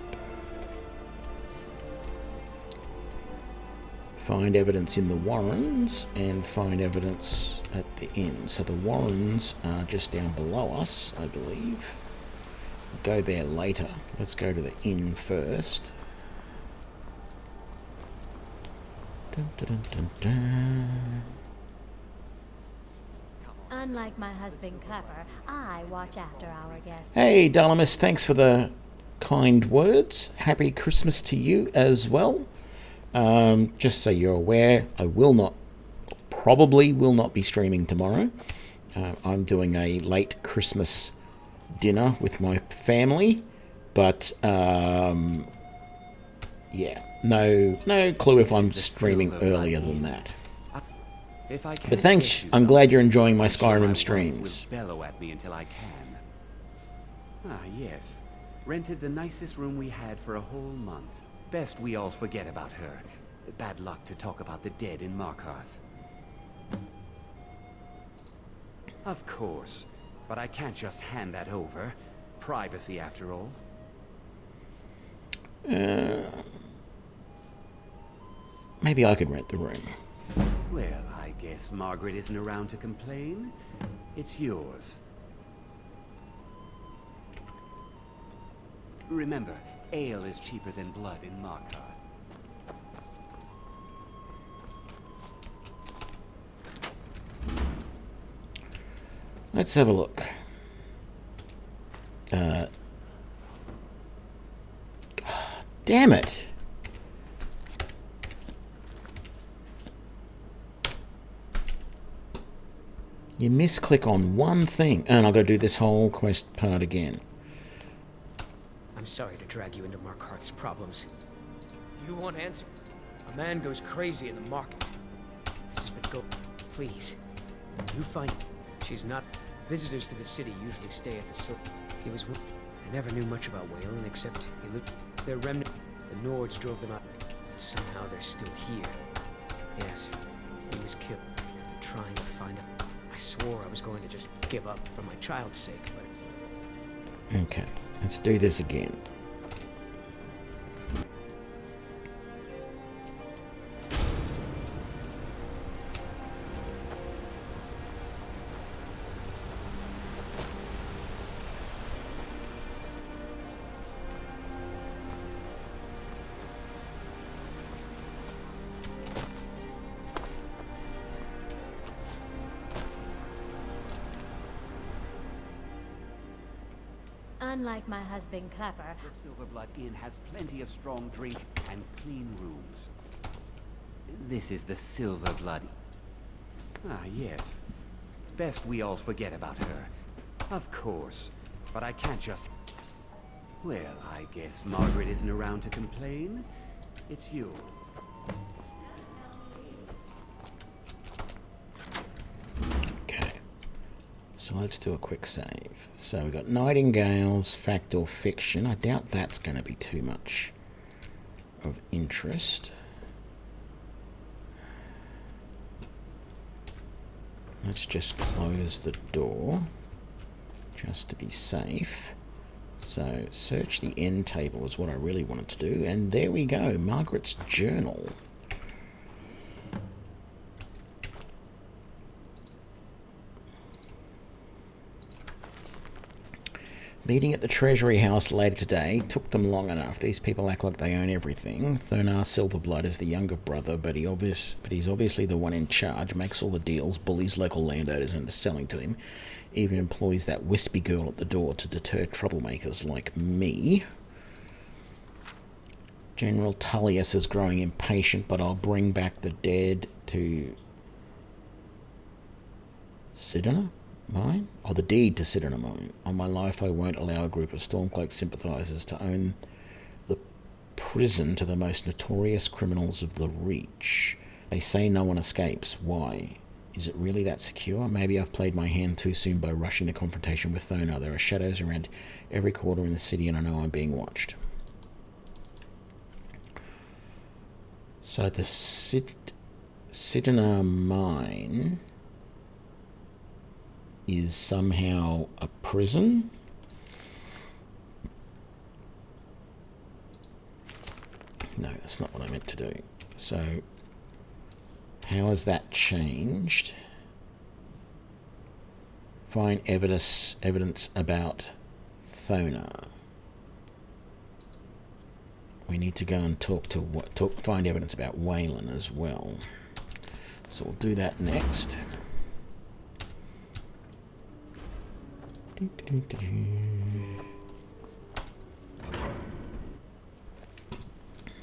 find evidence in the Warrens and find evidence at the inn. So the Warrens are just down below us, I believe. Go there later. Let's go to the inn first. Dun, dun, dun, dun, dun. Unlike my husband Clapper, I watch after our guests. Hey, Dalamus, thanks for the kind words. Happy Christmas to you as well. Just so you're aware, I probably will not be streaming tomorrow. I'm doing a late Christmas dinner with my family, but yeah, no clue if I'm streaming earlier than that. But thanks, I'm glad you're enjoying my Skyrim streams. Bellow at me until I can. Ah, yes. Rented the nicest room we had for a whole month. Best we all forget about her. Bad luck to talk about the dead in Markarth. Of course. But I can't just hand that over. Privacy, after all. Maybe I could rent the room. Well, I guess Margaret isn't around to complain. It's yours. Remember, ale is cheaper than blood in Markarth. Let's have a look. Damn it! You misclick on one thing, and I've got to do this whole quest part again. I'm sorry to drag you into Markarth's problems. You want answer? A man goes crazy in the market. This has been Please, you find... She's not... Visitors to the city usually stay at the He was... I never knew much about Wayland, except he lived... They're remnant... The Nords drove them out, but somehow they're still here. Yes, he was killed. I've been trying to find out. I swore I was going to just give up for my child's sake, but it's... Okay, let's do this again. Unlike my husband Clapper, The Silverblood Inn has plenty of strong drink and clean rooms. This is the Silverblood. Ah, yes. Best we all forget about her. Of course. But I can't just... Well, I guess Margaret isn't around to complain. It's yours. Okay, So let's do a quick save. So we've got Nightingales, fact or fiction. I doubt that's going to be too much of interest. Let's just close the door, just to be safe. So search the end table is what I really wanted to do. And there we go, Margaret's journal. Meeting at the Treasury House later today took them long enough. These people act like they own everything. Thonar Silverblood is the younger brother, but he's obviously the one in charge, makes all the deals, bullies local landowners into selling to him, even employs that wispy girl at the door to deter troublemakers like me. General Tullius is growing impatient, but I'll bring back the dead to Sidona? Mine? Oh, the deed to Sidona Mine. On my life, I won't allow a group of Stormcloak sympathizers to own the prison to the most notorious criminals of the Reach. They say no one escapes. Why? Is it really that secure? Maybe I've played my hand too soon by rushing the confrontation with Thonar. There are shadows around every corner in the city, and I know I'm being watched. So the Sidona Mine is somehow a prison. No, that's not what I meant to do. So, how has that changed? Find evidence about Thonar. We need to go and find evidence about Waylon as well. So we'll do that next.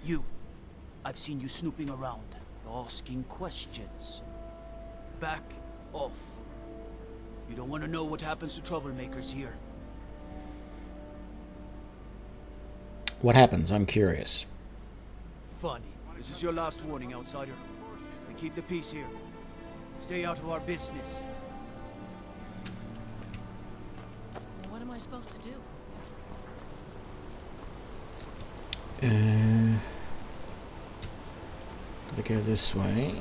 You. I've seen you snooping around, asking questions. Back off. You don't want to know what happens to troublemakers here. What happens? I'm curious. Funny. This is your last warning, outsider. And keep the peace here. Stay out of our business. What am I supposed to do? Gotta go this way.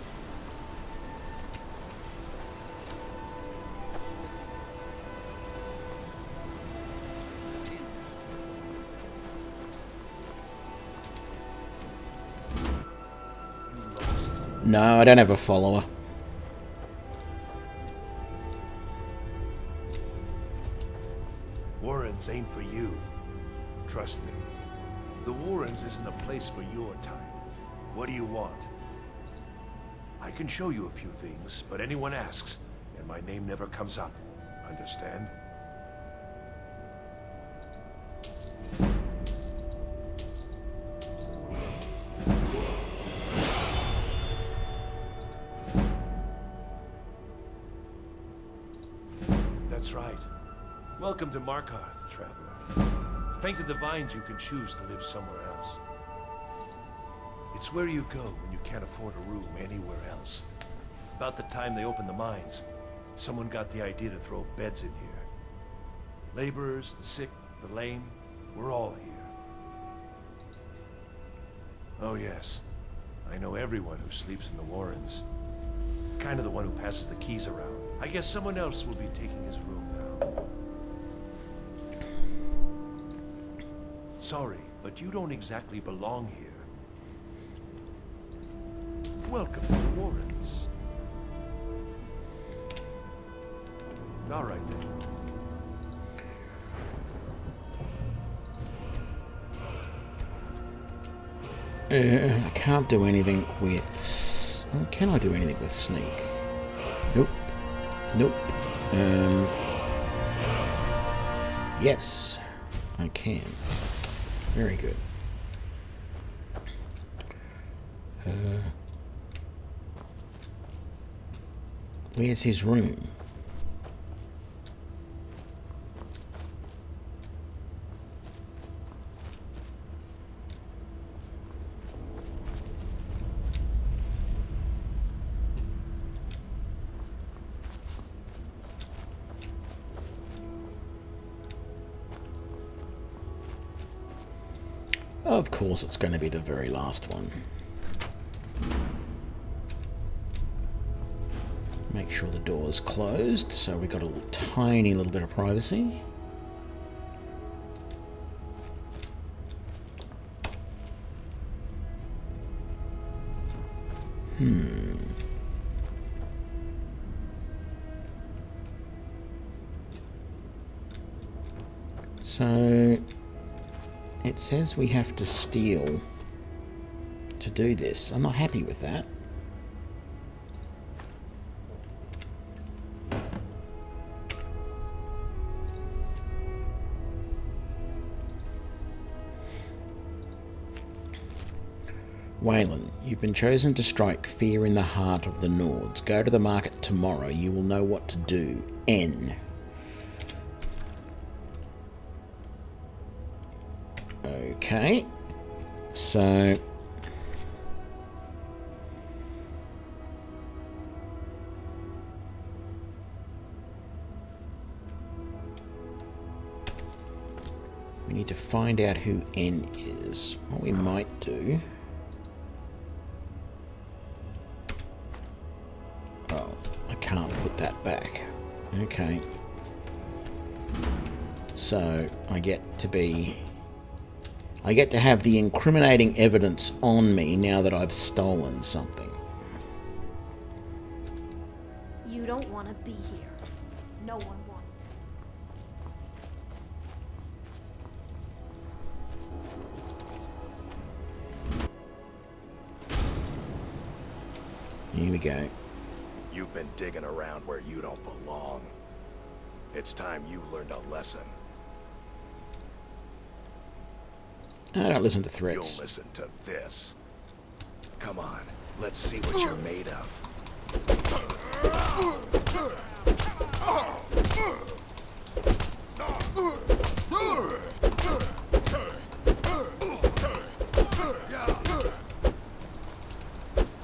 No, I don't have a follower. Warrens ain't for you. Trust me. The Warrens isn't a place for your time. What do you want? I can show you a few things, but anyone asks, and my name never comes up. Understand? That's right. Welcome to Markarth, traveler. Thank the Divines you can choose to live somewhere else. It's where you go when you can't afford a room anywhere else. About the time they opened the mines, someone got the idea to throw beds in here. Laborers, the sick, the lame, we're all here. Oh yes, I know everyone who sleeps in the Warrens. Kind of the one who passes the keys around. I guess someone else will be taking his room now. Sorry, but you don't exactly belong here. Welcome to the Warrens. All right then. I can't do anything with... Can I do anything with Sneak? Nope. Nope. Yes, I can. Very good. Where's his room? Of course it's going to be the very last one. Make sure the door's closed, so we got a tiny little bit of privacy. So it says we have to steal to do this. I'm not happy with that. Waylon, you've been chosen to strike fear in the heart of the Nords. Go to the market tomorrow. You will know what to do. N. Okay. So... we need to find out who N is. What we might do... oh, I can't put that back. Okay. So, I get to have the incriminating evidence on me now that I've stolen something. You don't want to be here. No one wants to. Here we go. You've been digging around where you don't belong. It's time you learned a lesson. I don't listen to threats. You'll listen to this. Come on, let's see what you're made of.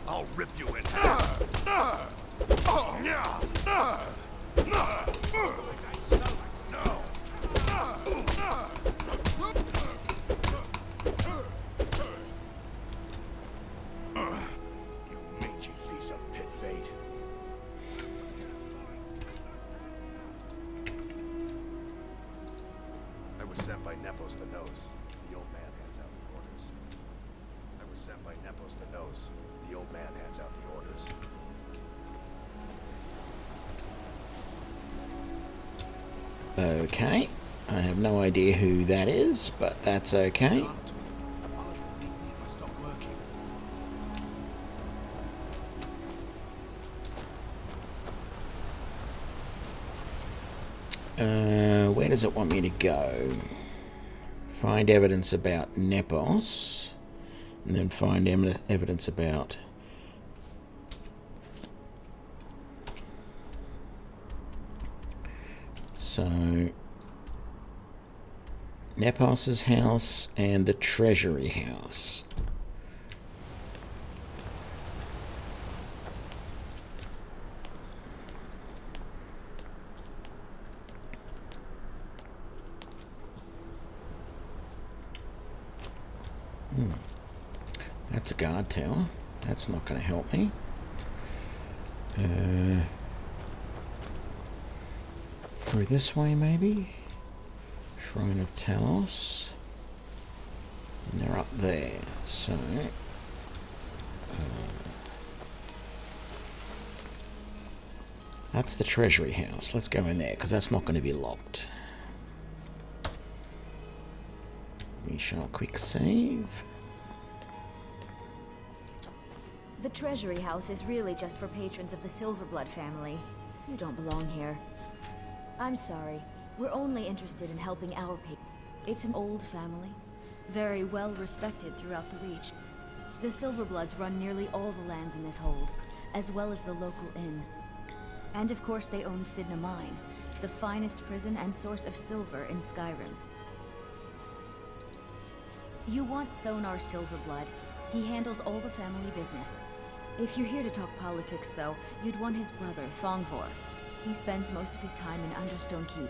I'll rip you in half. You mangy piece of pit bait. I was sent by Nepos the Nose. The old man hands out the orders. I was sent by Nepos the Nose. The old man hands out the orders. Okay. I have no idea who that is, but that's okay. Where does it want me to go? Find evidence about Nepos, and then find evidence about... so... Nepos's house and the Treasury House. That's a guard tower. That's not going to help me. Through this way, maybe? Shrine of Talos. And they're up there, so... that's the Treasury House. Let's go in there, because that's not going to be locked. We shall quick save. The Treasury House is really just for patrons of the Silverblood family. You don't belong here. I'm sorry. We're only interested in helping our patrons. It's an old family, very well respected throughout the Reach. The Silverbloods run nearly all the lands in this hold, as well as the local inn. And of course they own Sidna Mine, the finest prison and source of silver in Skyrim. You want Thonar Silverblood. He handles all the family business. If you're here to talk politics, though, you'd want his brother, Thongvor. He spends most of his time in Understone Keep.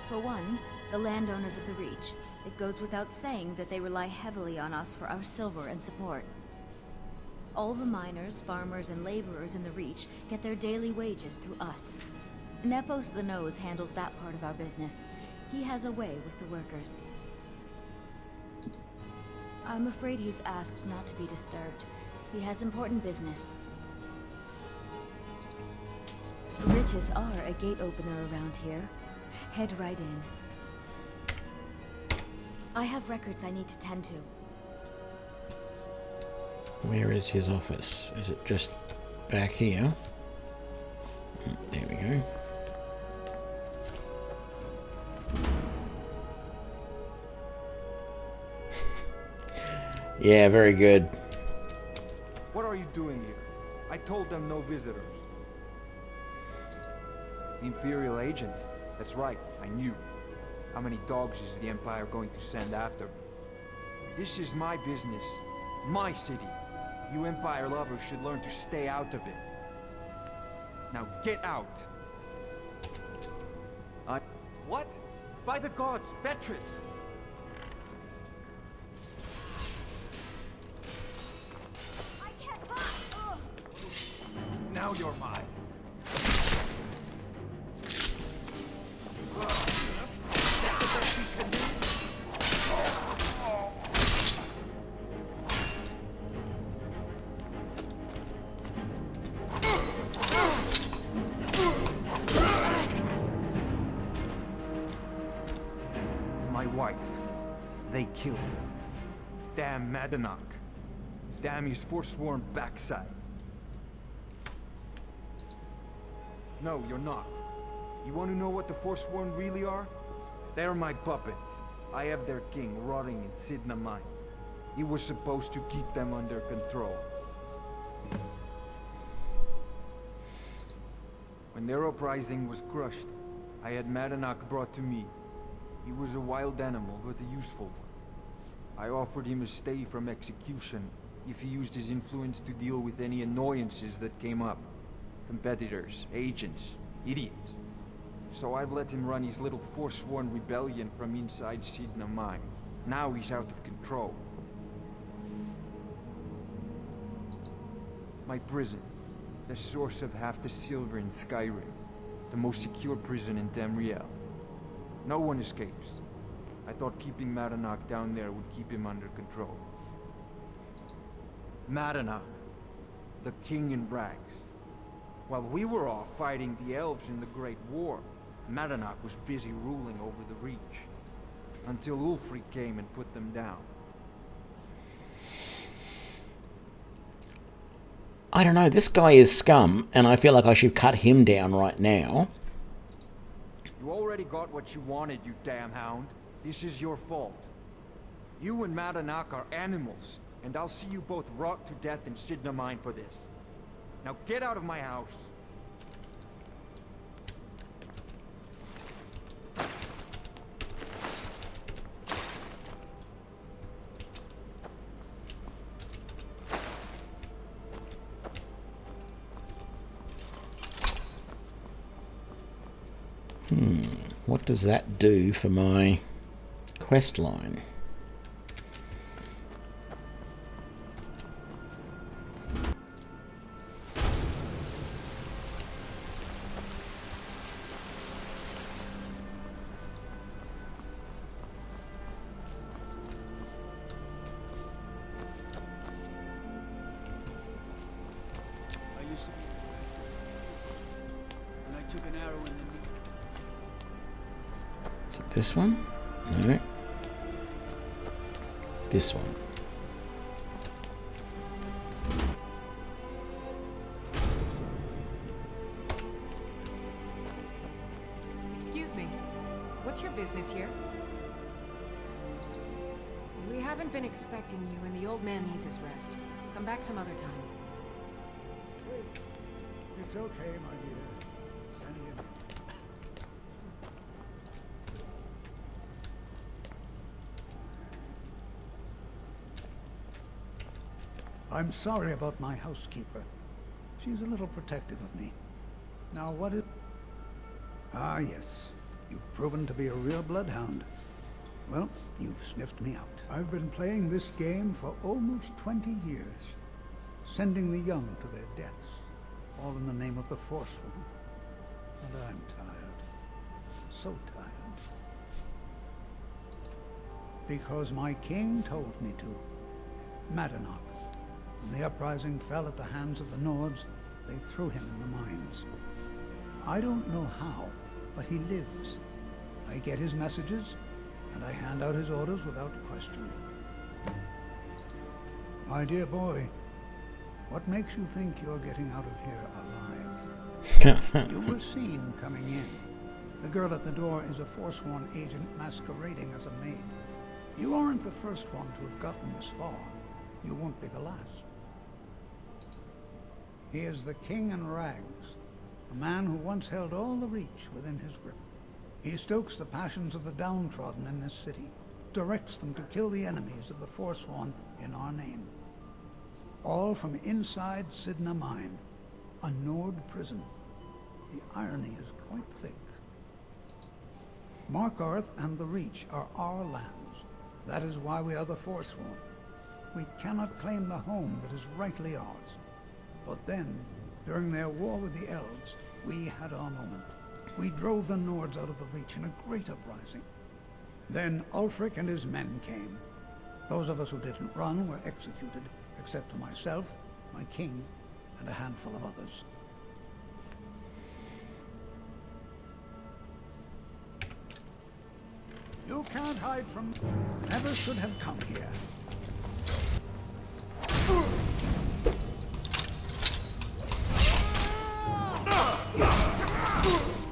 For one, the landowners of the Reach. It goes without saying that they rely heavily on us for our silver and support. All the miners, farmers, and laborers in the Reach get their daily wages through us. Nepos the Nose handles that part of our business. He has a way with the workers. I'm afraid he's asked not to be disturbed. He has important business. Riches are a gate opener around here. Head right in. I have records I need to tend to. Where is his office? Is it just back here? There we go. Yeah, very good. What are you doing here? I told them no visitors. Imperial agent. That's right, I knew. How many dogs is the Empire going to send after me? This is my business. My city. You Empire lovers should learn to stay out of it. Now get out! What? By the gods, Beatrice! Now you're mine. My wife. They killed her. Damn Madanach. Damn his forsworn backside. No, you're not. You want to know what the Forsworn really are? They're my puppets. I have their king rotting in Sidna Mine. He was supposed to keep them under control. When their uprising was crushed, I had Madanach brought to me. He was a wild animal, but a useful one. I offered him a stay from execution if he used his influence to deal with any annoyances that came up. Competitors, agents, idiots. So I've let him run his little Forsworn rebellion from inside Sidna Mine. Now he's out of control. My prison, the source of half the silver in Skyrim. The most secure prison in Tamriel. No one escapes. I thought keeping Madanach down there would keep him under control. Madanach, the king in rags. While we were off fighting the elves in the Great War, Madanach was busy ruling over the Reach. Until Ulfric came and put them down. I don't know, this guy is scum, and I feel like I should cut him down right now. You already got what you wanted, you damn hound. This is your fault. You and Madanach are animals, and I'll see you both rot to death in Sidna Mine for this. Now get out of my house. What does that do for my quest line? I used to be and I took an arrow in the knee. Is it this one? No. This one. Excuse me. What's your business here? We haven't been expecting you, and the old man needs his rest. Come back some other time. It's okay, my dear. Send him in. I'm sorry about my housekeeper. She's a little protective of me. Now what is... Ah, yes. You've proven to be a real bloodhound. Well, you've sniffed me out. I've been playing this game for almost 20 years, sending the young to their deaths, all in the name of the Forsworn. And I'm tired. So tired. Because my king told me to. Madanach. When the uprising fell at the hands of the Nords, they threw him in the mines. I don't know how, but he lives. I get his messages, and I hand out his orders without question. My dear boy, what makes you think you're getting out of here alive? You were seen coming in. The girl at the door is a Forsworn agent masquerading as a maid. You aren't the first one to have gotten this far. You won't be the last. He is the King in Rags, a man who once held all the Reach within his grip. He stokes the passions of the downtrodden in this city, directs them to kill the enemies of the Forsworn in our name. All from inside Sidna Mine, a Nord prison. The irony is quite thick. Markarth and the Reach are our lands. That is why we are the Forsworn. We cannot claim the home that is rightly ours. But then, during their war with the Elves, we had our moment. We drove the Nords out of the Reach in a great uprising. Then Ulfric and his men came. Those of us who didn't run were executed, except for myself, my king, and a handful of others. You can't hide from... Never should have come here.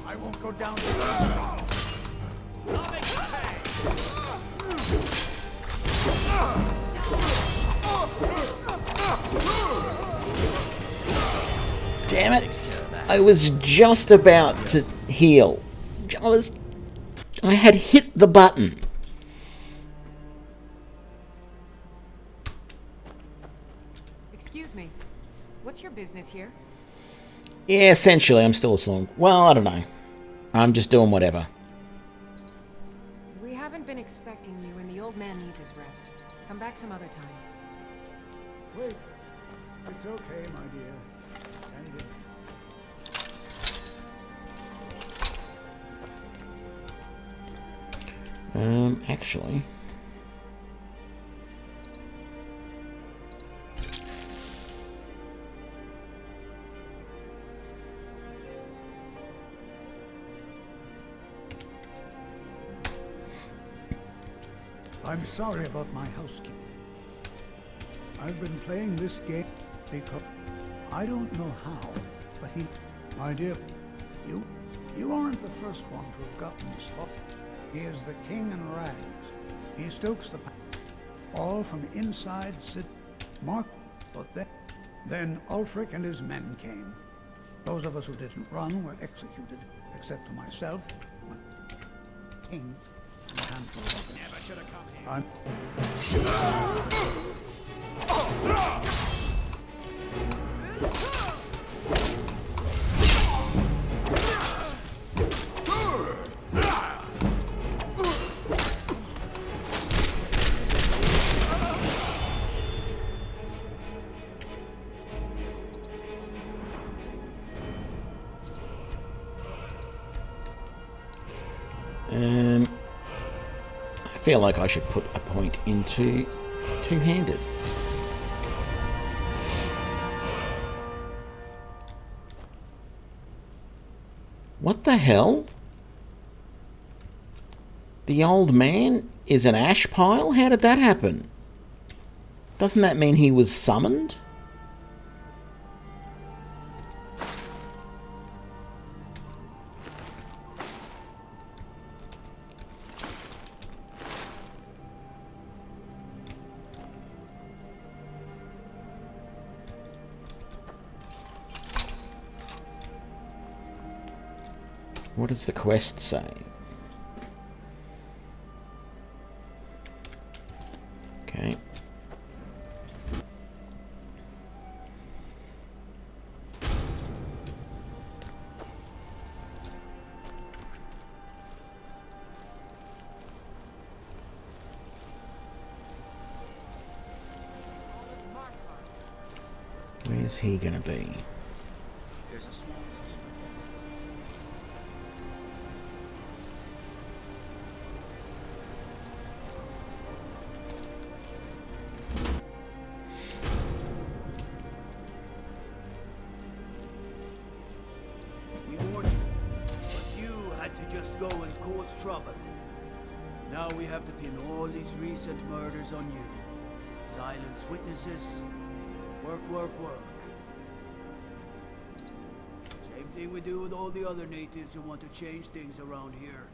I won't go down to Damn it! I was just about to heal. I had hit the button. Excuse me. What's your business here? Yeah, essentially, I'm still a slunk. Well, I don't know. I'm just doing whatever. We haven't been expecting you, and the old man needs his rest. Come back some other time. Wait. It's okay, my dear. Send it. Actually... I'm sorry about my housekeeping. I've been playing this game because I don't know how, but he... My dear, you aren't the first one to have gotten this far. He is the King in Rags. He stokes the... All from inside Mark, but then Ulfric and his men came. Those of us who didn't run were executed, except for myself, my king, and a handful of others. Never should have come here. I feel like I should put a point into two-handed. What the hell? The old man is an ash pile? How did that happen? Doesn't that mean he was summoned? What does the quest say? Okay. Where's he gonna be? There's a small We warned you, but you had to just go and cause trouble. Now we have to pin all these recent murders on you. Silence witnesses. Work, work, work. Same thing we do with all the other natives who want to change things around here.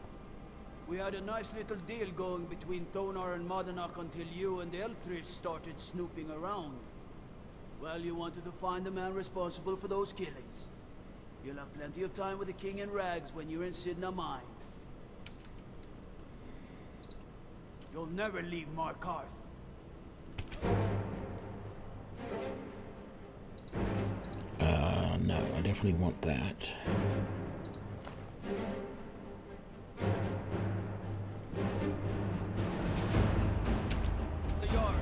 We had a nice little deal going between Thonar and Madanach until you and the Elthris started snooping around. Well, you wanted to find the man responsible for those killings. You'll have plenty of time with the King in rags when you're in Sidna Mine. You'll never leave Markarth. No, I definitely want that. The yard.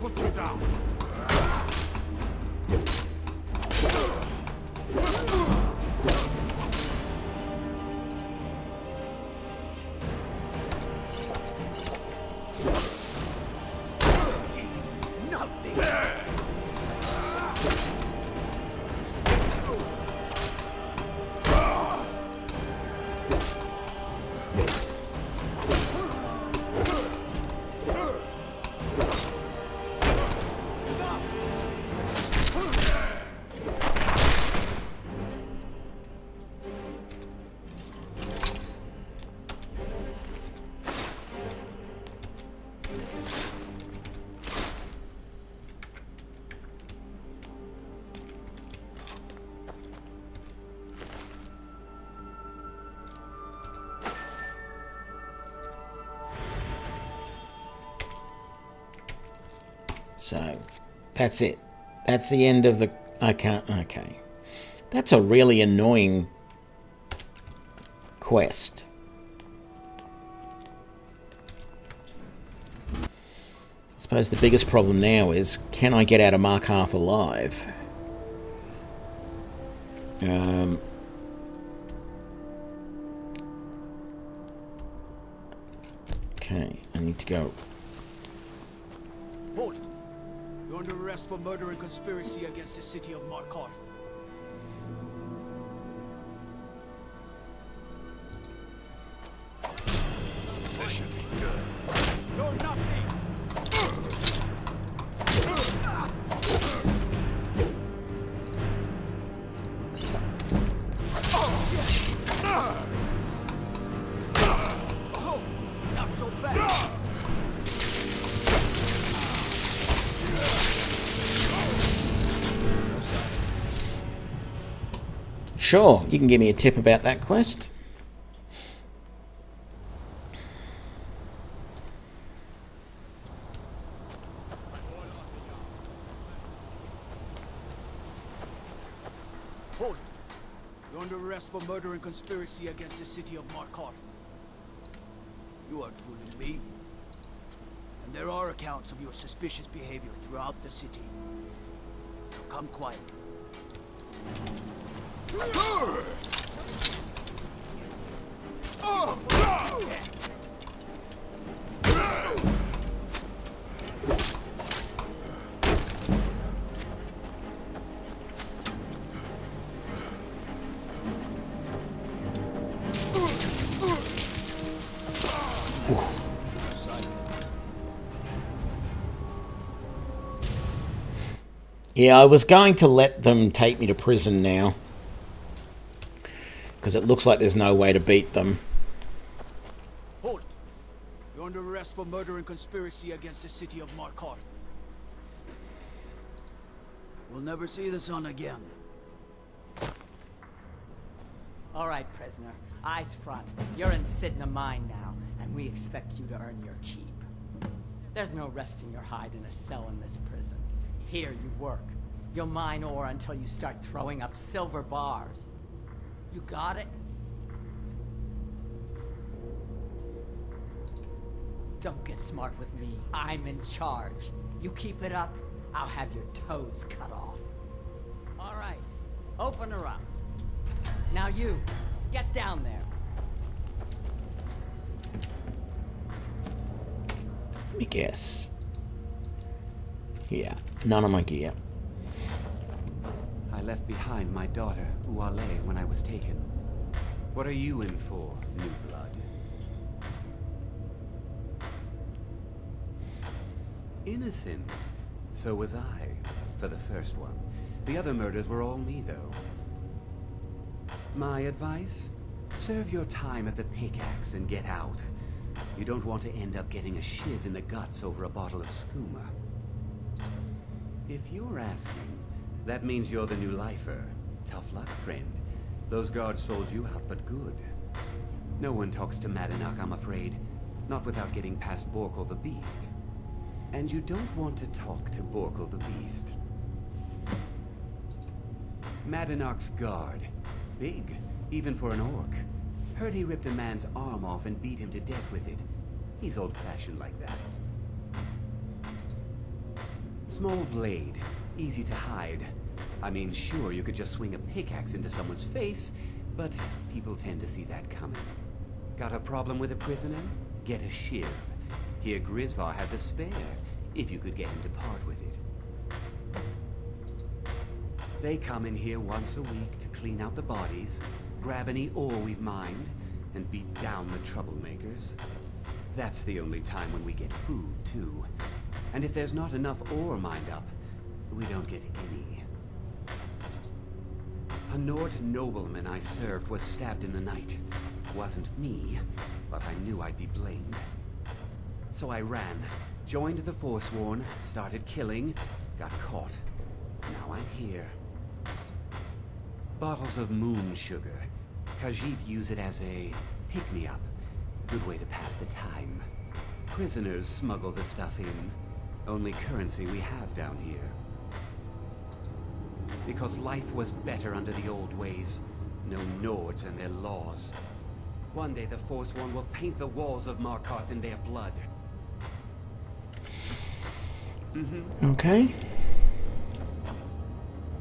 Put you down. So, that's it. That's the end of the... I can't... Okay. That's a really annoying quest. I suppose the biggest problem now is, can I get out of Markarth alive? Okay, I need to go... Hold it. You're under arrest for murder and conspiracy against the city of Markarth. This should be good. You're nothing! Oh, not so fast! Sure, you can give me a tip about that quest. Hold it. You're under arrest for murder and conspiracy against the city of Markarth. You aren't fooling me. And there are accounts of your suspicious behavior throughout the city. Now come quietly. Yeah, I was going to let them take me to prison now, because it looks like there's no way to beat them. Hold it. You're under arrest for murder and conspiracy against the city of Markarth. We'll never see the sun again. All right, prisoner. Eyes front. You're in Sidna Mine now, and we expect you to earn your keep. There's no resting your hide in a cell in this prison. Here you work. You'll mine ore until you start throwing up silver bars. You got it? Don't get smart with me. I'm in charge. You keep it up, I'll have your toes cut off. All right, open her up. Now you, get down there. Let me guess. Yeah, none of my gear. I left behind my daughter, Uale, when I was taken. What are you in for, new blood? Innocent. So was I, for the first one. The other murders were all me, though. My advice? Serve your time at the pickaxe and get out. You don't want to end up getting a shiv in the guts over a bottle of skooma. If you're asking, that means you're the new lifer. Tough luck, friend. Those guards sold you out, but good. No one talks to Madanak, I'm afraid. Not without getting past Borkle the Beast. And you don't want to talk to Borkle the Beast. Madanak's guard. Big, even for an orc. Heard he ripped a man's arm off and beat him to death with it. He's old-fashioned like that. Small blade, easy to hide. I mean, sure, you could just swing a pickaxe into someone's face, but people tend to see that coming. Got a problem with a prisoner? Get a shiv. Here Grisvar has a spare, if you could get him to part with it. They come in here once a week to clean out the bodies, grab any ore we've mined, and beat down the troublemakers. That's the only time when we get food, too. And if there's not enough ore mined up, we don't get any. A Nord nobleman I served was stabbed in the night. Wasn't me, but I knew I'd be blamed. So I ran, joined the Forsworn, started killing, got caught. Now I'm here. Bottles of moon sugar. Khajiit use it as a pick-me-up. Good way to pass the time. Prisoners smuggle the stuff in. Only currency we have down here. Because life was better under the old ways. No Nords and their laws. One day the Forsworn will paint the walls of Markarth in their blood. Okay.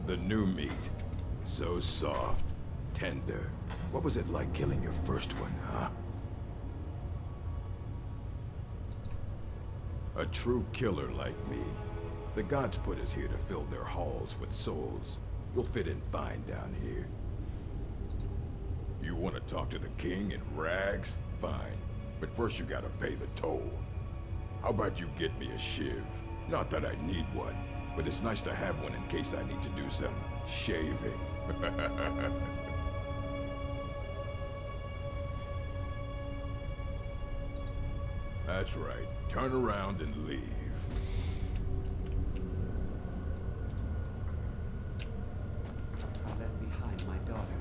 The new meat. So soft, tender. What was it like killing your first one, huh? A true killer like me. The gods put us here to fill their halls with souls. You'll fit in fine down here. You want to talk to the king in rags? Fine. But first you gotta pay the toll. How about you get me a shiv? Not that I need one, but it's nice to have one in case I need to do some shaving. That's right. Turn around and leave. I left behind my daughter.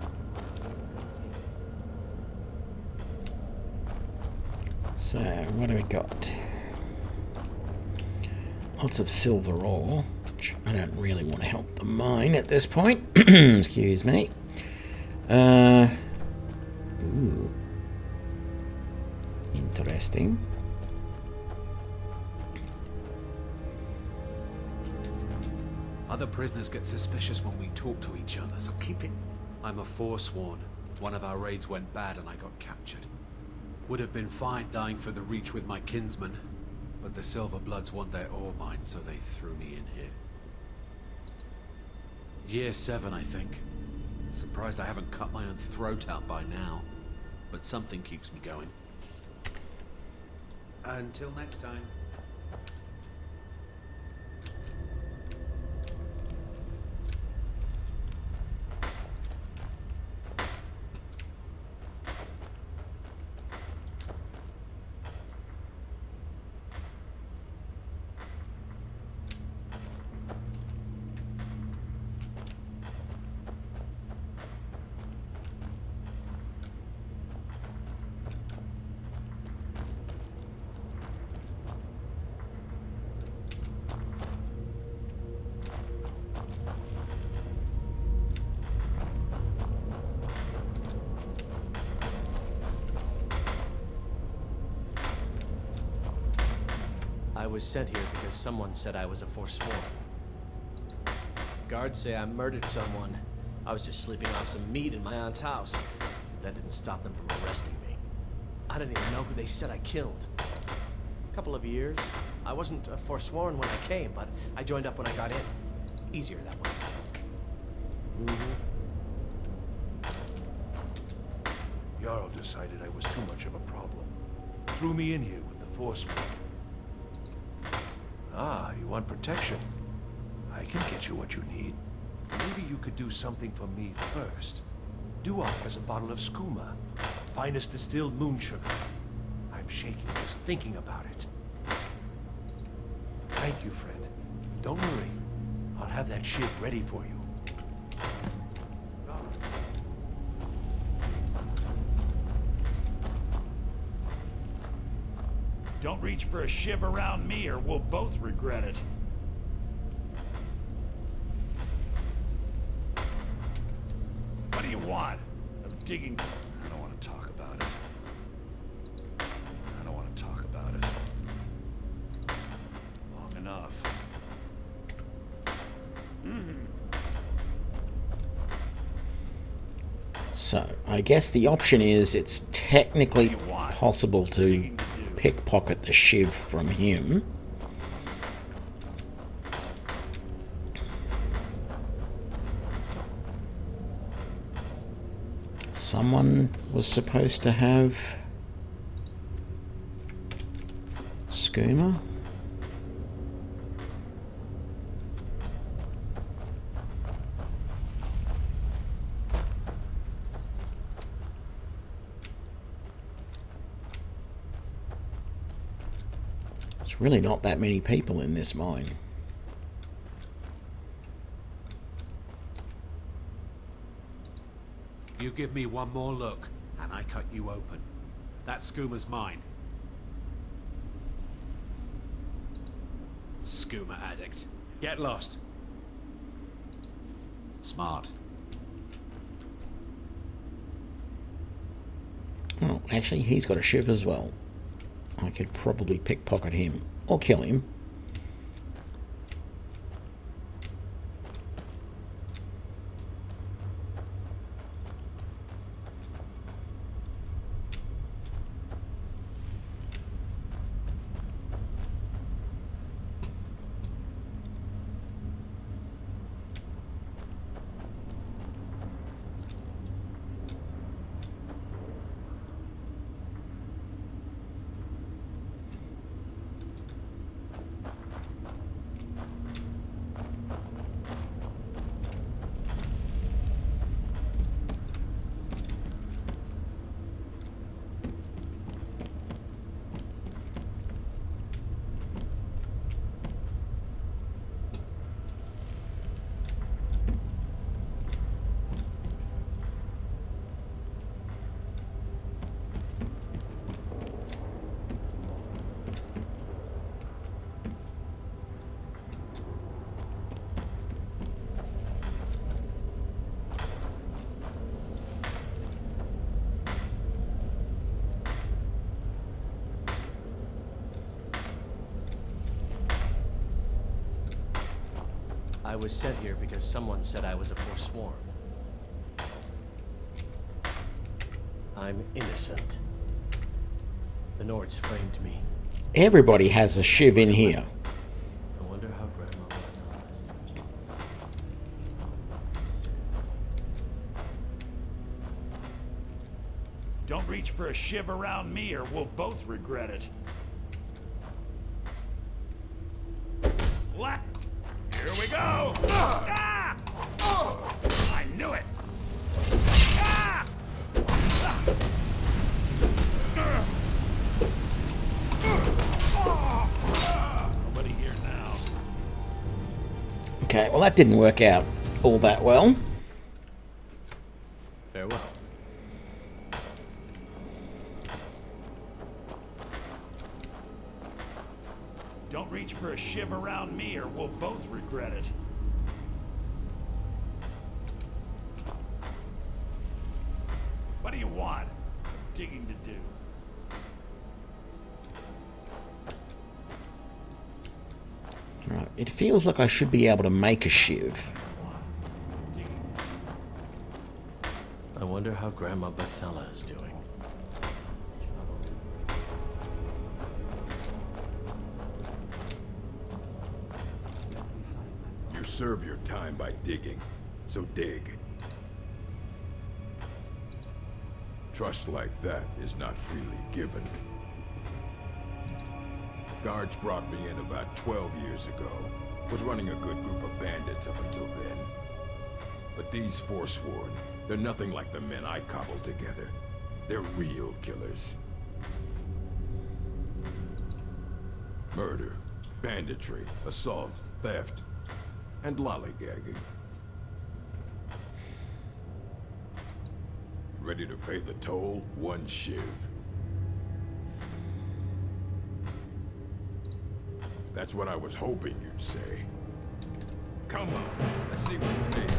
So, what do we got? Lots of silver ore, which I don't really want to help the mine at this point. Excuse me. Ooh. Interesting. Other prisoners get suspicious when we talk to each other, so keep it. I'm a Forsworn. One of our raids went bad and I got captured. Would have been fine dying for the Reach with my kinsmen, but the Silver Bloods want their ore mine, so they threw me in here. Year 7, I think. Surprised I haven't cut my own throat out by now, but something keeps me going. Until next time. I was sent here because someone said I was a Forsworn. Guards say I murdered someone. I was just sleeping off some meat in my aunt's house. That didn't stop them from arresting me. I didn't even know who they said I killed. A couple of years. I wasn't a Forsworn when I came, but I joined up when I got in. Easier that way. Jarl decided I was too much of a problem. Threw me in here with the Forsworn. Ah, you want protection? I can get you what you need. Maybe you could do something for me first. Duok has a bottle of skooma, finest distilled moon sugar. I'm shaking just thinking about it. Thank you, friend. Don't worry. I'll have that shit ready for you. Don't reach for a shiv around me or we'll both regret it. What do you want? I'm digging... I don't want to talk about it. I don't want to talk about it. Long enough. So, I guess the option is it's technically possible to pickpocket the shiv from him. Someone was supposed to have skooma. There's really not that many people in this mine. You give me one more look, and I cut you open. That skooma's mine. Skooma addict. Get lost. Smart. Oh, actually, he's got a shiv as well. I could probably pickpocket him. Or kill him. I was sent here because someone said I was a Forsworn. I'm innocent. The Nords framed me. Everybody has a shiv in here. I wonder how Grandma was. Don't reach for a shiv around me or we'll both regret it. What? Here we go! Ah! I knew it! Ah! Nobody here now. Okay, well that didn't work out all that well. Farewell. Don't reach for a shiv around me or we'll both regret it. What do you want? Digging to do. It feels like I should be able to make a shiv. I wonder how Grandma Bethella is doing. You serve your time by digging, so dig. Trust like that is not freely given. Guards brought me in about 12 years ago. Was running a good group of bandits up until then. But these Forsworn, they're nothing like the men I cobbled together. They're real killers. Murder, banditry, assault, theft, and lollygagging. Ready to pay the toll? One shiv. That's what I was hoping you'd say. Come on, let's see what you think.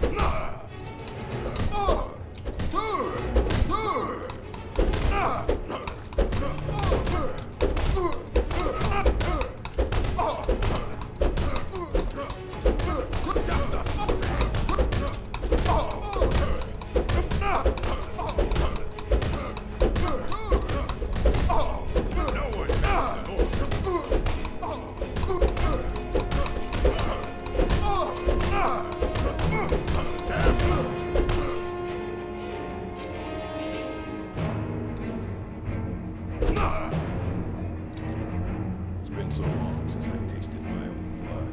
It's been so long since I tasted my own blood.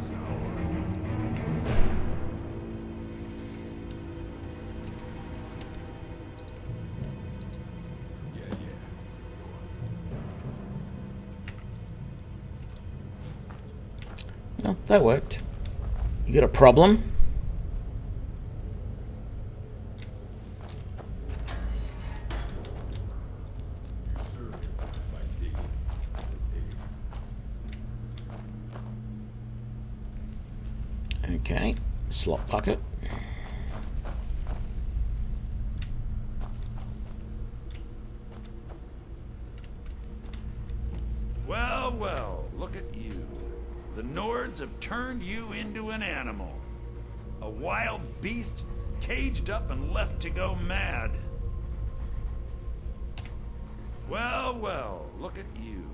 Sour. Yeah. Well, that worked. You got a problem? Okay, slot bucket. Well, look at you. The Nords have turned you into an animal. A wild beast, caged up and left to go mad. Well, look at you.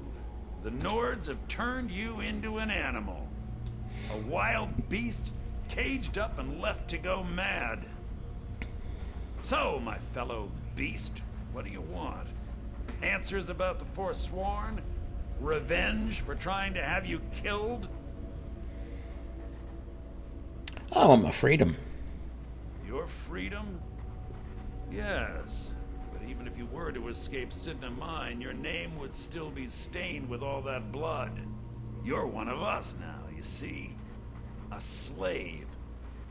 The Nords have turned you into an animal. A wild beast, caged up and left to go mad. So, my fellow beast, what do you want? Answers about the Forsworn? Revenge for trying to have you killed? I want my freedom. Your freedom? Yes. But even if you were to escape Sidna Mine, your name would still be stained with all that blood. You're one of us now, you see? A slave.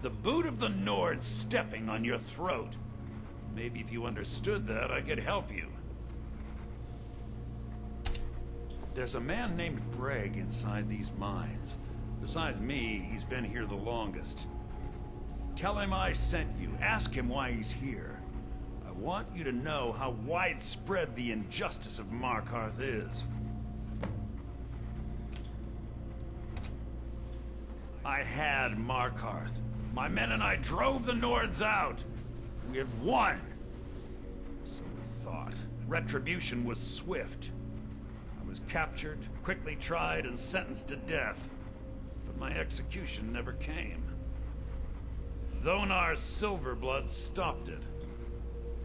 The boot of the Nord stepping on your throat. Maybe if you understood that, I could help you. There's a man named Breg inside these mines. Besides me, he's been here the longest. Tell him I sent you. Ask him why he's here. I want you to know how widespread the injustice of Markarth is. I had Markarth. My men and I drove the Nords out. We had won. So we thought. Retribution was swift. I was captured, quickly tried, and sentenced to death. But my execution never came. Dhonar's Silverblood stopped it.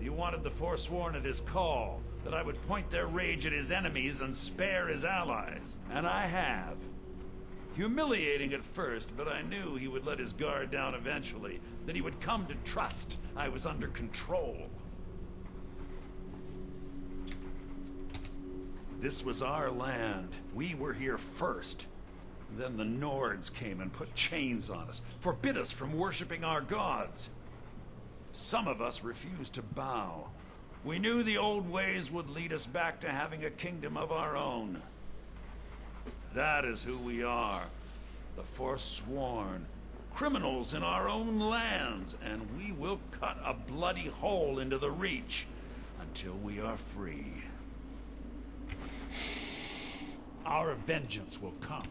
He wanted the Forsworn at his call, that I would point their rage at his enemies and spare his allies. And I have. Humiliating at first, but I knew he would let his guard down eventually, that he would come to trust I was under control. This was our land. We were here first. Then the Nords came and put chains on us, forbid us from worshipping our gods. Some of us refused to bow. We knew the old ways would lead us back to having a kingdom of our own. That is who we are. The Forsworn. Criminals in our own lands, and we will cut a bloody hole into the Reach until we are free. Our vengeance will come.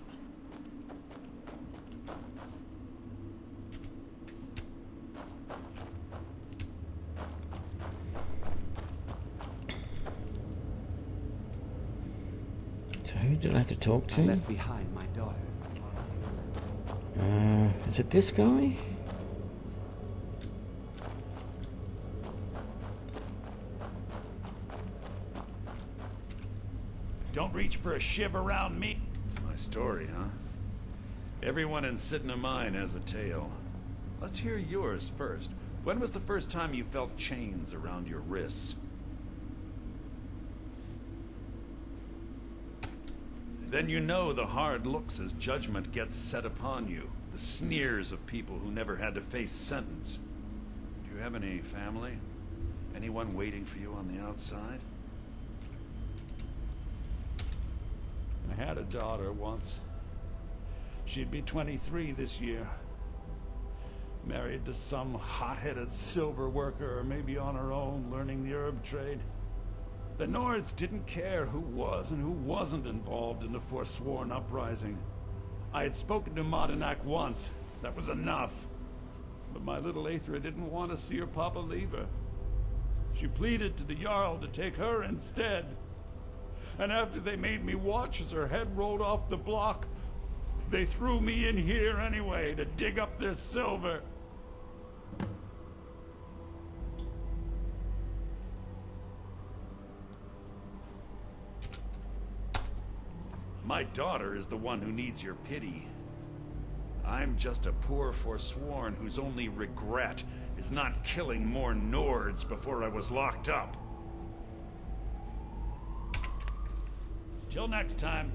who did I have to talk I to? left behind my daughter. Is it this guy? Don't reach for a shiv around me. My story, huh? Everyone in Sidna Mine has a tale. Let's hear yours first. When was the first time you felt chains around your wrists? Then you know the hard looks as judgment gets set upon you. The sneers of people who never had to face sentence. Do you have any family? Anyone waiting for you on the outside? I had a daughter once. She'd be 23 this year. Married to some hot-headed silver worker, or maybe on her own, learning the herb trade. The Nords didn't care who was and who wasn't involved in the Forsworn uprising. I had spoken to Madanak once. That was enough. But my little Aethra didn't want to see her papa leave her. She pleaded to the Jarl to take her instead. And after they made me watch as her head rolled off the block, they threw me in here anyway to dig up their silver. My daughter is the one who needs your pity. I'm just a poor Forsworn whose only regret is not killing more Nords before I was locked up. Till next time.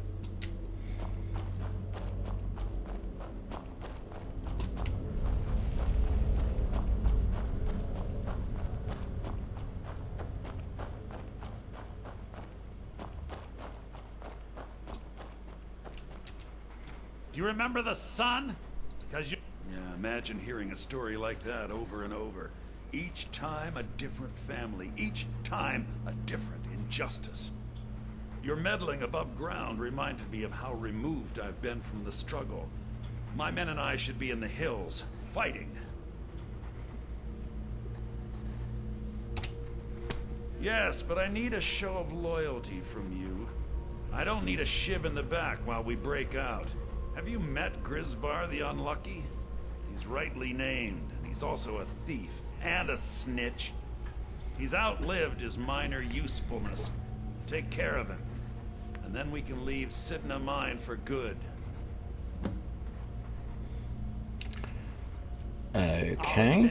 Do you remember the sun? Because you... Yeah, imagine hearing a story like that over and over. Each time a different family. Each time a different injustice. Your meddling above ground reminded me of how removed I've been from the struggle. My men and I should be in the hills, fighting. Yes, but I need a show of loyalty from you. I don't need a shiv in the back while we break out. Have you met Grisvar the Unlucky? He's rightly named, and he's also a thief and a snitch. He's outlived his minor usefulness. Take care of him, and then we can leave Sidna Mine for good. Okay.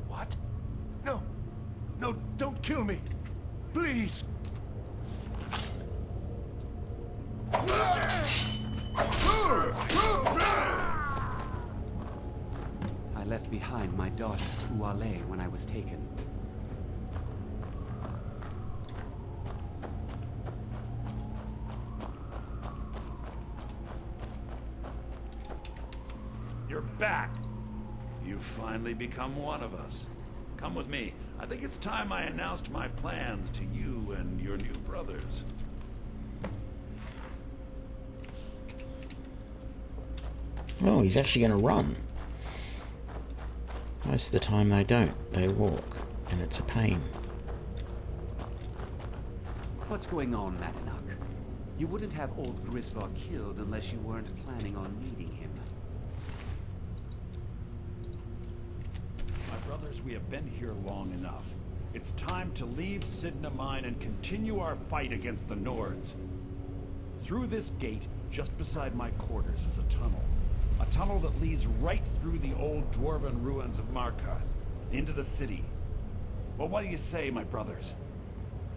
What? No! No, don't kill me! Please! I left behind my daughter, Uale, when I was taken. You're back! You've finally become one of us. Come with me. I think it's time I announced my plans to you and your new brothers. Oh, he's actually going to run. Most of the time they don't. They walk, and it's a pain. What's going on, Madanak? You wouldn't have old Grisvar killed unless you weren't planning on needing him. My brothers, we have been here long enough. It's time to leave Sidna Mine and continue our fight against the Nords. Through this gate, just beside my quarters, is a tunnel. A tunnel that leads right through the old dwarven ruins of Markarth, into the city. Well, what do you say, my brothers?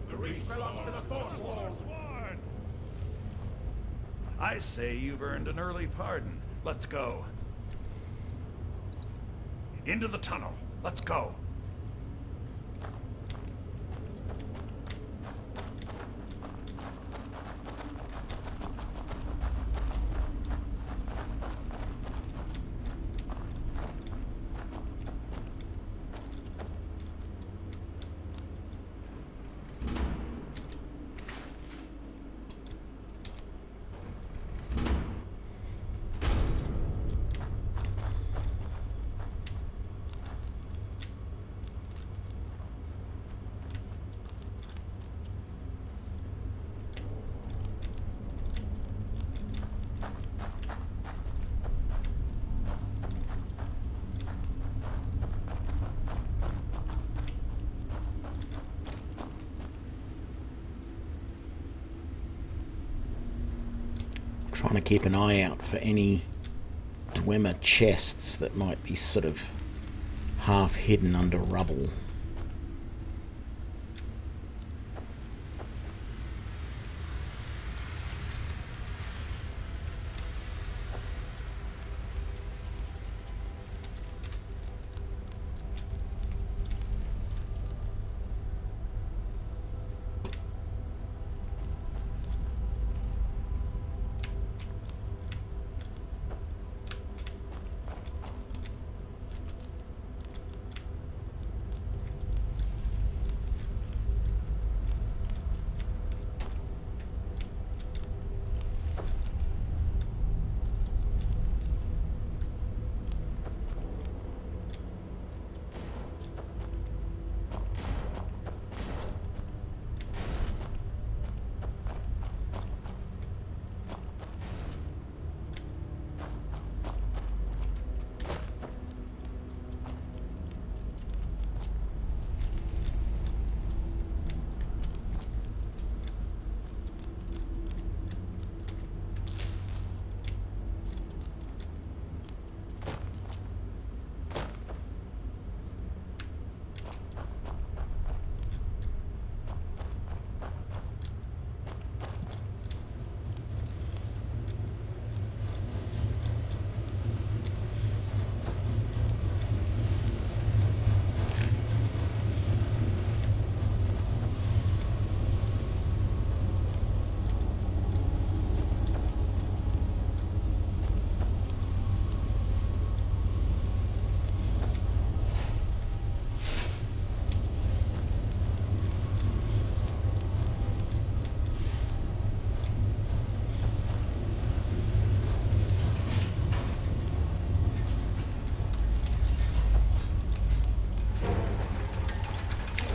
The reach belongs to the Forsworn! I say you've earned an early pardon. Let's go. Into the tunnel. Let's go. Trying to keep an eye out for any Dwemer chests that might be sort of half hidden under rubble.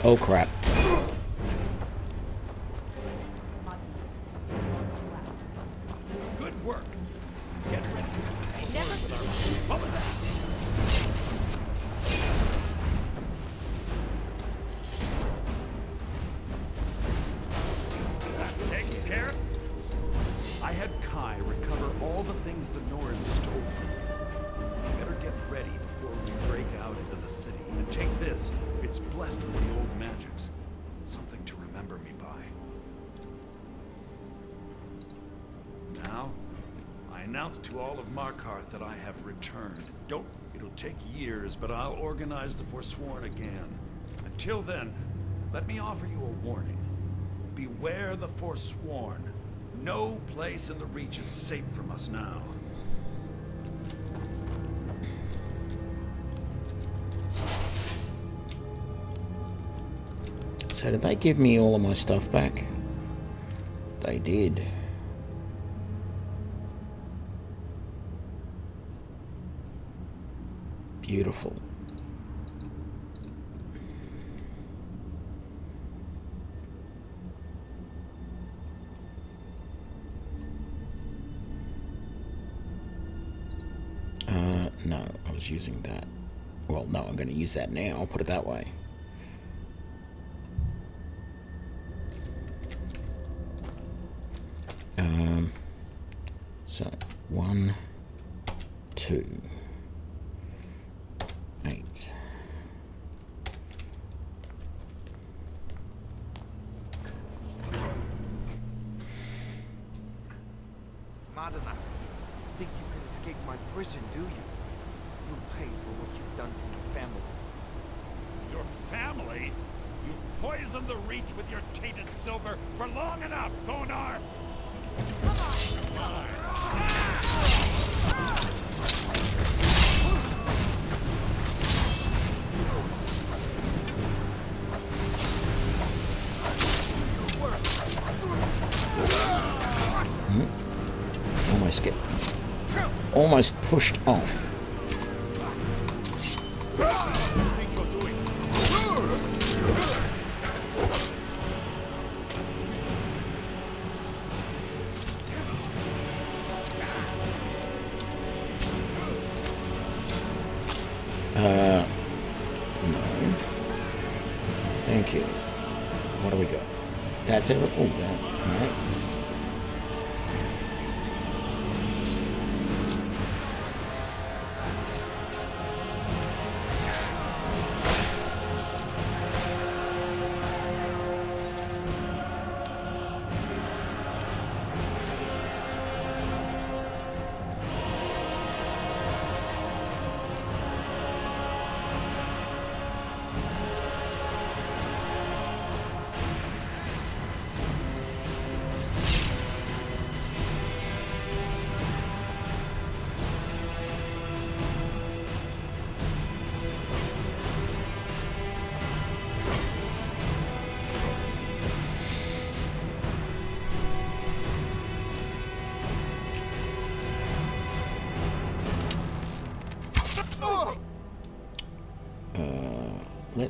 Oh crap. Good work. Get ready. What was that? That's taken care of. I had Kai recover all the things the Nords stole from me. Better get ready before we break out into the city. And take this. It's blessed with the old magics. Something to remember me by. Now, I announce to all of Markarth that I have returned. It'll take years, but I'll organize the Forsworn again. Until then, let me offer you a warning. Beware the Forsworn. No place in the Reach is safe from us now. So did they give me all of my stuff back? They did. Beautiful. No, I was using that. Well, no, I'm going to use that now. I'll put it that way. So 1, 2, 8. Madana, think you can escape my prison, do you? You'll pay for what you've done to my family. Your family? You poisoned the Reach with your tainted silver for long enough, Konar! Almost pushed off. No. Thank you. What do we got? That's it. Oh, that. No.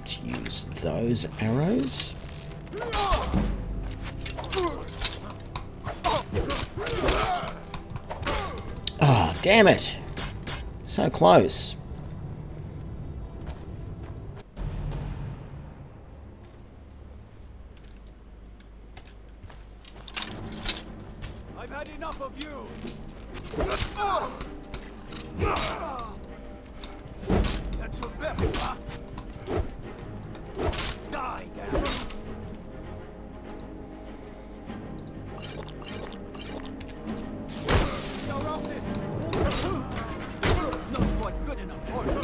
Let's use those arrows. Oh, damn it! So close. I've had enough of you! That's your best, huh? Die, damn it! You're off it! Not quite good enough, are you?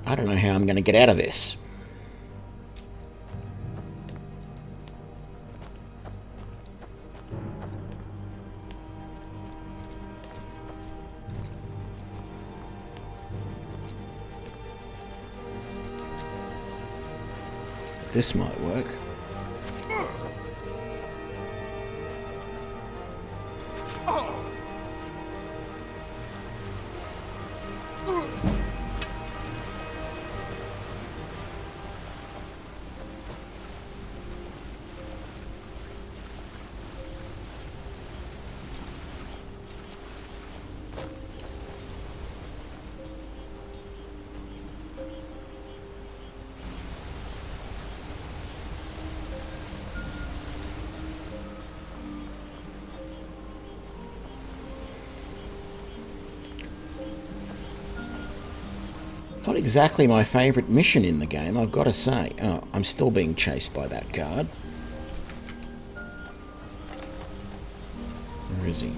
I don't know how I'm going to get out of this. This might work. Not exactly my favourite mission in the game, I've got to say. Oh, I'm still being chased by that guard. Where is he?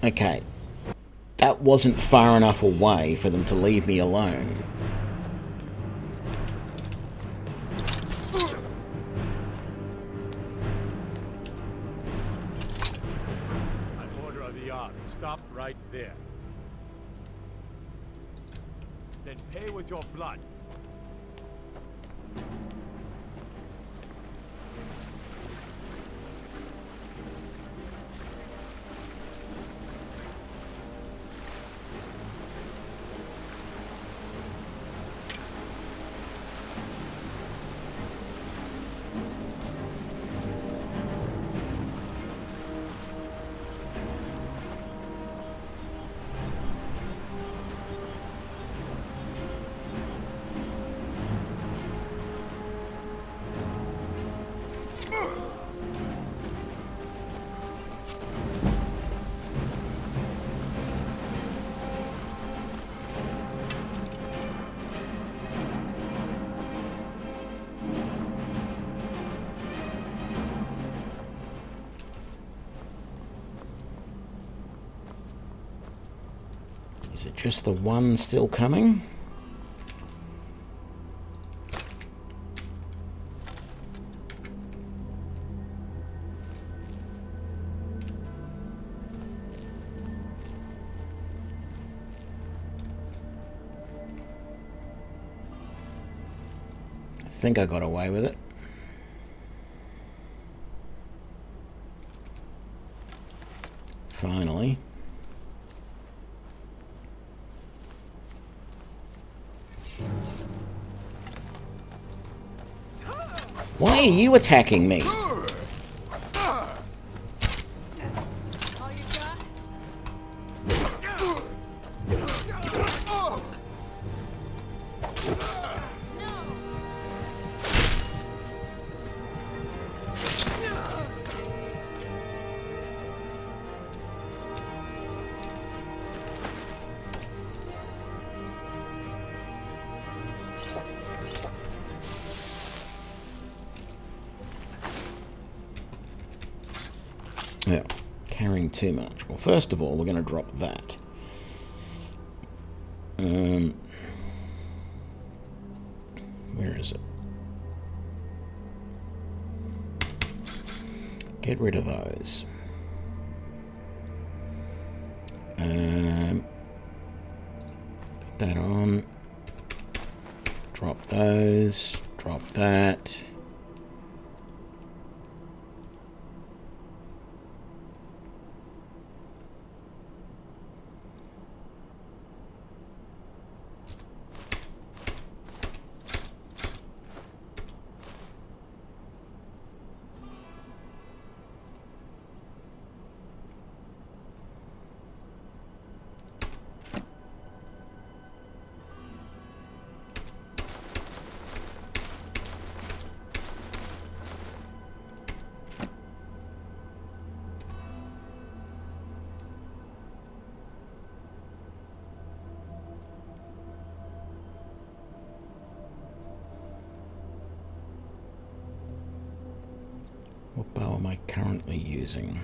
Okay. That wasn't far enough away for them to leave me alone. An order of the yard. Stop right there. Then pay with your blood. Is it just the one still coming? I think I got away with it. Finally. Why are you attacking me? Yeah, carrying too much. Well, first of all, we're going to drop that. Where is it? Get rid of those. Put that on. Drop those. Drop that. What bow am I currently using?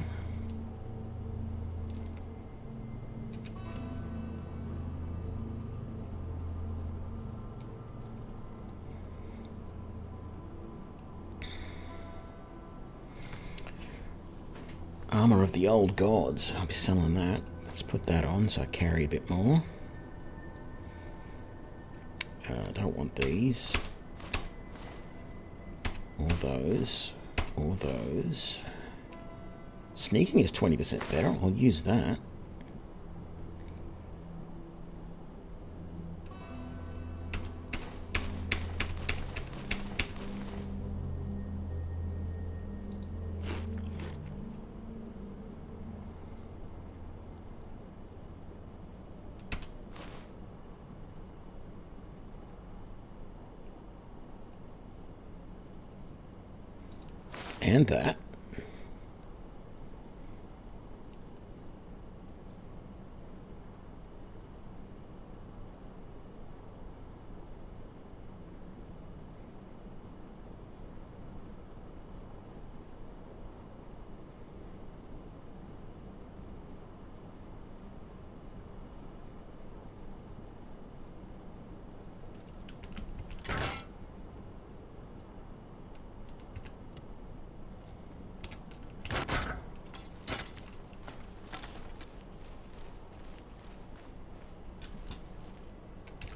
Armor of the Old Gods. I'll be selling that. Let's put that on so I carry a bit more. I don't want these. Or those. Or those. Sneaking is 20% better. I'll use that. And that.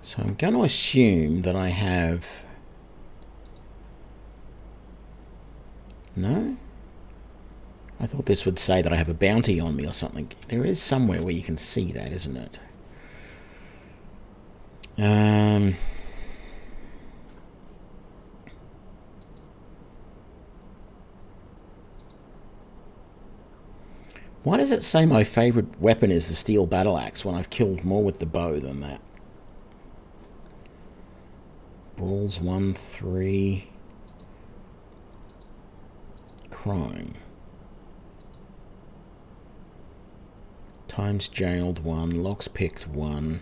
So I'm going to assume that I have... No? I thought this would say that I have a bounty on me or something. There is somewhere where you can see that, isn't it? Why does it say my favourite weapon is the steel battle axe when I've killed more with the bow than that? Brawls 1-3. Crime. Times jailed 1. Locks picked 1.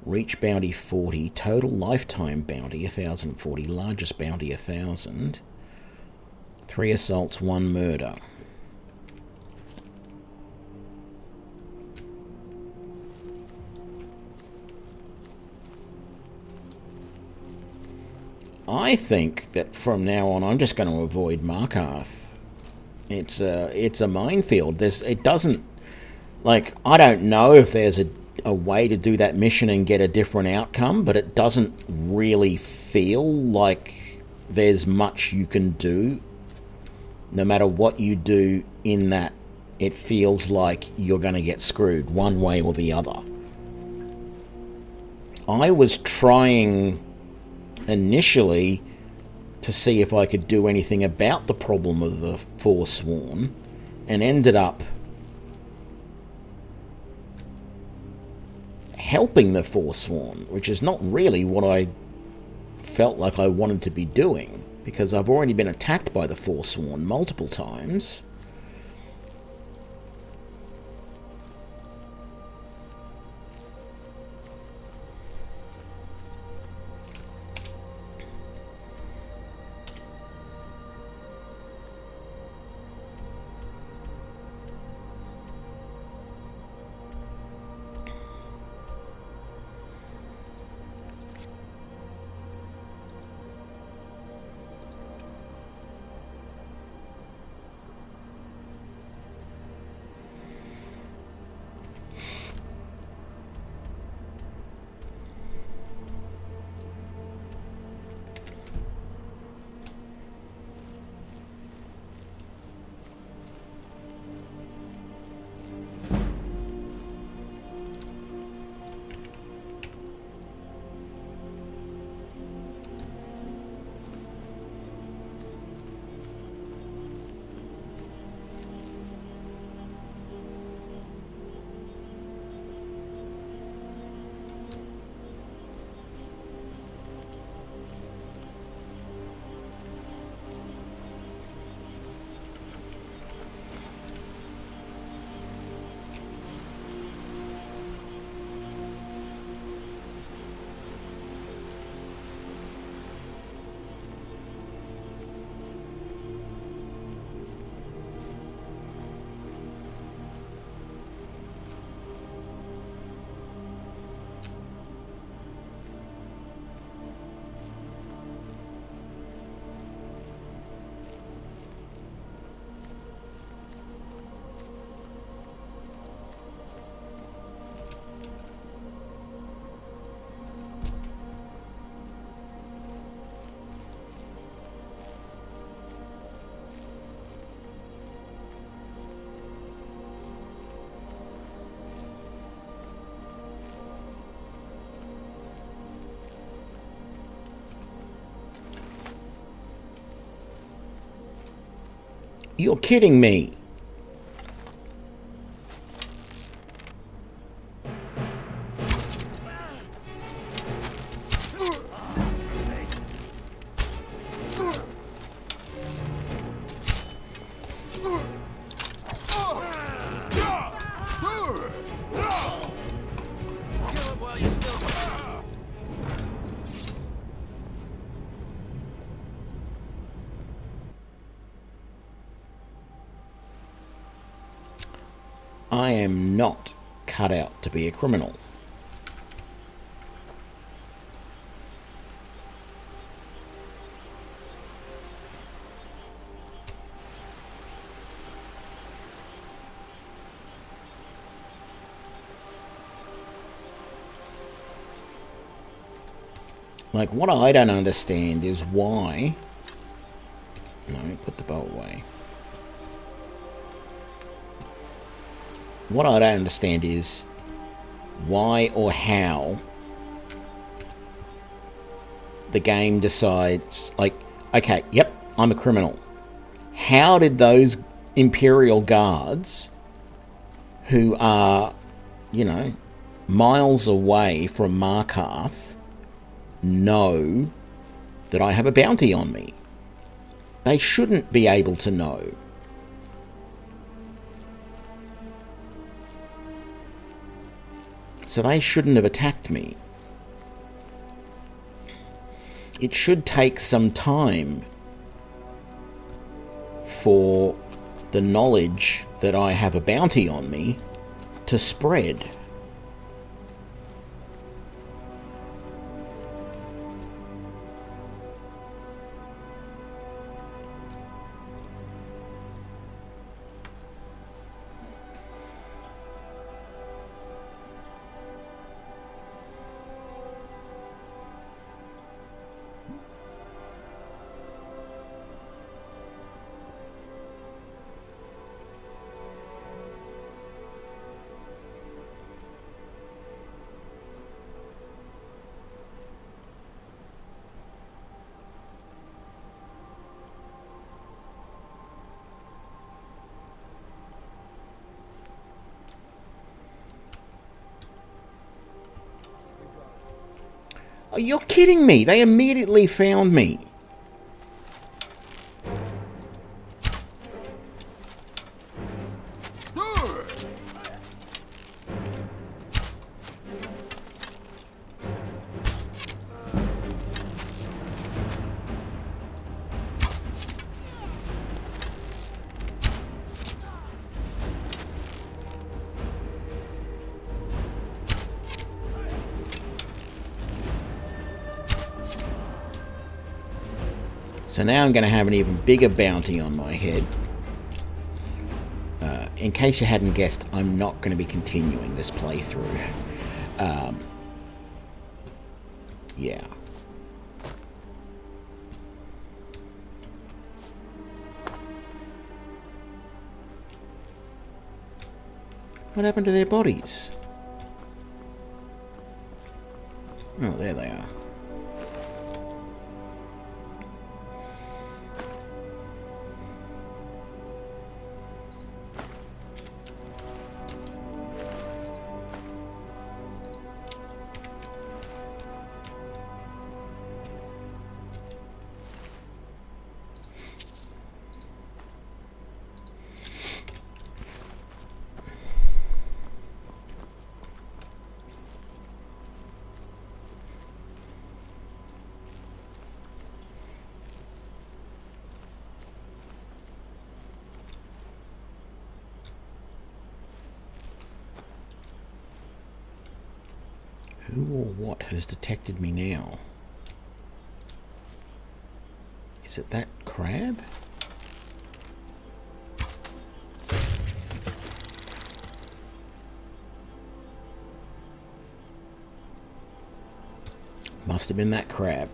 Reach bounty 40. Total lifetime bounty 1,040. Largest bounty 1,000. 3 assaults, 1 murder. I think that from now on, I'm just going to avoid Markarth. It's a minefield. It doesn't, like, I don't know if there's a way to do that mission and get a different outcome, but it doesn't really feel like there's much you can do. No matter what you do in that, it feels like you're going to get screwed one way or the other. I was trying initially to see if I could do anything about the problem of the Forsworn, and ended up helping the Forsworn, which is not really what I felt like I wanted to be doing, because I've already been attacked by the Forsworn multiple times. You're kidding me. I am not cut out to be a criminal. Like, what I don't understand is why... No, put the bow away. What I don't understand is why or how the game decides, like, okay, yep, I'm a criminal. How did those Imperial guards, who are, you know, miles away from Markarth, know that I have a bounty on me? They shouldn't be able to know. So they shouldn't have attacked me. It should take some time for the knowledge that I have a bounty on me to spread. Oh, you're kidding me. They immediately found me. So now I'm going to have an even bigger bounty on my head. In case you hadn't guessed, I'm not going to be continuing this playthrough. Yeah. What happened to their bodies? Oh, there they are. Who or what has detected me now? Is it that crab? Must have been that crab.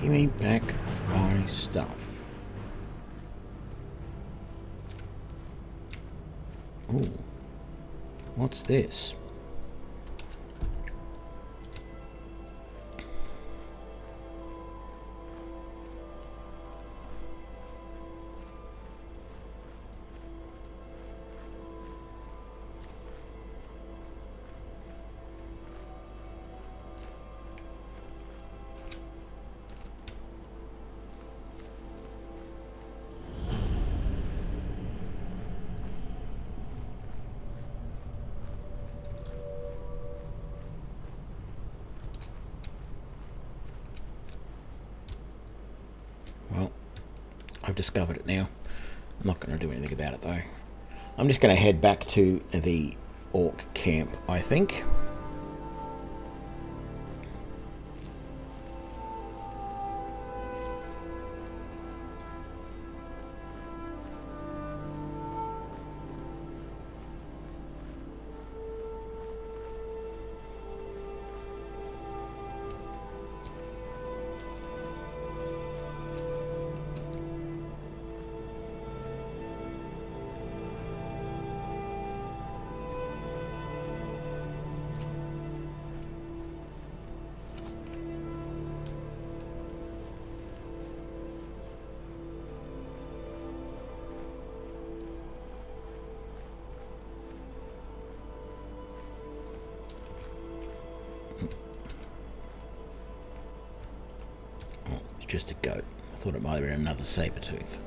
Give me back my stuff. Ooh. What's this? Well, I've discovered it now. I'm not going to do anything about it though. I'm just going to head back to the orc camp, I think. Just a goat. I thought it might have been another saber-tooth.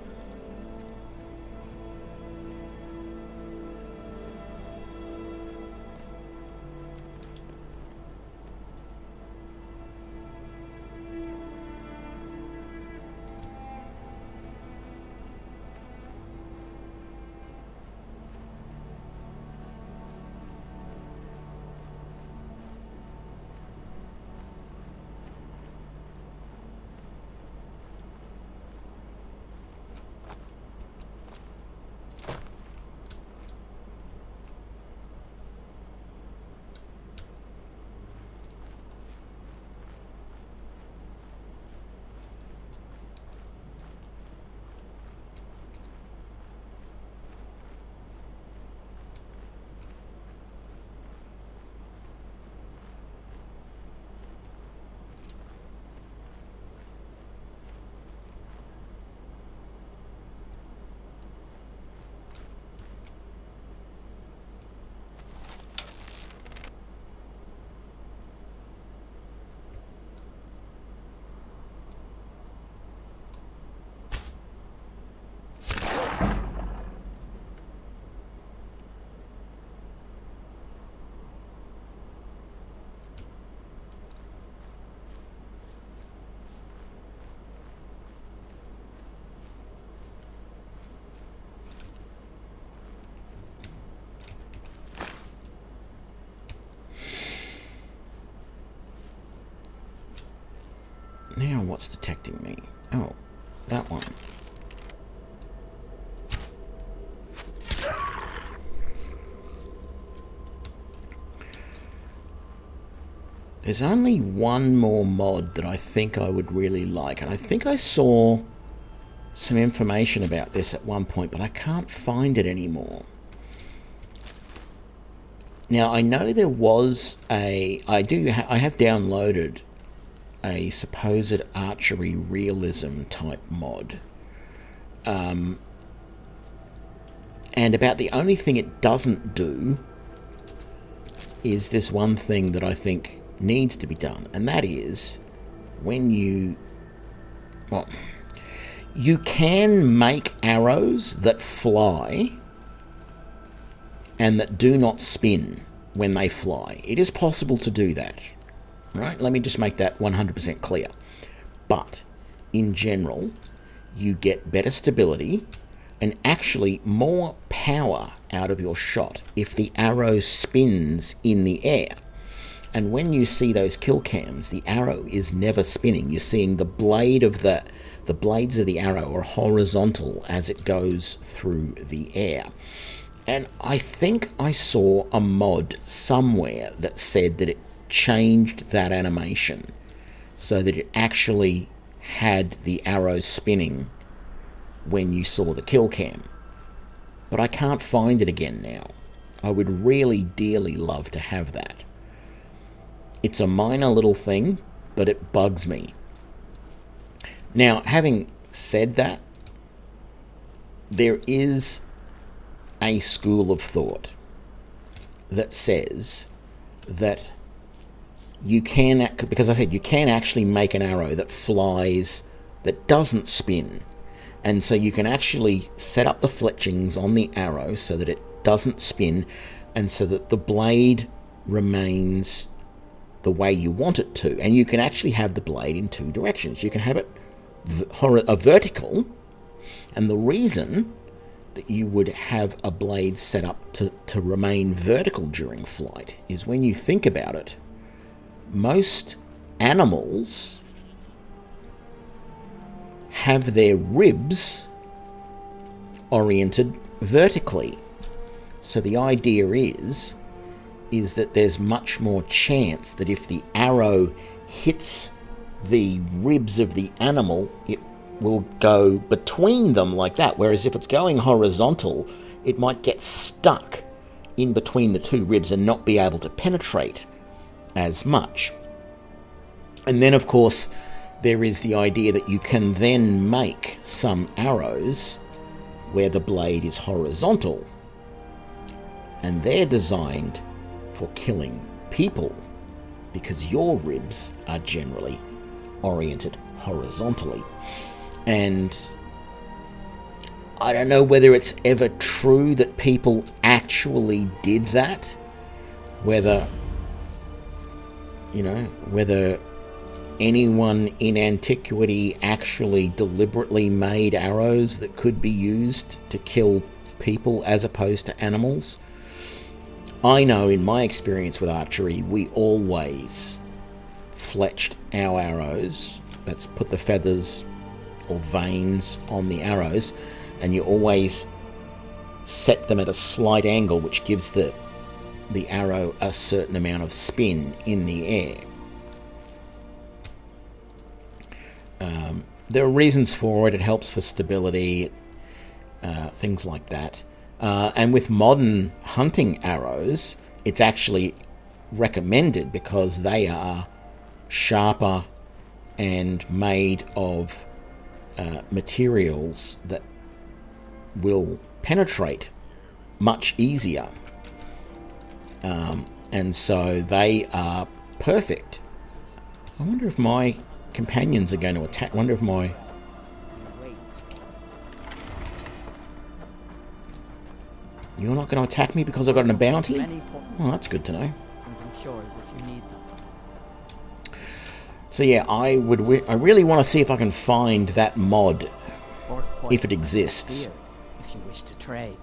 Now what's detecting me? Oh, that one. There's only one more mod that I think I would really like, and I think I saw some information about this at one point, but I can't find it anymore. Now, I know there was I have downloaded a supposed archery realism type mod. And about the only thing it doesn't do is this one thing that I think needs to be done, and that is when you can make arrows that fly and that do not spin when they fly. It is possible to do that. Right? Let me just make that 100% clear. But in general, you get better stability and actually more power out of your shot if the arrow spins in the air. And when you see those kill cams, the arrow is never spinning. You're seeing the blade of the blades of the arrow are horizontal as it goes through the air. And I think I saw a mod somewhere that said that it changed that animation so that it actually had the arrows spinning when you saw the kill cam. But I can't find it again now. I would really dearly love to have that. It's a minor little thing, but it bugs me. Now, having said that, there is a school of thought that says that you can, because I said you can actually make an arrow that flies, that doesn't spin. And so you can actually set up the fletchings on the arrow so that it doesn't spin, and so that the blade remains the way you want it to. And you can actually have the blade in two directions. You can have it vertical, and the reason that you would have a blade set up to remain vertical during flight is, when you think about it, most animals have their ribs oriented vertically. So the idea is that there's much more chance that if the arrow hits the ribs of the animal, it will go between them like that. Whereas if it's going horizontal, it might get stuck in between the two ribs and not be able to penetrate as much. And then, of course, there is the idea that you can then make some arrows where the blade is horizontal, and they're designed for killing people, because your ribs are generally oriented horizontally. And I don't know whether it's ever true that people actually did that, whether anyone in antiquity actually deliberately made arrows that could be used to kill people as opposed to animals. I know in my experience with archery, we always fletched our arrows. That's put the feathers or vanes on the arrows, and you always set them at a slight angle, which gives the arrow a certain amount of spin in the air. There are reasons for it. It helps for stability, things like that. And with modern hunting arrows, it's actually recommended because they are sharper and made of materials that will penetrate much easier. And so they are perfect. I wonder if my companions are going to attack. I wonder if my... You're not going to attack me because I've got a bounty? Well, that's good to know. So yeah, I really want to see if I can find that mod, if it exists. If you wish to trade,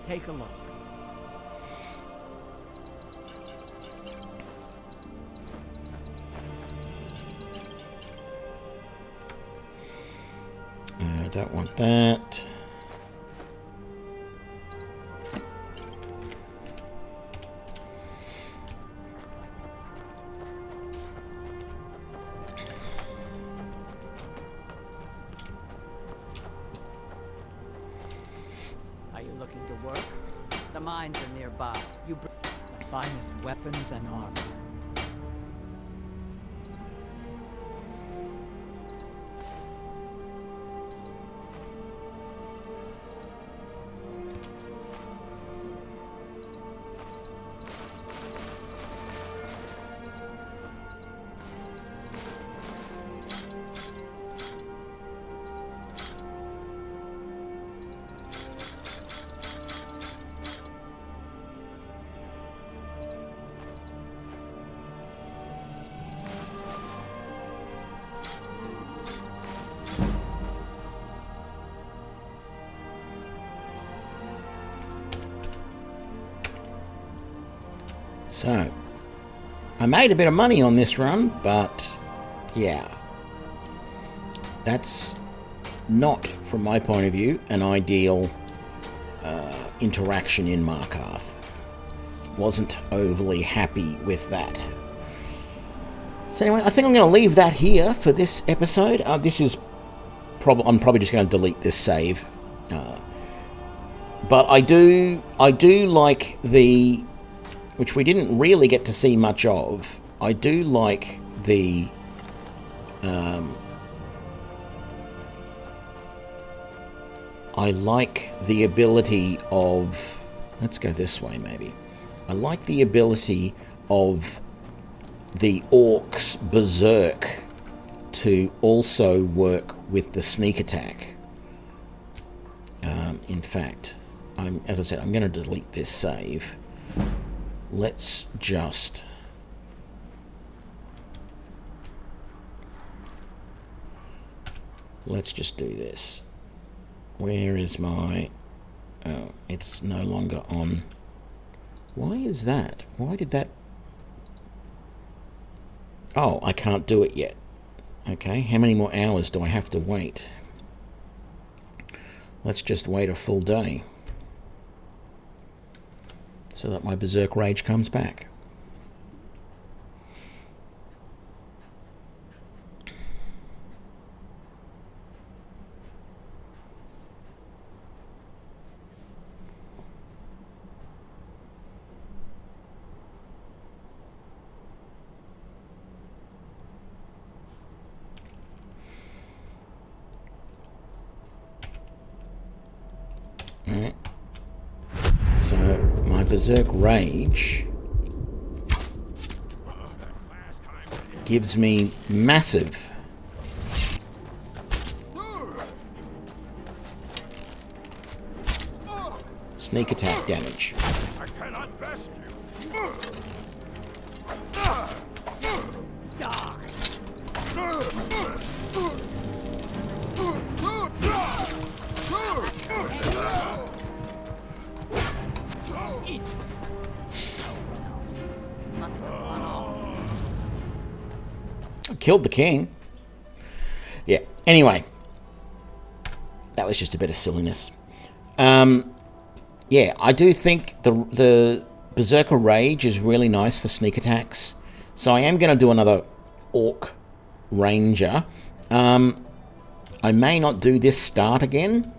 take a look. I don't want that. Are you looking to work? The mines are nearby. You bring the finest weapons and armor. So, I made a bit of money on this run, but yeah, that's not, from my point of view, an ideal interaction in Markarth. Wasn't overly happy with that. So anyway, I think I'm going to leave that here for this episode. This is I'm probably just going to delete this save. But I do like the, which we didn't really get to see much of. I do like the I like the ability of, let's go this way maybe. I like the ability of the orcs berserk to also work with the sneak attack. In fact, as I said, I'm going to delete this save. Let's just do this. Where is my... Oh, it's no longer on. Why is that? Why did that... Oh, I can't do it yet. Okay, how many more hours do I have to wait? Let's just wait a full day so that my Berserk Rage comes back. Alright. So, my Berserk Rage gives me massive sneak attack damage. I cannot best you. Killed the king. Yeah. Anyway, that was just a bit of silliness. Yeah, I do think the Berserker Rage is really nice for sneak attacks. So I am going to do another Orc Ranger. I may not do this start again.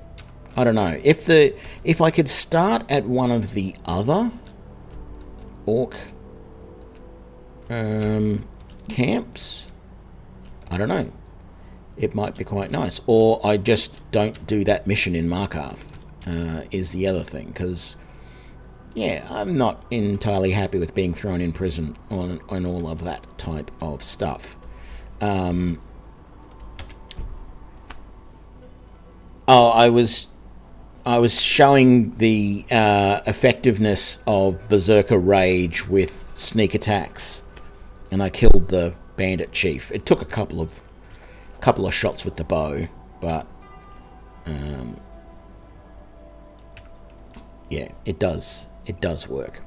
I don't know. If I could start at one of the other Orc camps, I don't know. It might be quite nice. Or I just don't do that mission in Markarth, is the other thing. Because, yeah, I'm not entirely happy with being thrown in prison on all of that type of stuff. Oh, I was showing the effectiveness of Berserker Rage with sneak attacks. And I killed the bandit chief. It took a couple of shots with the bow, but yeah, it does work.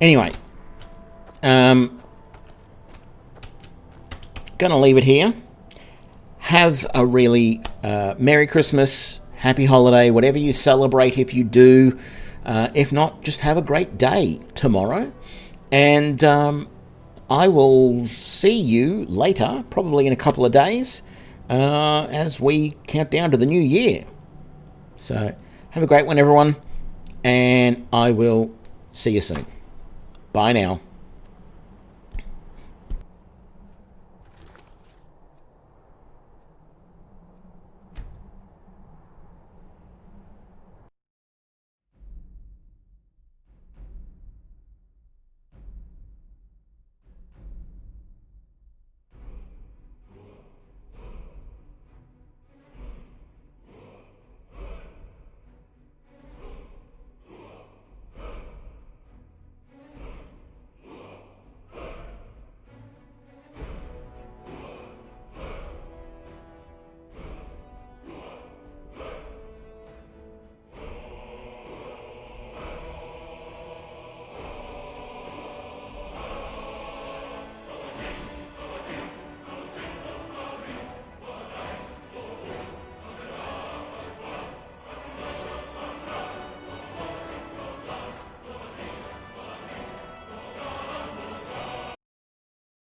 Anyway, gonna leave it here. Have a really Merry Christmas, Happy Holiday, whatever you celebrate. If you do, if not, just have a great day tomorrow, and I will see you later, probably in a couple of days, as we count down to the new year. So, have a great one, everyone, and I will see you soon. Bye now.